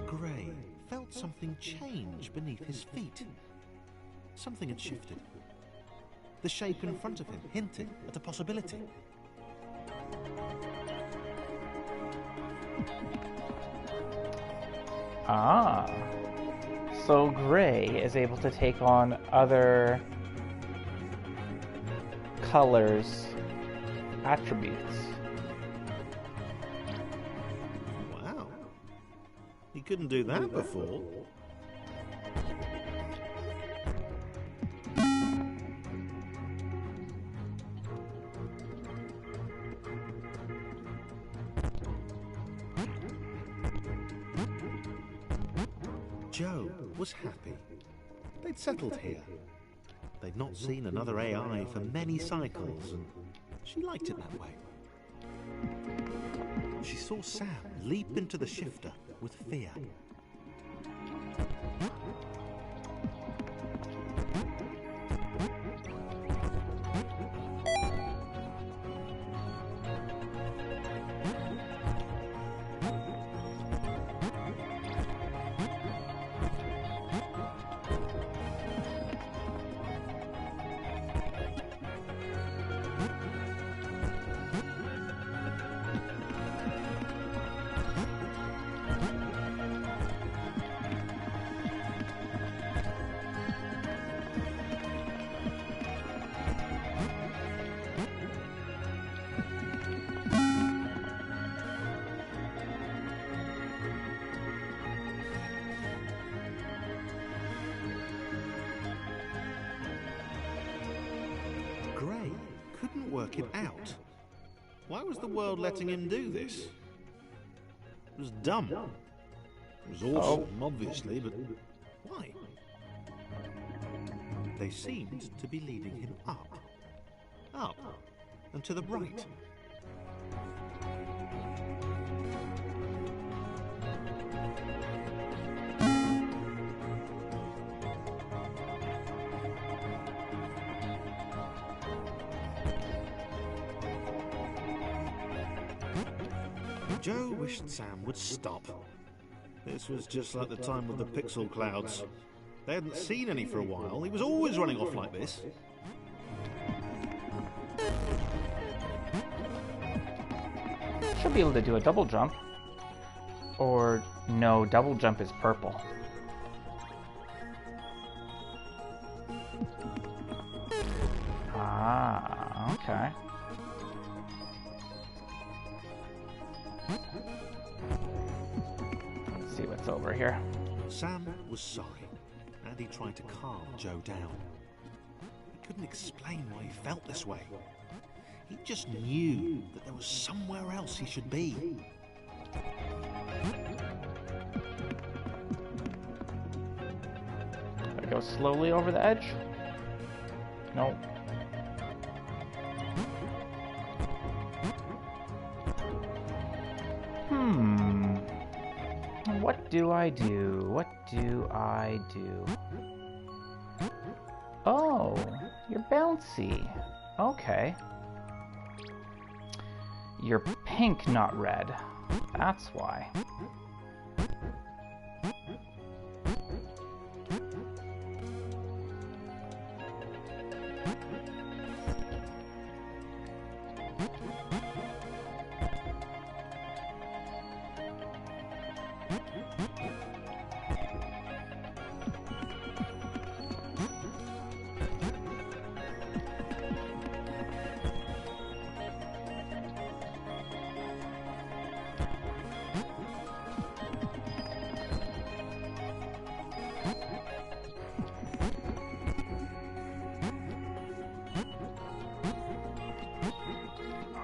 Speaker 2: Gray felt something something change beneath his feet. Something had shifted. The shape in front of him hinted at a possibility.
Speaker 1: Ah. So gray is able to take on other colors' attributes.
Speaker 2: Wow. He couldn't do that before. Joe was happy. They'd settled here. They'd not seen another AI for many cycles, and she liked it that way. She saw Sam leap into the shifter with fear. Gray couldn't work it out. Why was the world letting him do this? It was dumb. It was awesome, obviously, but why? They seemed to be leading him up, and to the right. Joe wished Sam would stop. This was just like the time with the pixel clouds. They hadn't seen any for a while. He was always running off like this.
Speaker 1: Should be able to do a double jump. Or, no, double jump is purple. Ah, okay. Let's see what's over here.
Speaker 2: Sam was sorry, and he tried to calm Joe down. He couldn't explain why he felt this way. He just knew that there was somewhere else he should be.
Speaker 1: Gotta go slowly over the edge? Nope. What do I do? What do I do? Oh, you're bouncy. Okay. You're pink, not red. That's why.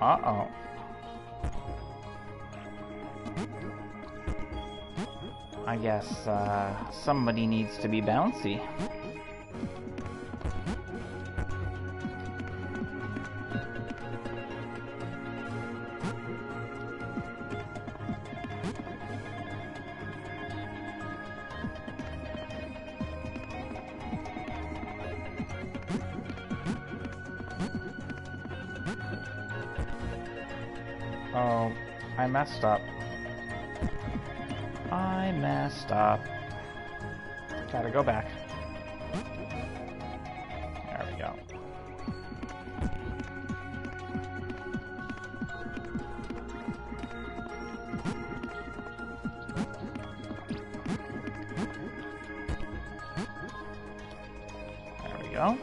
Speaker 1: Uh-oh. I guess, somebody needs to be bouncy. Oh, I messed up. I messed up. Gotta go back. There we go. There we go.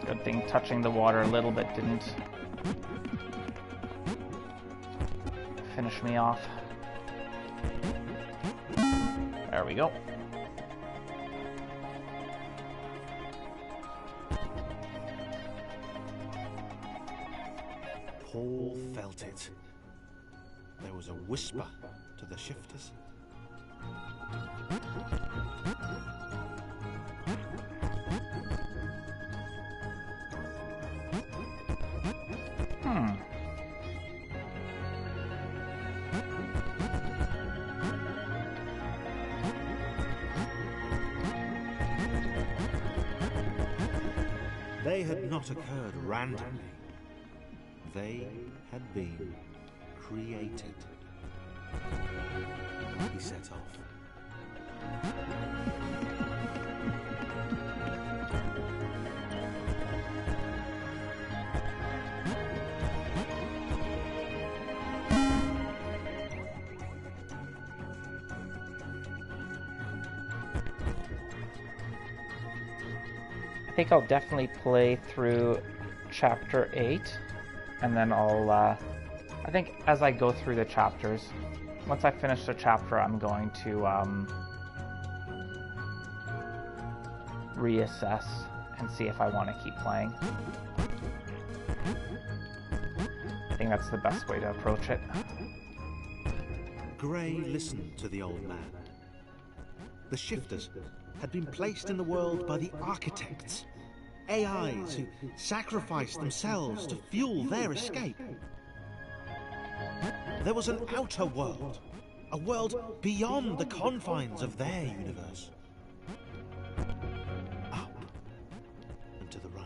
Speaker 1: Good thing touching the water a little bit didn't finish me off. There we go.
Speaker 2: Paul felt it. There was a whisper to the shifters. They had not occurred randomly. They had been created. He set off.
Speaker 1: I think I'll definitely play through Chapter 8, and then I'll, I think as I go through the chapters, once I finish the chapter, I'm going to reassess and see if I want to keep playing. I think that's the best way to approach it.
Speaker 2: Gray listened to the old man. The shifters had been placed in the world by the architects, AIs who sacrificed themselves to fuel their escape. There was an outer world, a world beyond the confines of their universe. Up and to the right.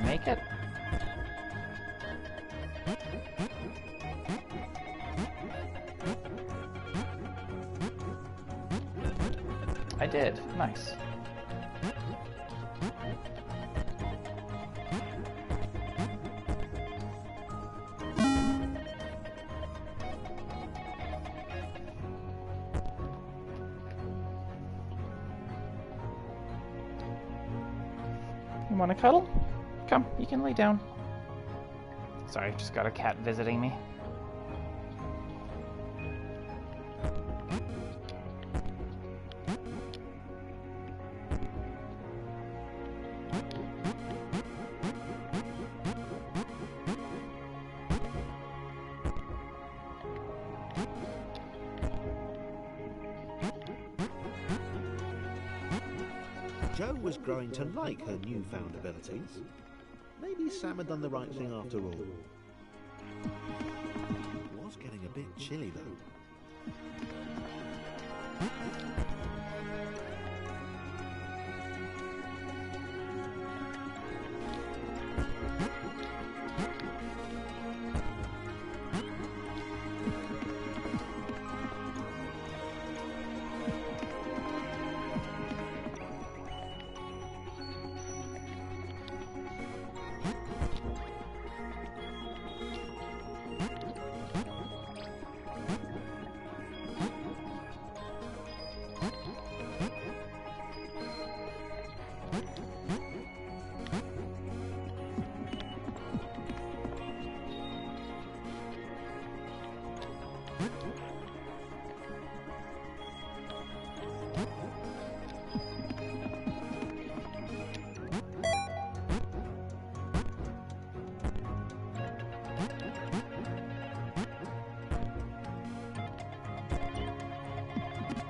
Speaker 1: Make it. I did. Nice. You want to cuddle? Come, you can lay down. Sorry, just got a cat visiting me.
Speaker 2: Jo was growing to like her newfound abilities. maybe Sam had done the right thing after all. It was getting a bit chilly, though.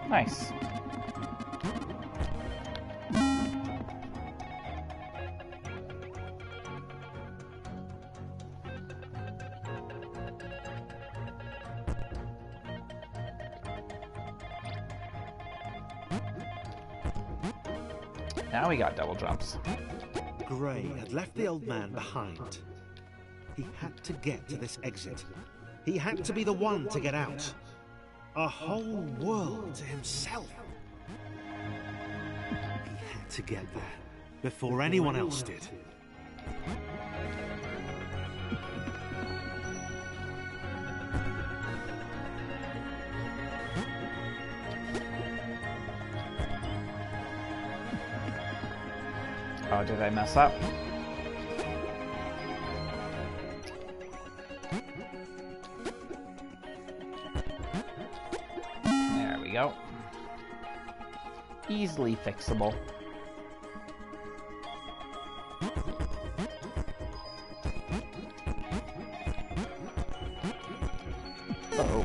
Speaker 1: Nice. Now we got double jumps.
Speaker 2: Gray had left the old man behind. He had to get to this exit. He had to be the one to get out. A whole world to himself. He had to get there before anyone else did.
Speaker 1: Oh, did I mess up? There we go. Easily fixable. Uh-oh.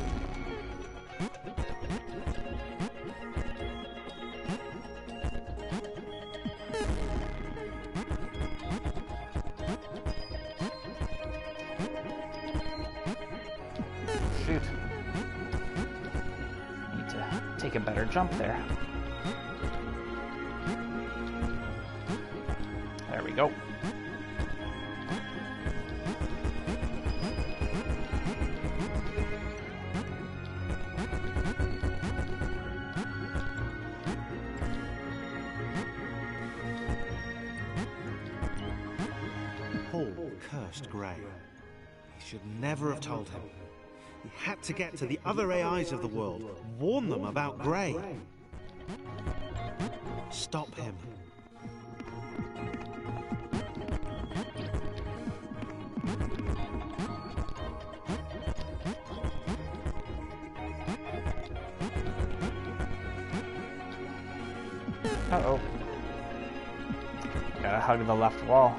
Speaker 1: Shoot. Need to take a better jump there. There we go.
Speaker 2: Paul cursed Gray. He should never have told him. He had to get to the other AIs of the world, warn them about Gray. Stop him.
Speaker 1: Uh-oh. Gotta hug the left wall.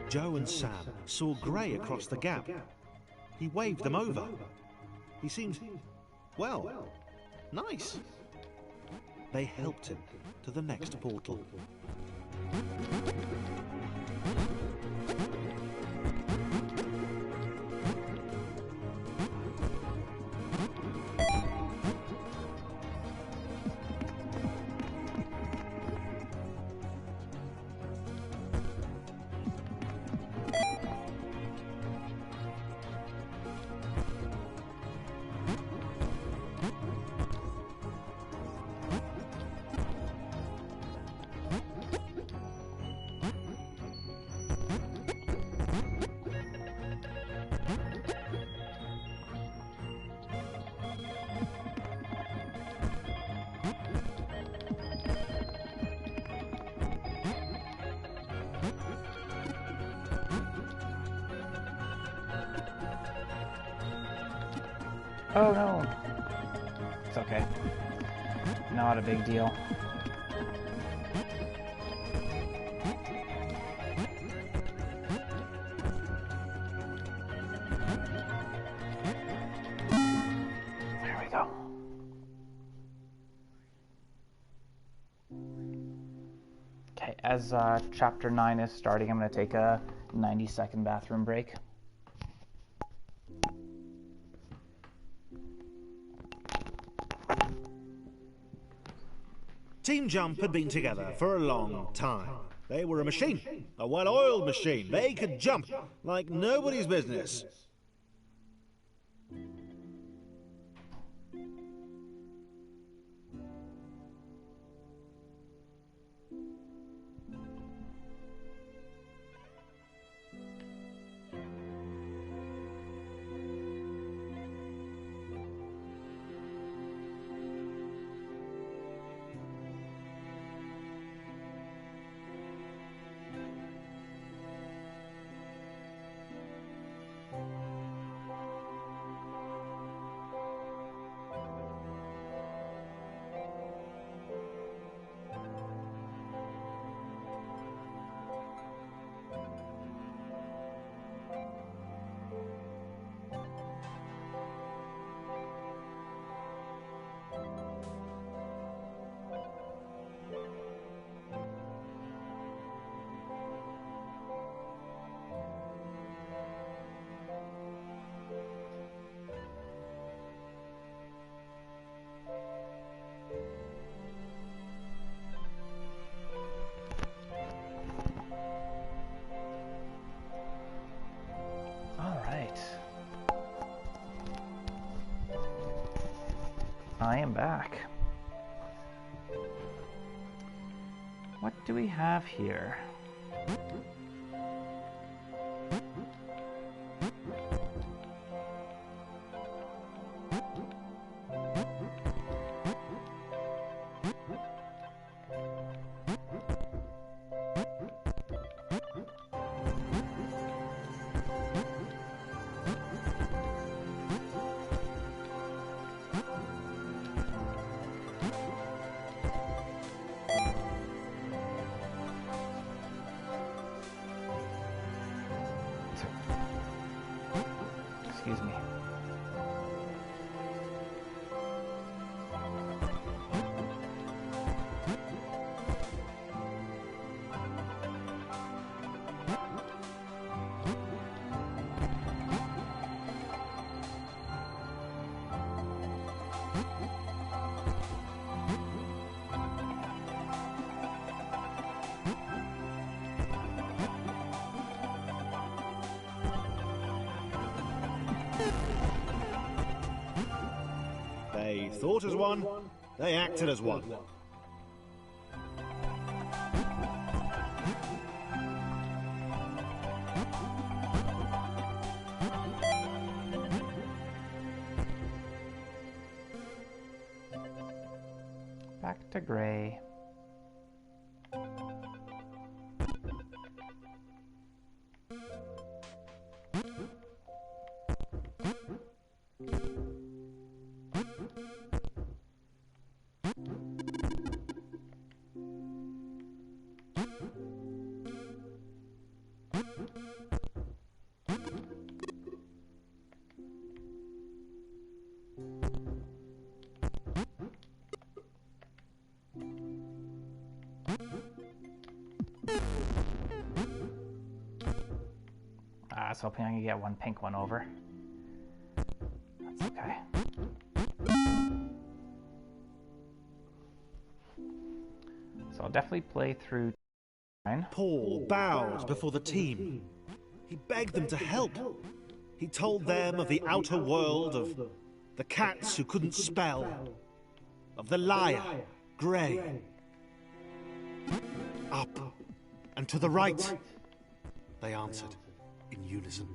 Speaker 2: Joe and Sam saw Gray across the gap. He waved them over. He seemed, well, nice. They helped him to the next portal.
Speaker 1: Oh no! It's okay. Not a big deal. There we go. Okay, as chapter 9 is starting, I'm going to take a 90-second bathroom break.
Speaker 2: Team Jump had been together for a long time. They were a machine, a well-oiled machine. They could jump like nobody's business.
Speaker 1: I am back. What do we have here? Excuse me.
Speaker 2: They thought as one, they acted as one.
Speaker 1: Back to gray. I was hoping I could get one pink one over. That's okay. So I'll definitely play through 9.
Speaker 2: Paul bowed before the team. He begged them to help. He told them of the outer world, of the cats who couldn't spell, of the liar, Grey. Up and to the right, they answered in unison.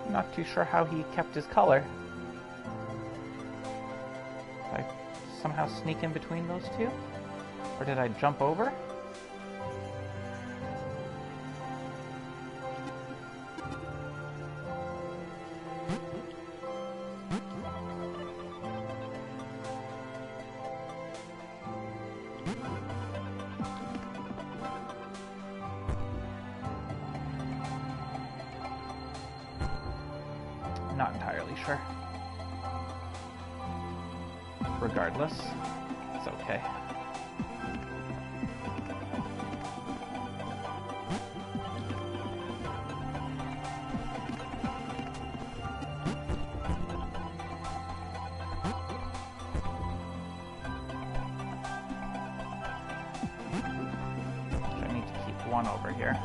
Speaker 1: I'm not too sure how he kept his color. Did I somehow sneak in between those two? Or did I jump over? Not entirely sure. Regardless, it's okay. I need to keep one over here.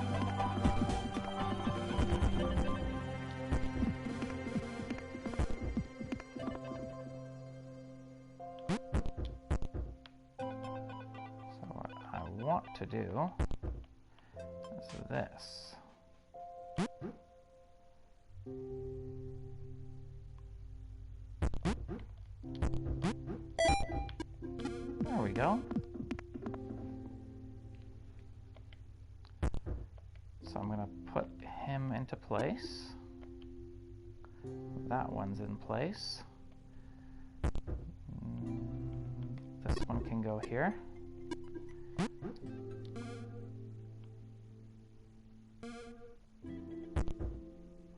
Speaker 1: To do is this. There we go. So I'm going to put him into place. That one's in place. This one can go here.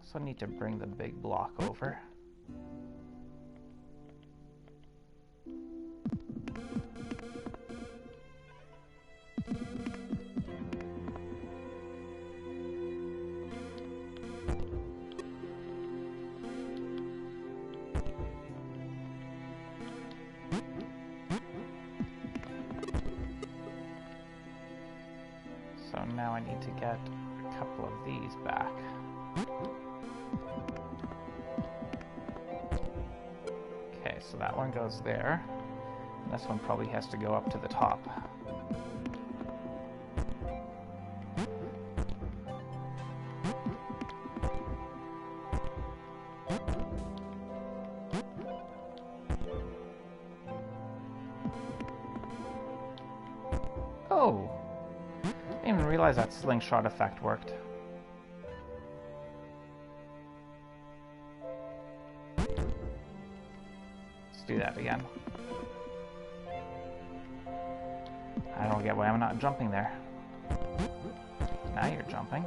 Speaker 1: So I need to bring the big block over. So now I need to get a couple of these back. Okay, so that one goes there. And this one probably has to go up to the top. Oh! I didn't even realize that slingshot effect worked. Let's do that again. I don't get why I'm not jumping there. Now you're jumping.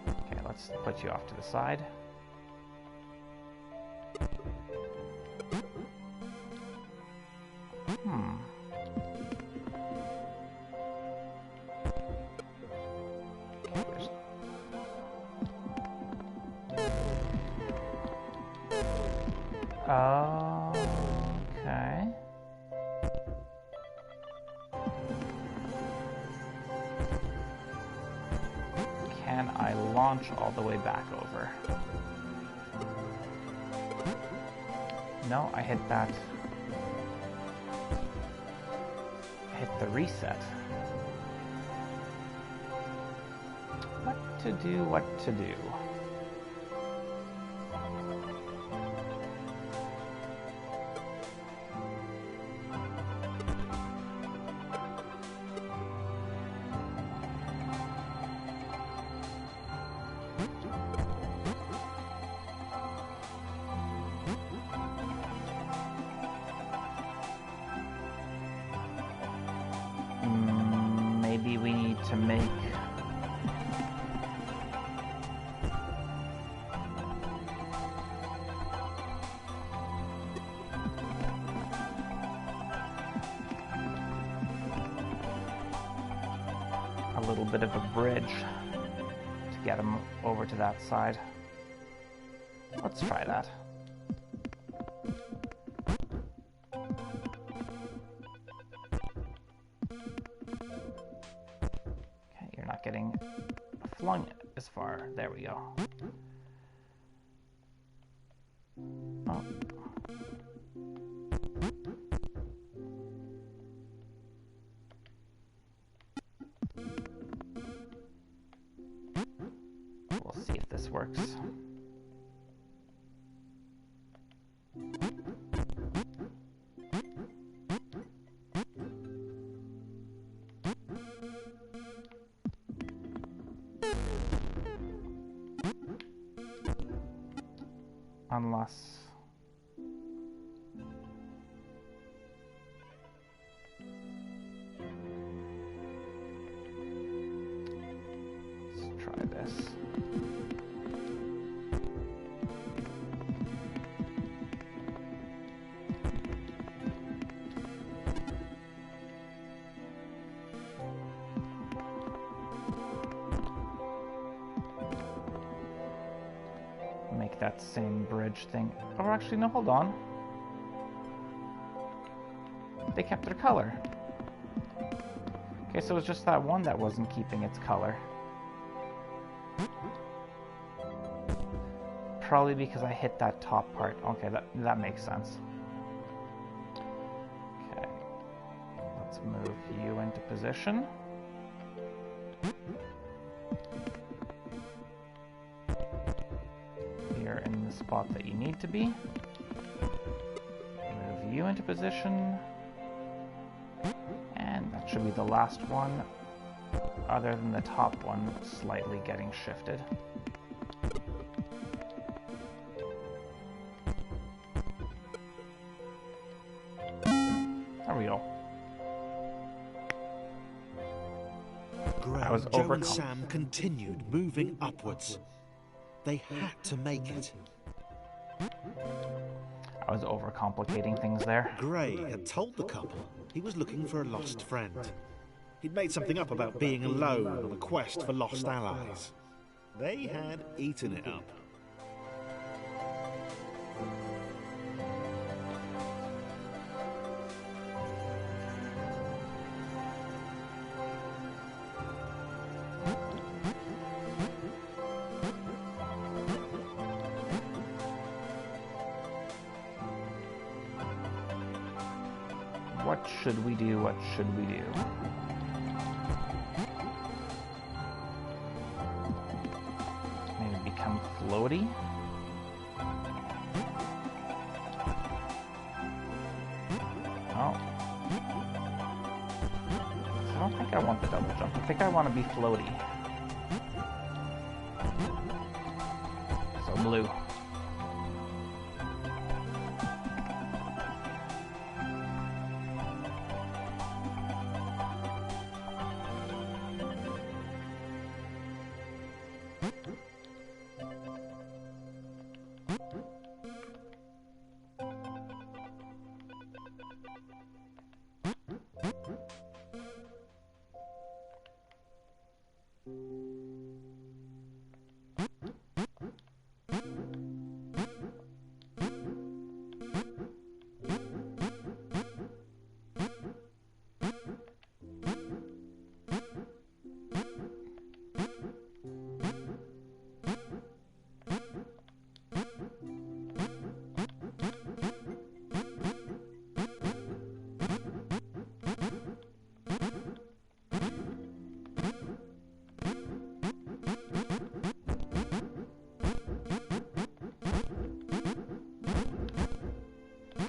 Speaker 1: Okay, let's put you off to the side. Okay. Can I launch all the way back over? No, I hit that. I hit the reset. What to do, what to do? Maybe we need to make a little bit of a bridge to get him over to that side. Let's try that. Getting flung as far. There we go. Oh. We'll see if this works. Unless... Let's try this. Make that same bridge thing. Or actually, no, hold on. They kept their color. Okay, so it's just that one that wasn't keeping its color. Probably because I hit that top part. Okay, that makes sense. Okay. Let's move you into position. You're in the spot that you need to be. Move you into position. And that should be the last one, other than the top one slightly getting shifted. There we go. I was
Speaker 2: Joe and Sam continued moving upwards. They had to make it.
Speaker 1: I was overcomplicating things there.
Speaker 2: Gray had told the couple he was looking for a lost friend. He'd made something up about being alone on a quest for lost allies. They had eaten it up.
Speaker 1: What should we do? What should we do? Maybe become floaty? Oh. I don't think I want the double jump. I think I want to be floaty. So blue.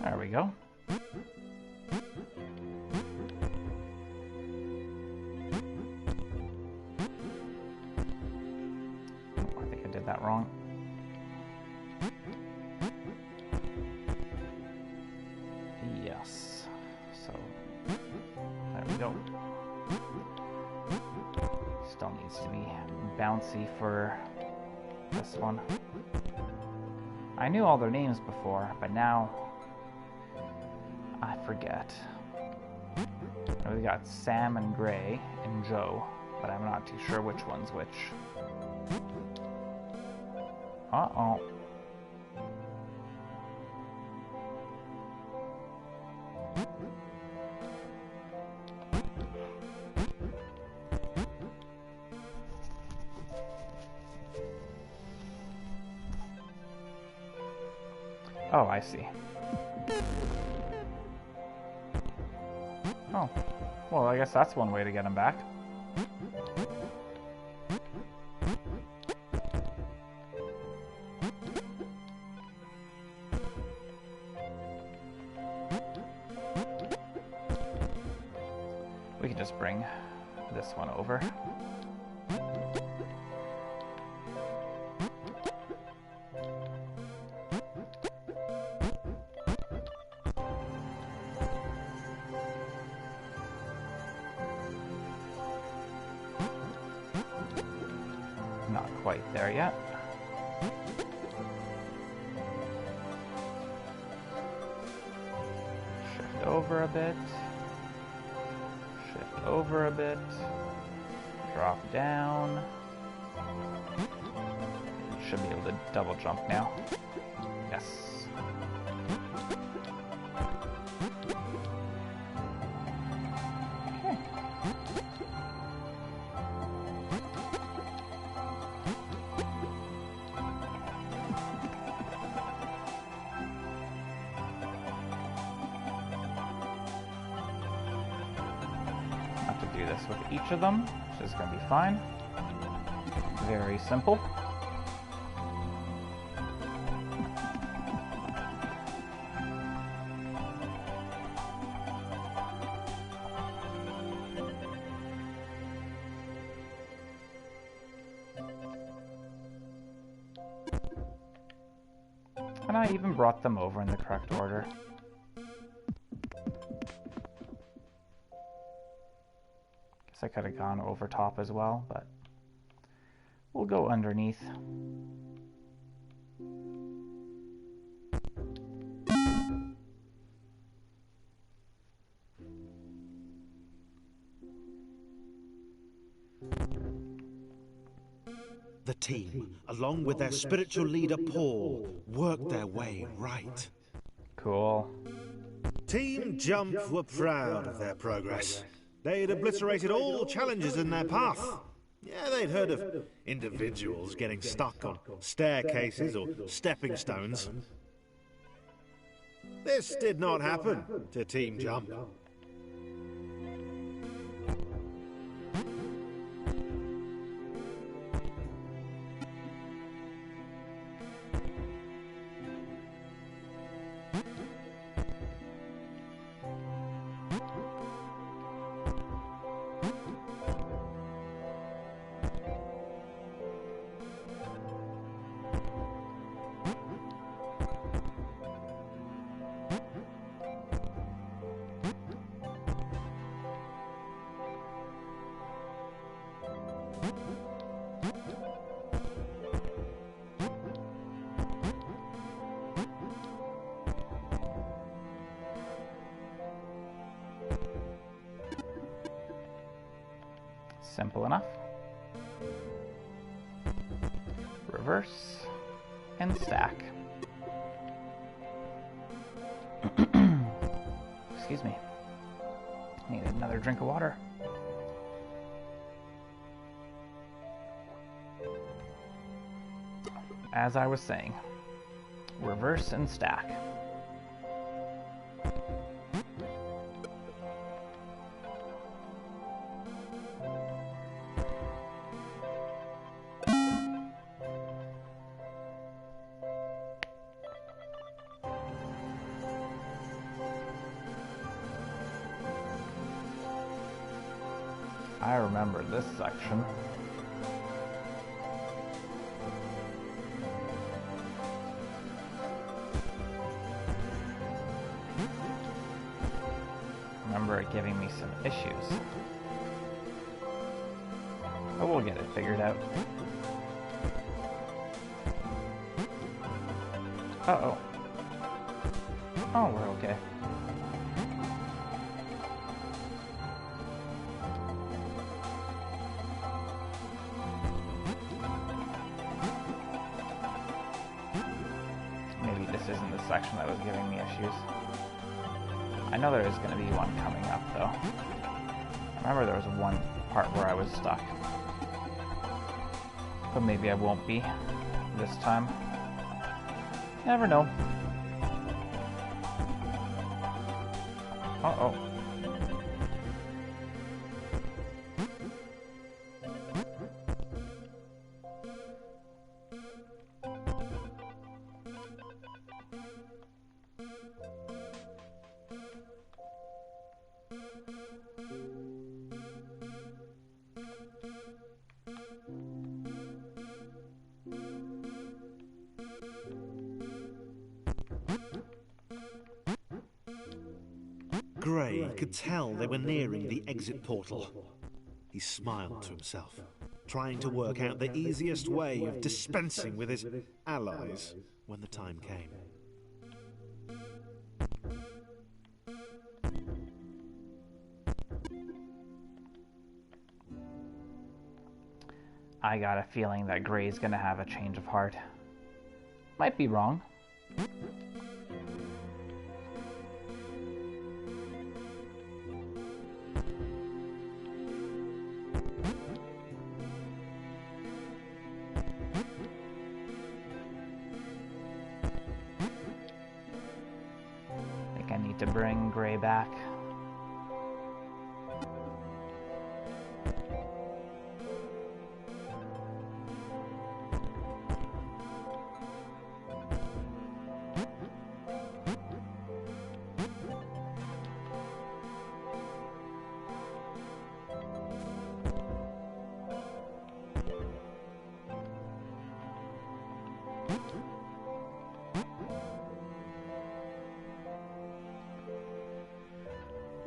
Speaker 1: There we go. Oh, I think I did that wrong. Yes. So, there we go. Still needs to be bouncy for this one. I knew all their names before, but now I forget. We got Sam and Gray and Joe, but I'm not too sure which one's which. Uh-oh. Oh, I see. Oh. Well, I guess that's one way to get him back. We can just bring this one over. quite there yet. Shift over a bit. Shift over a bit. Drop down. Should be able to double jump now. Yes. Okay. Have to do this with each of them, which is going to be fine. Very simple. And I even brought them over in the correct order. Guess I could have gone over top as well, but we'll go underneath.
Speaker 2: The team, along with their spiritual leader Paul, worked their way right.
Speaker 1: Cool.
Speaker 2: Team Jump were proud of their progress. They'd obliterated all challenges in their path. Yeah, they'd heard of individuals getting stuck on staircases or stepping stones. This did not happen to Team Jump.
Speaker 1: Simple enough. Reverse and stack. Excuse me. Need another drink of water. As I was saying, reverse and stack. I remember this section. Remember it giving me some issues. But we'll get it figured out. Uh-oh. Oh, we're okay. Maybe this isn't the section that was giving me issues. I know there is going to be one coming up, though. I remember there was one part where I was stuck. But maybe I won't be this time. You never know. Uh-oh.
Speaker 2: Gray could tell they were nearing the exit portal. He smiled to himself. trying to work out the easiest way of dispensing with his allies when the time came.
Speaker 1: I got a feeling that Gray's gonna have a change of heart. Might be wrong. I think I need to bring Gray back.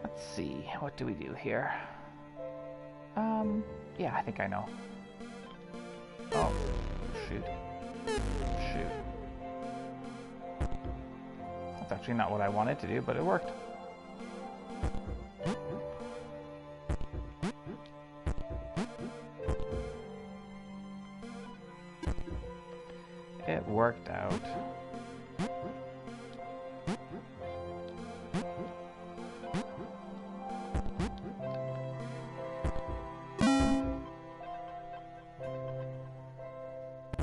Speaker 1: Let's see, what do we do here? Yeah, I think I know. Oh, shoot. Shoot. That's actually not what I wanted to do, but it worked. It worked out.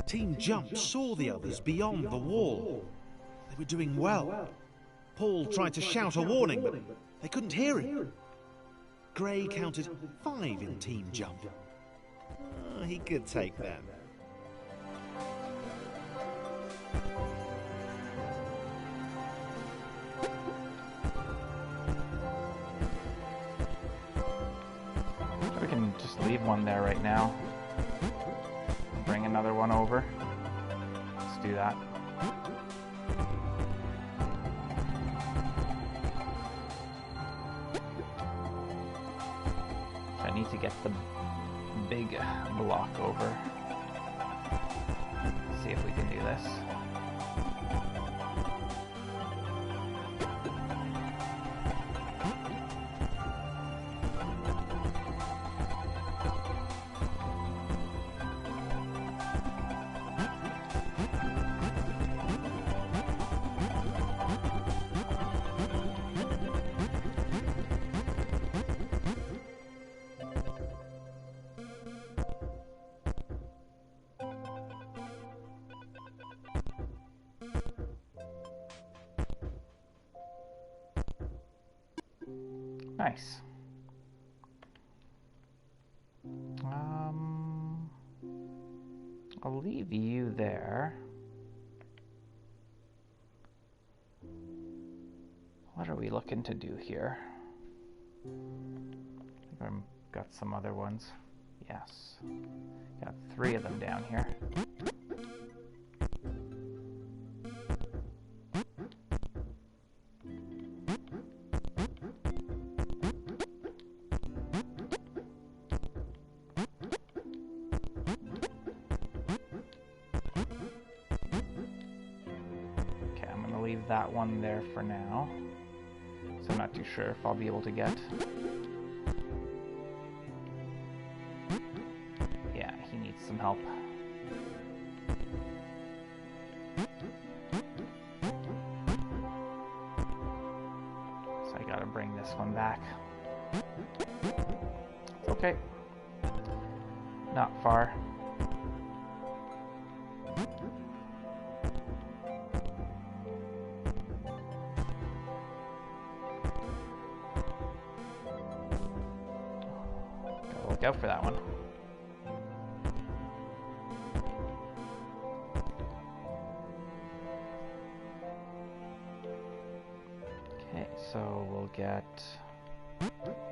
Speaker 2: Team Jump saw the others beyond the wall. They were doing well. Paul tried to shout a warning, but they couldn't hear him. Gray counted 5 in Team Jump. He could take that.
Speaker 1: We can just leave one there right now. Bring another one over. Let's do that. I need to get the big block over. See if we can do this. Nice. I'll leave you there. What are we looking to do here? I think I've got some other ones. Yes. Got 3 of them down here. That one there for now, so I'm not too sure if I'll be able to get. Yeah, he needs some help. So I gotta bring this one back. It's okay. Not far. Look out for that one. Okay, so we'll get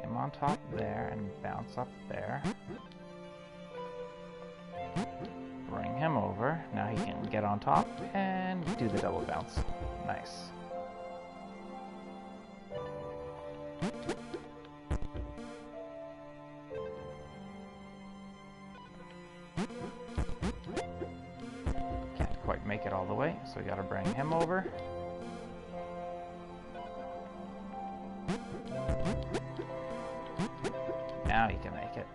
Speaker 1: him on top there and bounce up there. Bring him over. Now he can get on top and do the double bounce. Nice. So we gotta bring him over. Now he can make it.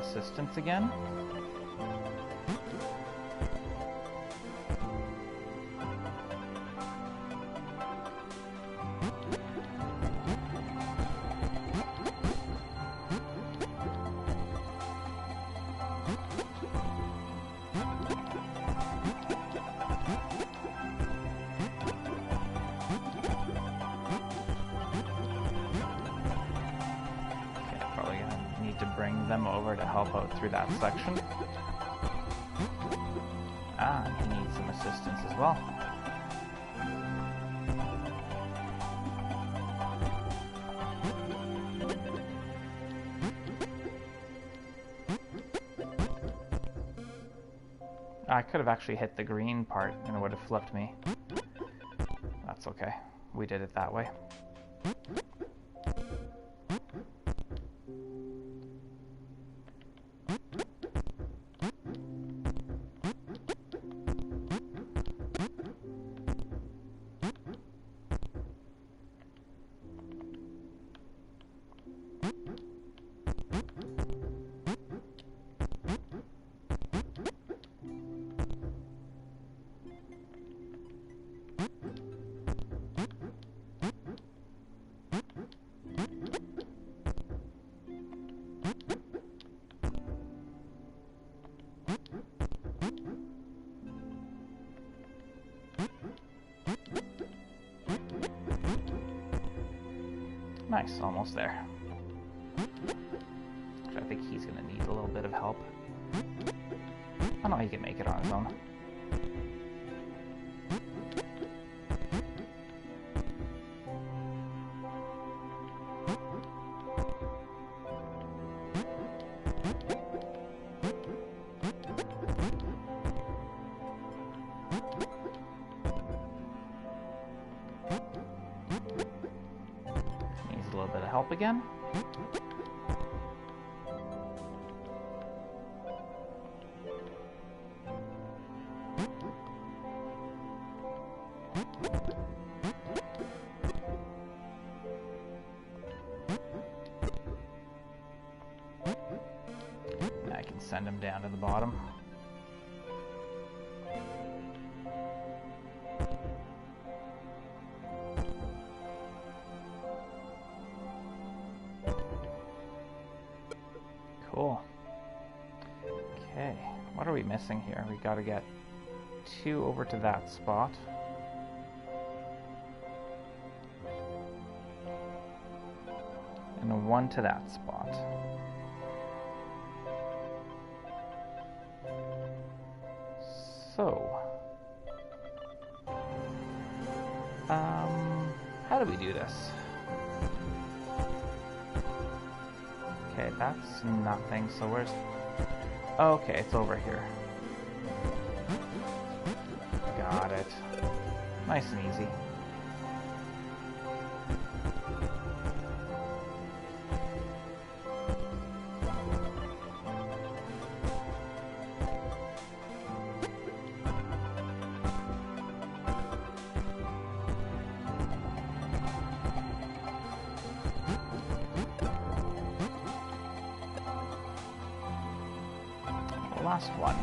Speaker 1: Assistance again. Bring them over to help out through that section. Ah, he needs some assistance as well. I could have actually hit the green part and it would have flipped me. That's okay. We did it that way. Nice, almost there. I think he's going to need a little bit of help. Oh no, he can make it on his own. Help again. Now I can send him down to the bottom. Cool. Okay, what are we missing here? We gotta get 2 over to that spot. And 1 to that spot. So, how do we do this? Okay, that's nothing, so where's... Okay, it's over here. Got it. Nice and easy. Last one.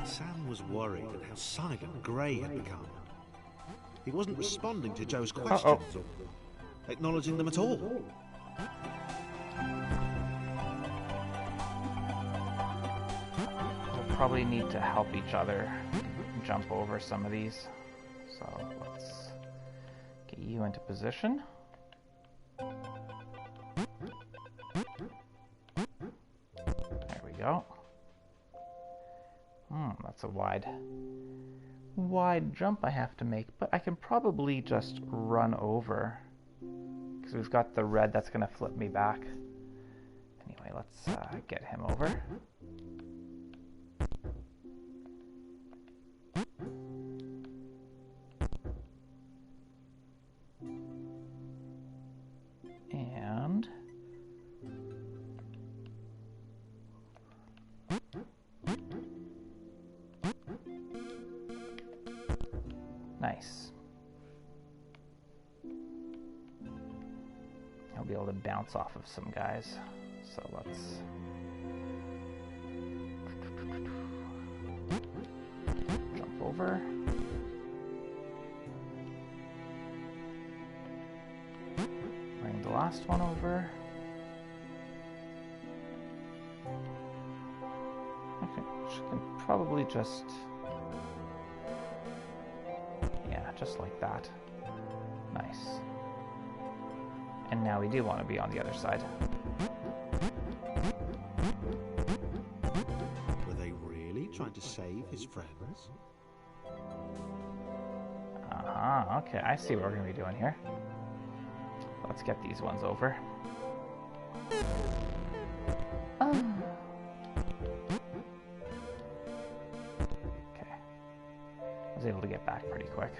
Speaker 2: Sam was worried at how silent Gray had become. He wasn't responding to Joe's questions or acknowledging them at all.
Speaker 1: We'll probably need to help each other jump over some of these. So let's get you into position. There we go. That's a wide jump I have to make, but I can probably just run over because we've got the red that's going to flip me back. Anyway, let's get him over. And nice. I'll be able to bounce off of some guys. So let's jump over. Bring the last one over. Okay, she can probably just, yeah, just like that. Nice. And now we do want to be on the other side.
Speaker 2: Were they really trying to save his friends?
Speaker 1: Okay, I see what we're going to be doing here. Let's get these ones over. Okay. I was able to get back pretty quick.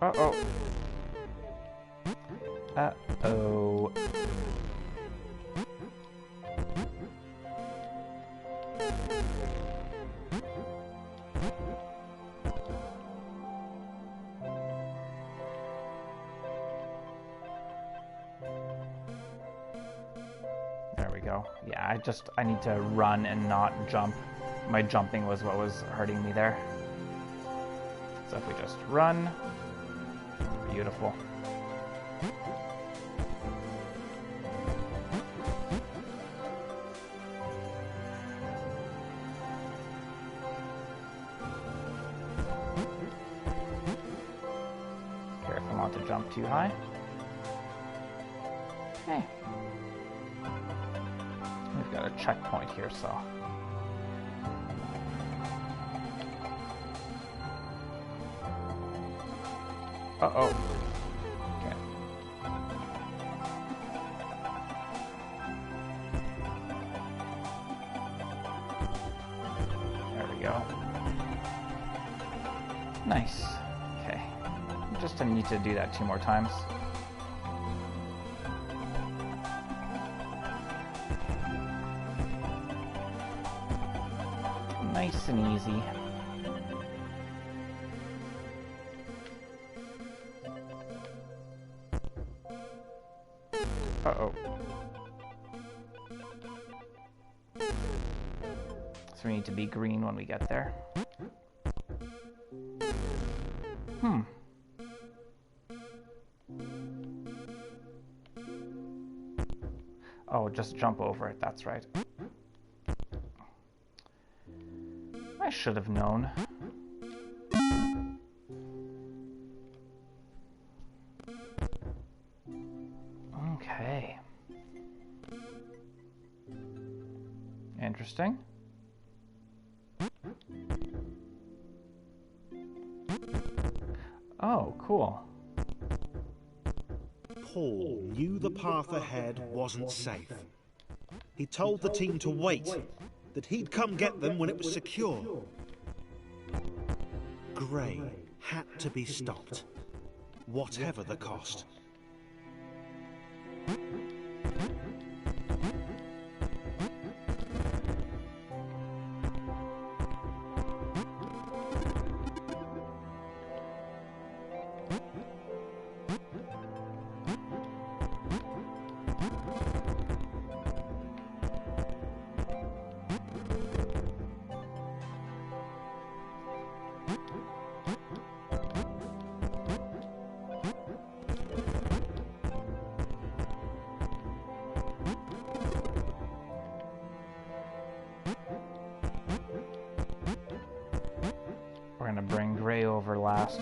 Speaker 1: Uh-oh. Uh-oh. There we go. Yeah, I need to run and not jump. My jumping was what was hurting me there. So if we just run, beautiful. Careful not to jump too high. Okay. We've got a checkpoint here, so. Uh-oh. Okay. There we go. Nice. Okay. Just need to do that 2 more times. Nice and easy. Uh-oh. So we need to be green when we get there. Oh, just jump over it, that's right. I should have known. Okay. Interesting. Oh, cool.
Speaker 2: Paul knew the path ahead wasn't safe. He told the team to wait, that he'd come get them when it was secure. Gray had to be stopped, whatever the cost.
Speaker 1: for last.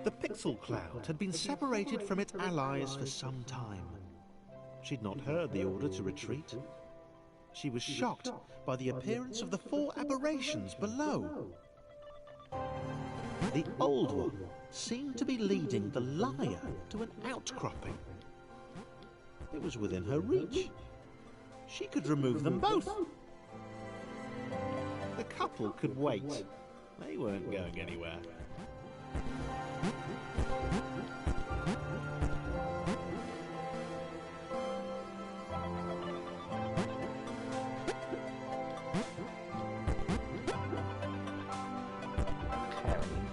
Speaker 2: The pixel cloud had been separated from its allies for some time. She'd not heard the order to retreat. She was shocked by the appearance of the 4 aberrations below. The old one seemed to be leading the liar to an outcropping. It was within her reach. She could remove them both. The couple could wait. They weren't going anywhere.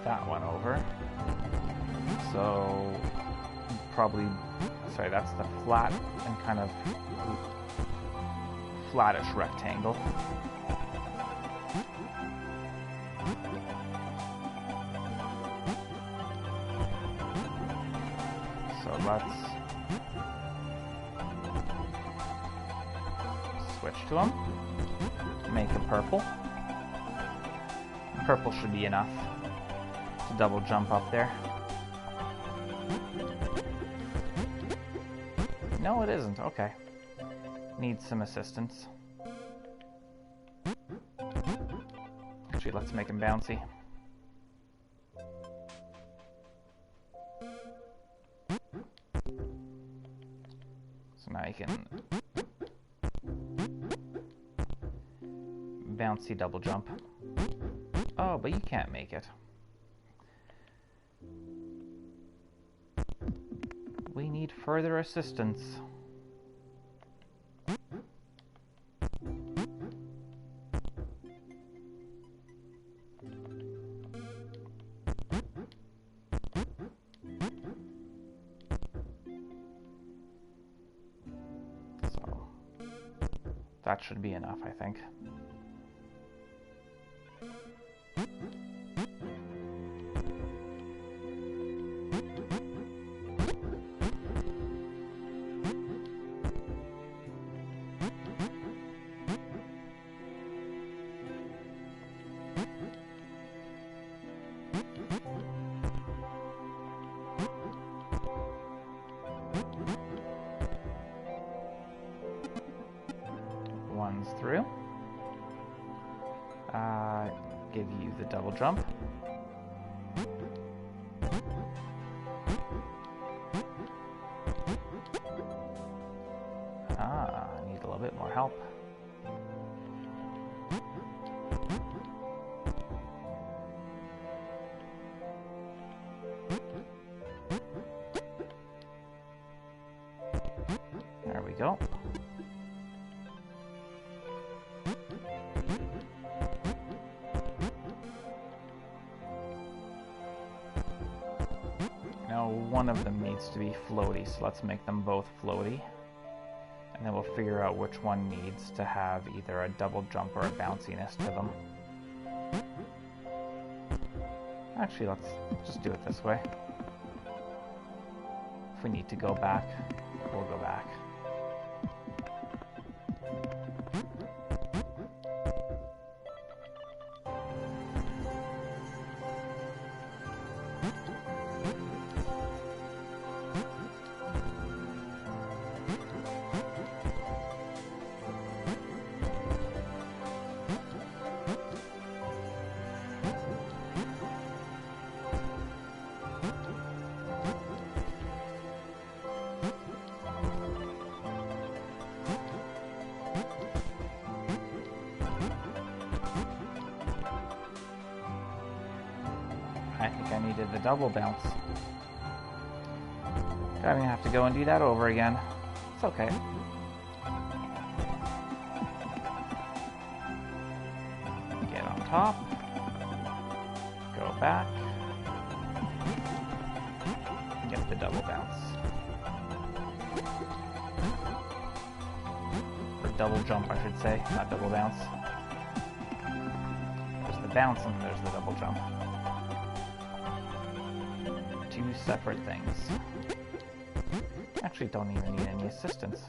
Speaker 1: That one over. So probably, sorry, that's the flat and kind of flattish rectangle. So let's switch to them. Make a purple. Purple should be enough. Double jump up there. No, it isn't. Okay. Needs some assistance. Actually, let's make him bouncy. So now you can bouncy double jump. Oh, but you can't make it. We need further assistance. So that should be enough, I think. One's through. Give you the double jump. Need a little bit more help. There we go. Now one of them needs to be floaty, so let's make them both floaty. And then we'll figure out which one needs to have either a double jump or a bounciness to them. Actually, let's just do it this way. If we need to go back, we'll go back. I think I needed the double bounce. I'm gonna have to go and do that over again. It's okay. Get on top. Go back. Get the double bounce. double jump, I should say, not double bounce. There's the bounce and there's the double jump. Two separate things. Actually, don't even need any assistance.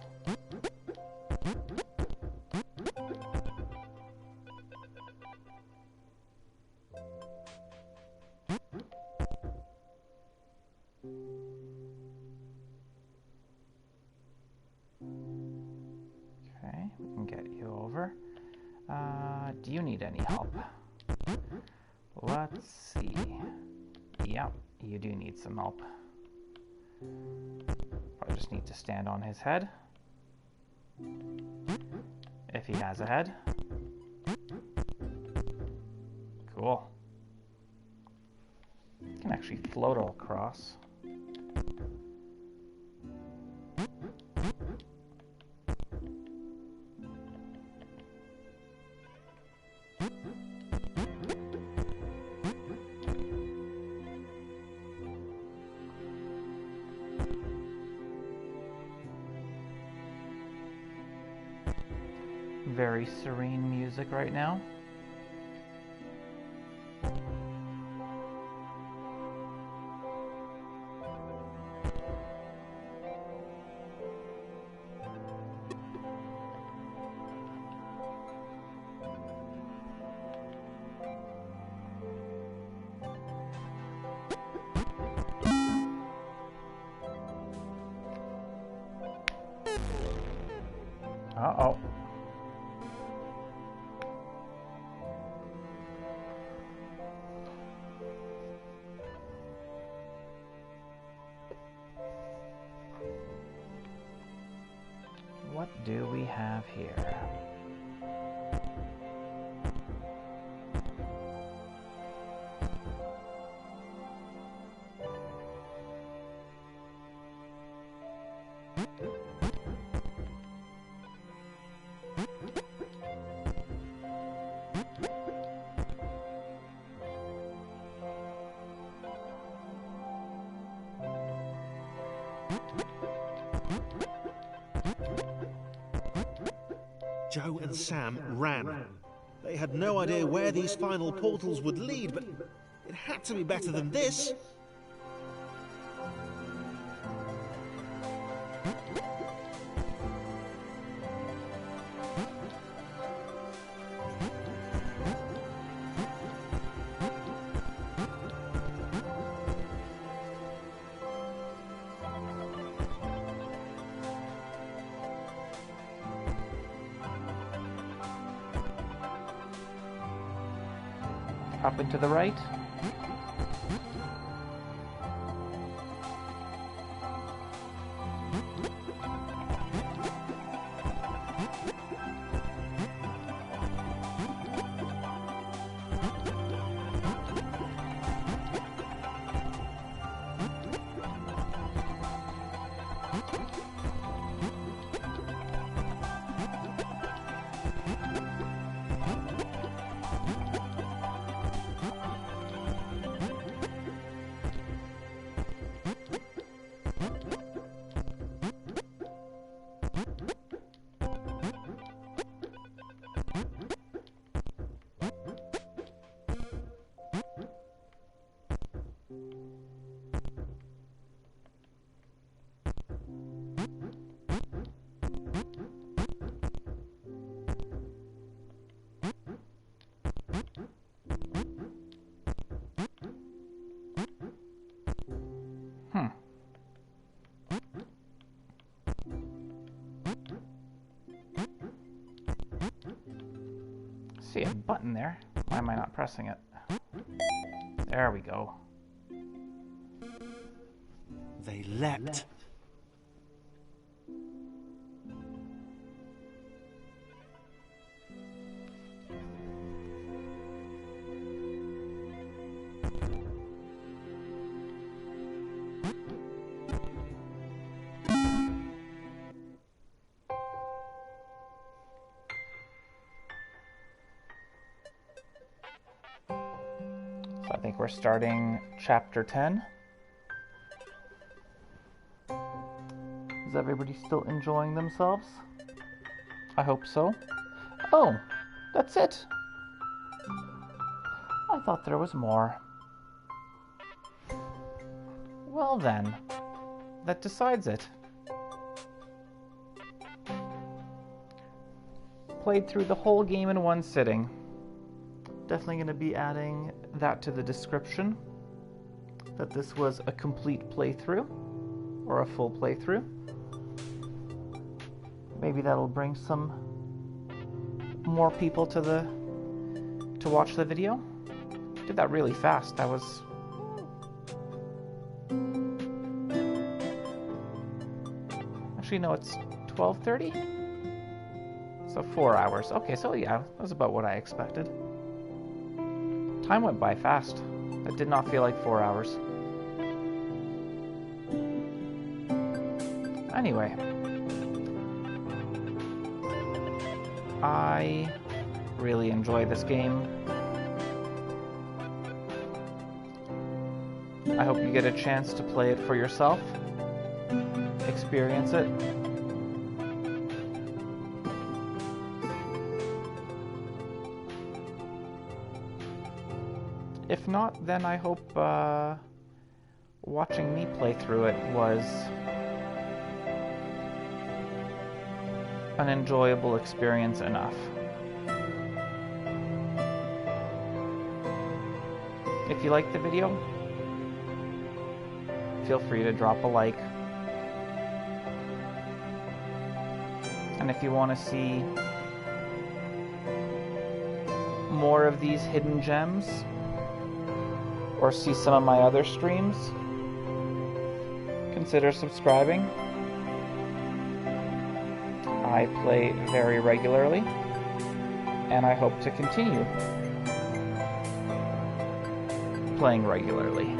Speaker 1: Okay, we can get you over. Do you need any help? Let's see. Yeah, you do need some help. Probably just need to stand on his head. If he has a head. Cool. You can actually float all across. Very serene music right now. Uh-oh. What do we have here?
Speaker 2: Joe and Sam ran. They had no idea where these final portals would lead, but it had to be better than this.
Speaker 1: Up and to the right. See a button there. Why am I not pressing it? There we go.
Speaker 2: They leapt.
Speaker 1: So I think we're starting chapter 10. Is everybody still enjoying themselves? I hope so. Oh, that's it. I thought there was more. Well then, that decides it. Played through the whole game in one sitting. Definitely going to be adding that to the description, that this was a complete playthrough, or a full playthrough. Maybe that'll bring some more people to watch the video. Did that really fast. That was... Actually, no, it's 12:30? So 4 hours. Okay, so yeah, that was about what I expected. Time went by fast. That did not feel like 4 hours. Anyway, I really enjoy this game. I hope you get a chance to play it for yourself, experience it. If not, then I hope watching me play through it was an enjoyable experience enough. If you liked the video, feel free to drop a like. And if you want to see more of these hidden gems, or see some of my other streams, consider subscribing. I play very regularly, and I hope to continue playing regularly.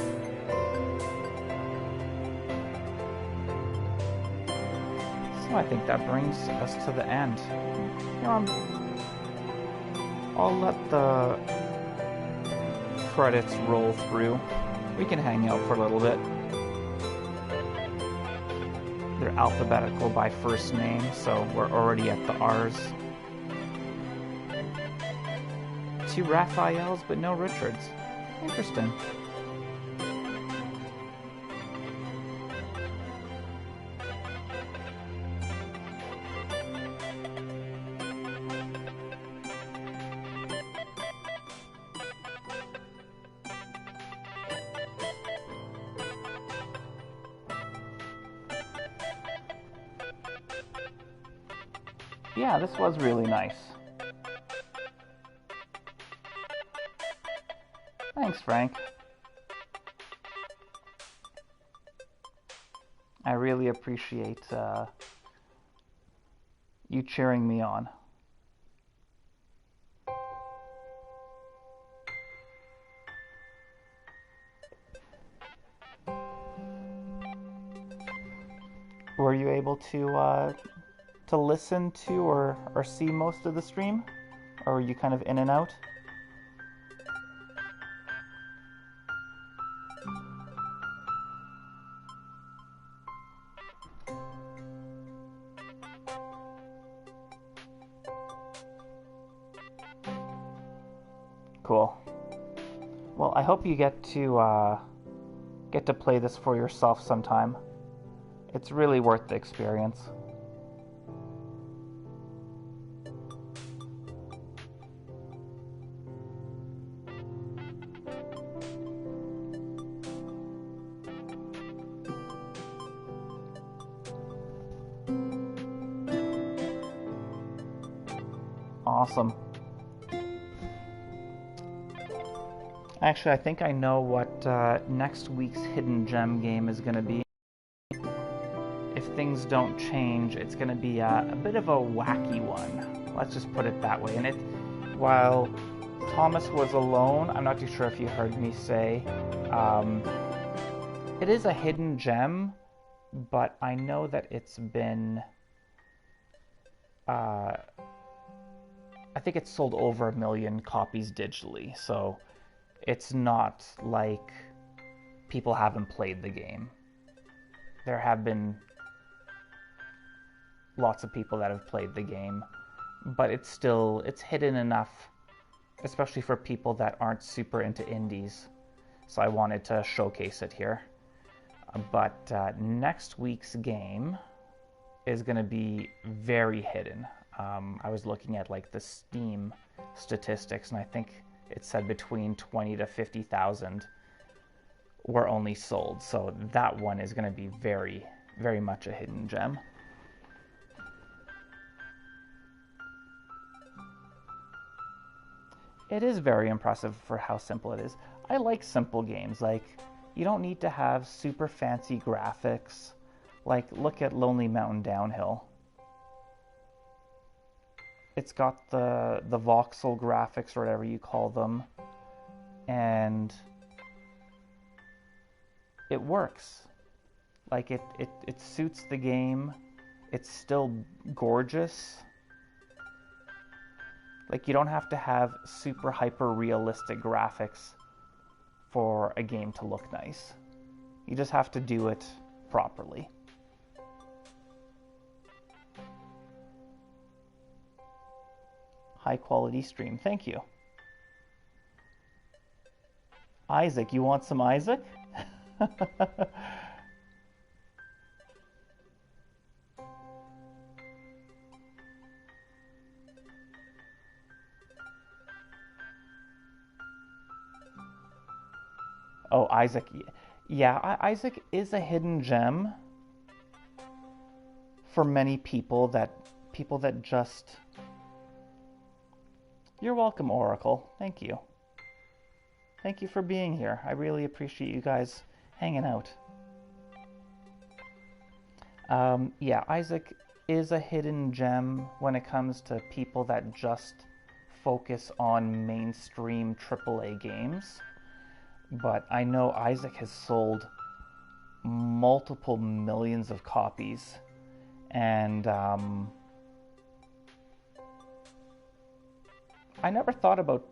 Speaker 1: So I think that brings us to the end. You know, I'll let the credits roll through. We can hang out for a little bit. They're alphabetical by first name, so we're already at the R's. 2 Raphaels, but no Richards. Interesting. Yeah, this was really nice. Thanks, Frank. I really appreciate you cheering me on. Were you able to listen to or see most of the stream? Or were you kind of in and out? Cool. Well, I hope you get to play this for yourself sometime. It's really worth the experience. Awesome. Actually, I think I know what next week's hidden gem game is going to be. If things don't change, it's going to be a bit of a wacky one. Let's just put it that way. And while Thomas was alone, I'm not too sure if you heard me say, it is a hidden gem, but I know that it's been... I think it's sold over 1 million copies digitally, so it's not like people haven't played the game. There have been lots of people that have played the game. but it's hidden enough, especially for people that aren't super into indies. So I wanted to showcase it here. But next week's game is going to be very hidden. I was looking at like the Steam statistics, and I think it said between 20 to 50,000 were only sold. So that one is going to be very, very much a hidden gem. It is very impressive for how simple it is. I like simple games. Like, you don't need to have super fancy graphics. Like, look at Lonely Mountain Downhill. It's got the voxel graphics, or whatever you call them, and it works. Like, it suits the game. It's still gorgeous. Like, you don't have to have super hyper realistic graphics for a game to look nice. You just have to do it properly. High quality stream. Thank you. Isaac, you want some Isaac? Oh, Isaac. Yeah, Isaac is a hidden gem for many people that just... You're welcome, Oracle. Thank you. Thank you for being here. I really appreciate you guys hanging out. Yeah, Isaac is a hidden gem when it comes to people that just focus on mainstream AAA games. But I know Isaac has sold multiple millions of copies, and I never thought about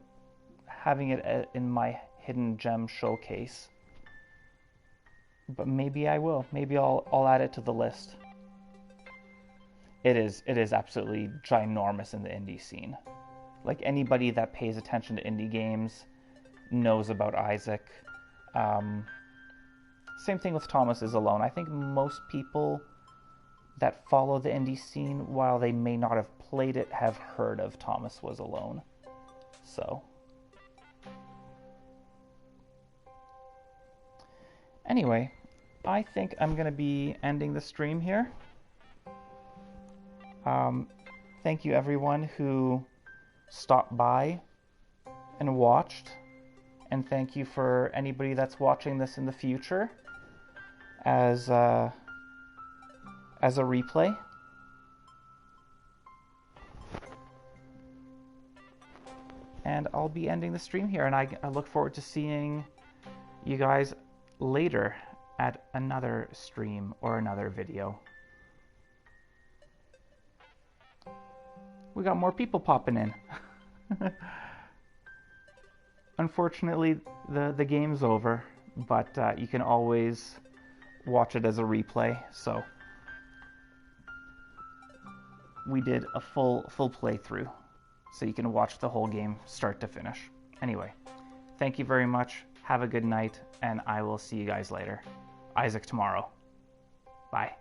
Speaker 1: having it in my hidden gem showcase, but maybe I will. Maybe I'll add it to the list. It is absolutely ginormous in the indie scene. Like, anybody that pays attention to indie games knows about Isaac. Same thing with Thomas is Alone. I think most people that follow the indie scene, while they may not have played it, have heard of Thomas Was Alone. So, anyway, I think I'm going to be ending the stream here. Thank you everyone who stopped by and watched. And thank you for anybody that's watching this in the future as a replay. And I'll be ending the stream here, and I look forward to seeing you guys later at another stream or another video. We got more people popping in. Unfortunately, the game's over, but you can always watch it as a replay. So we did a full playthrough, so you can watch the whole game start to finish. Anyway, thank you very much. Have a good night, and I will see you guys later. Isaac tomorrow. Bye.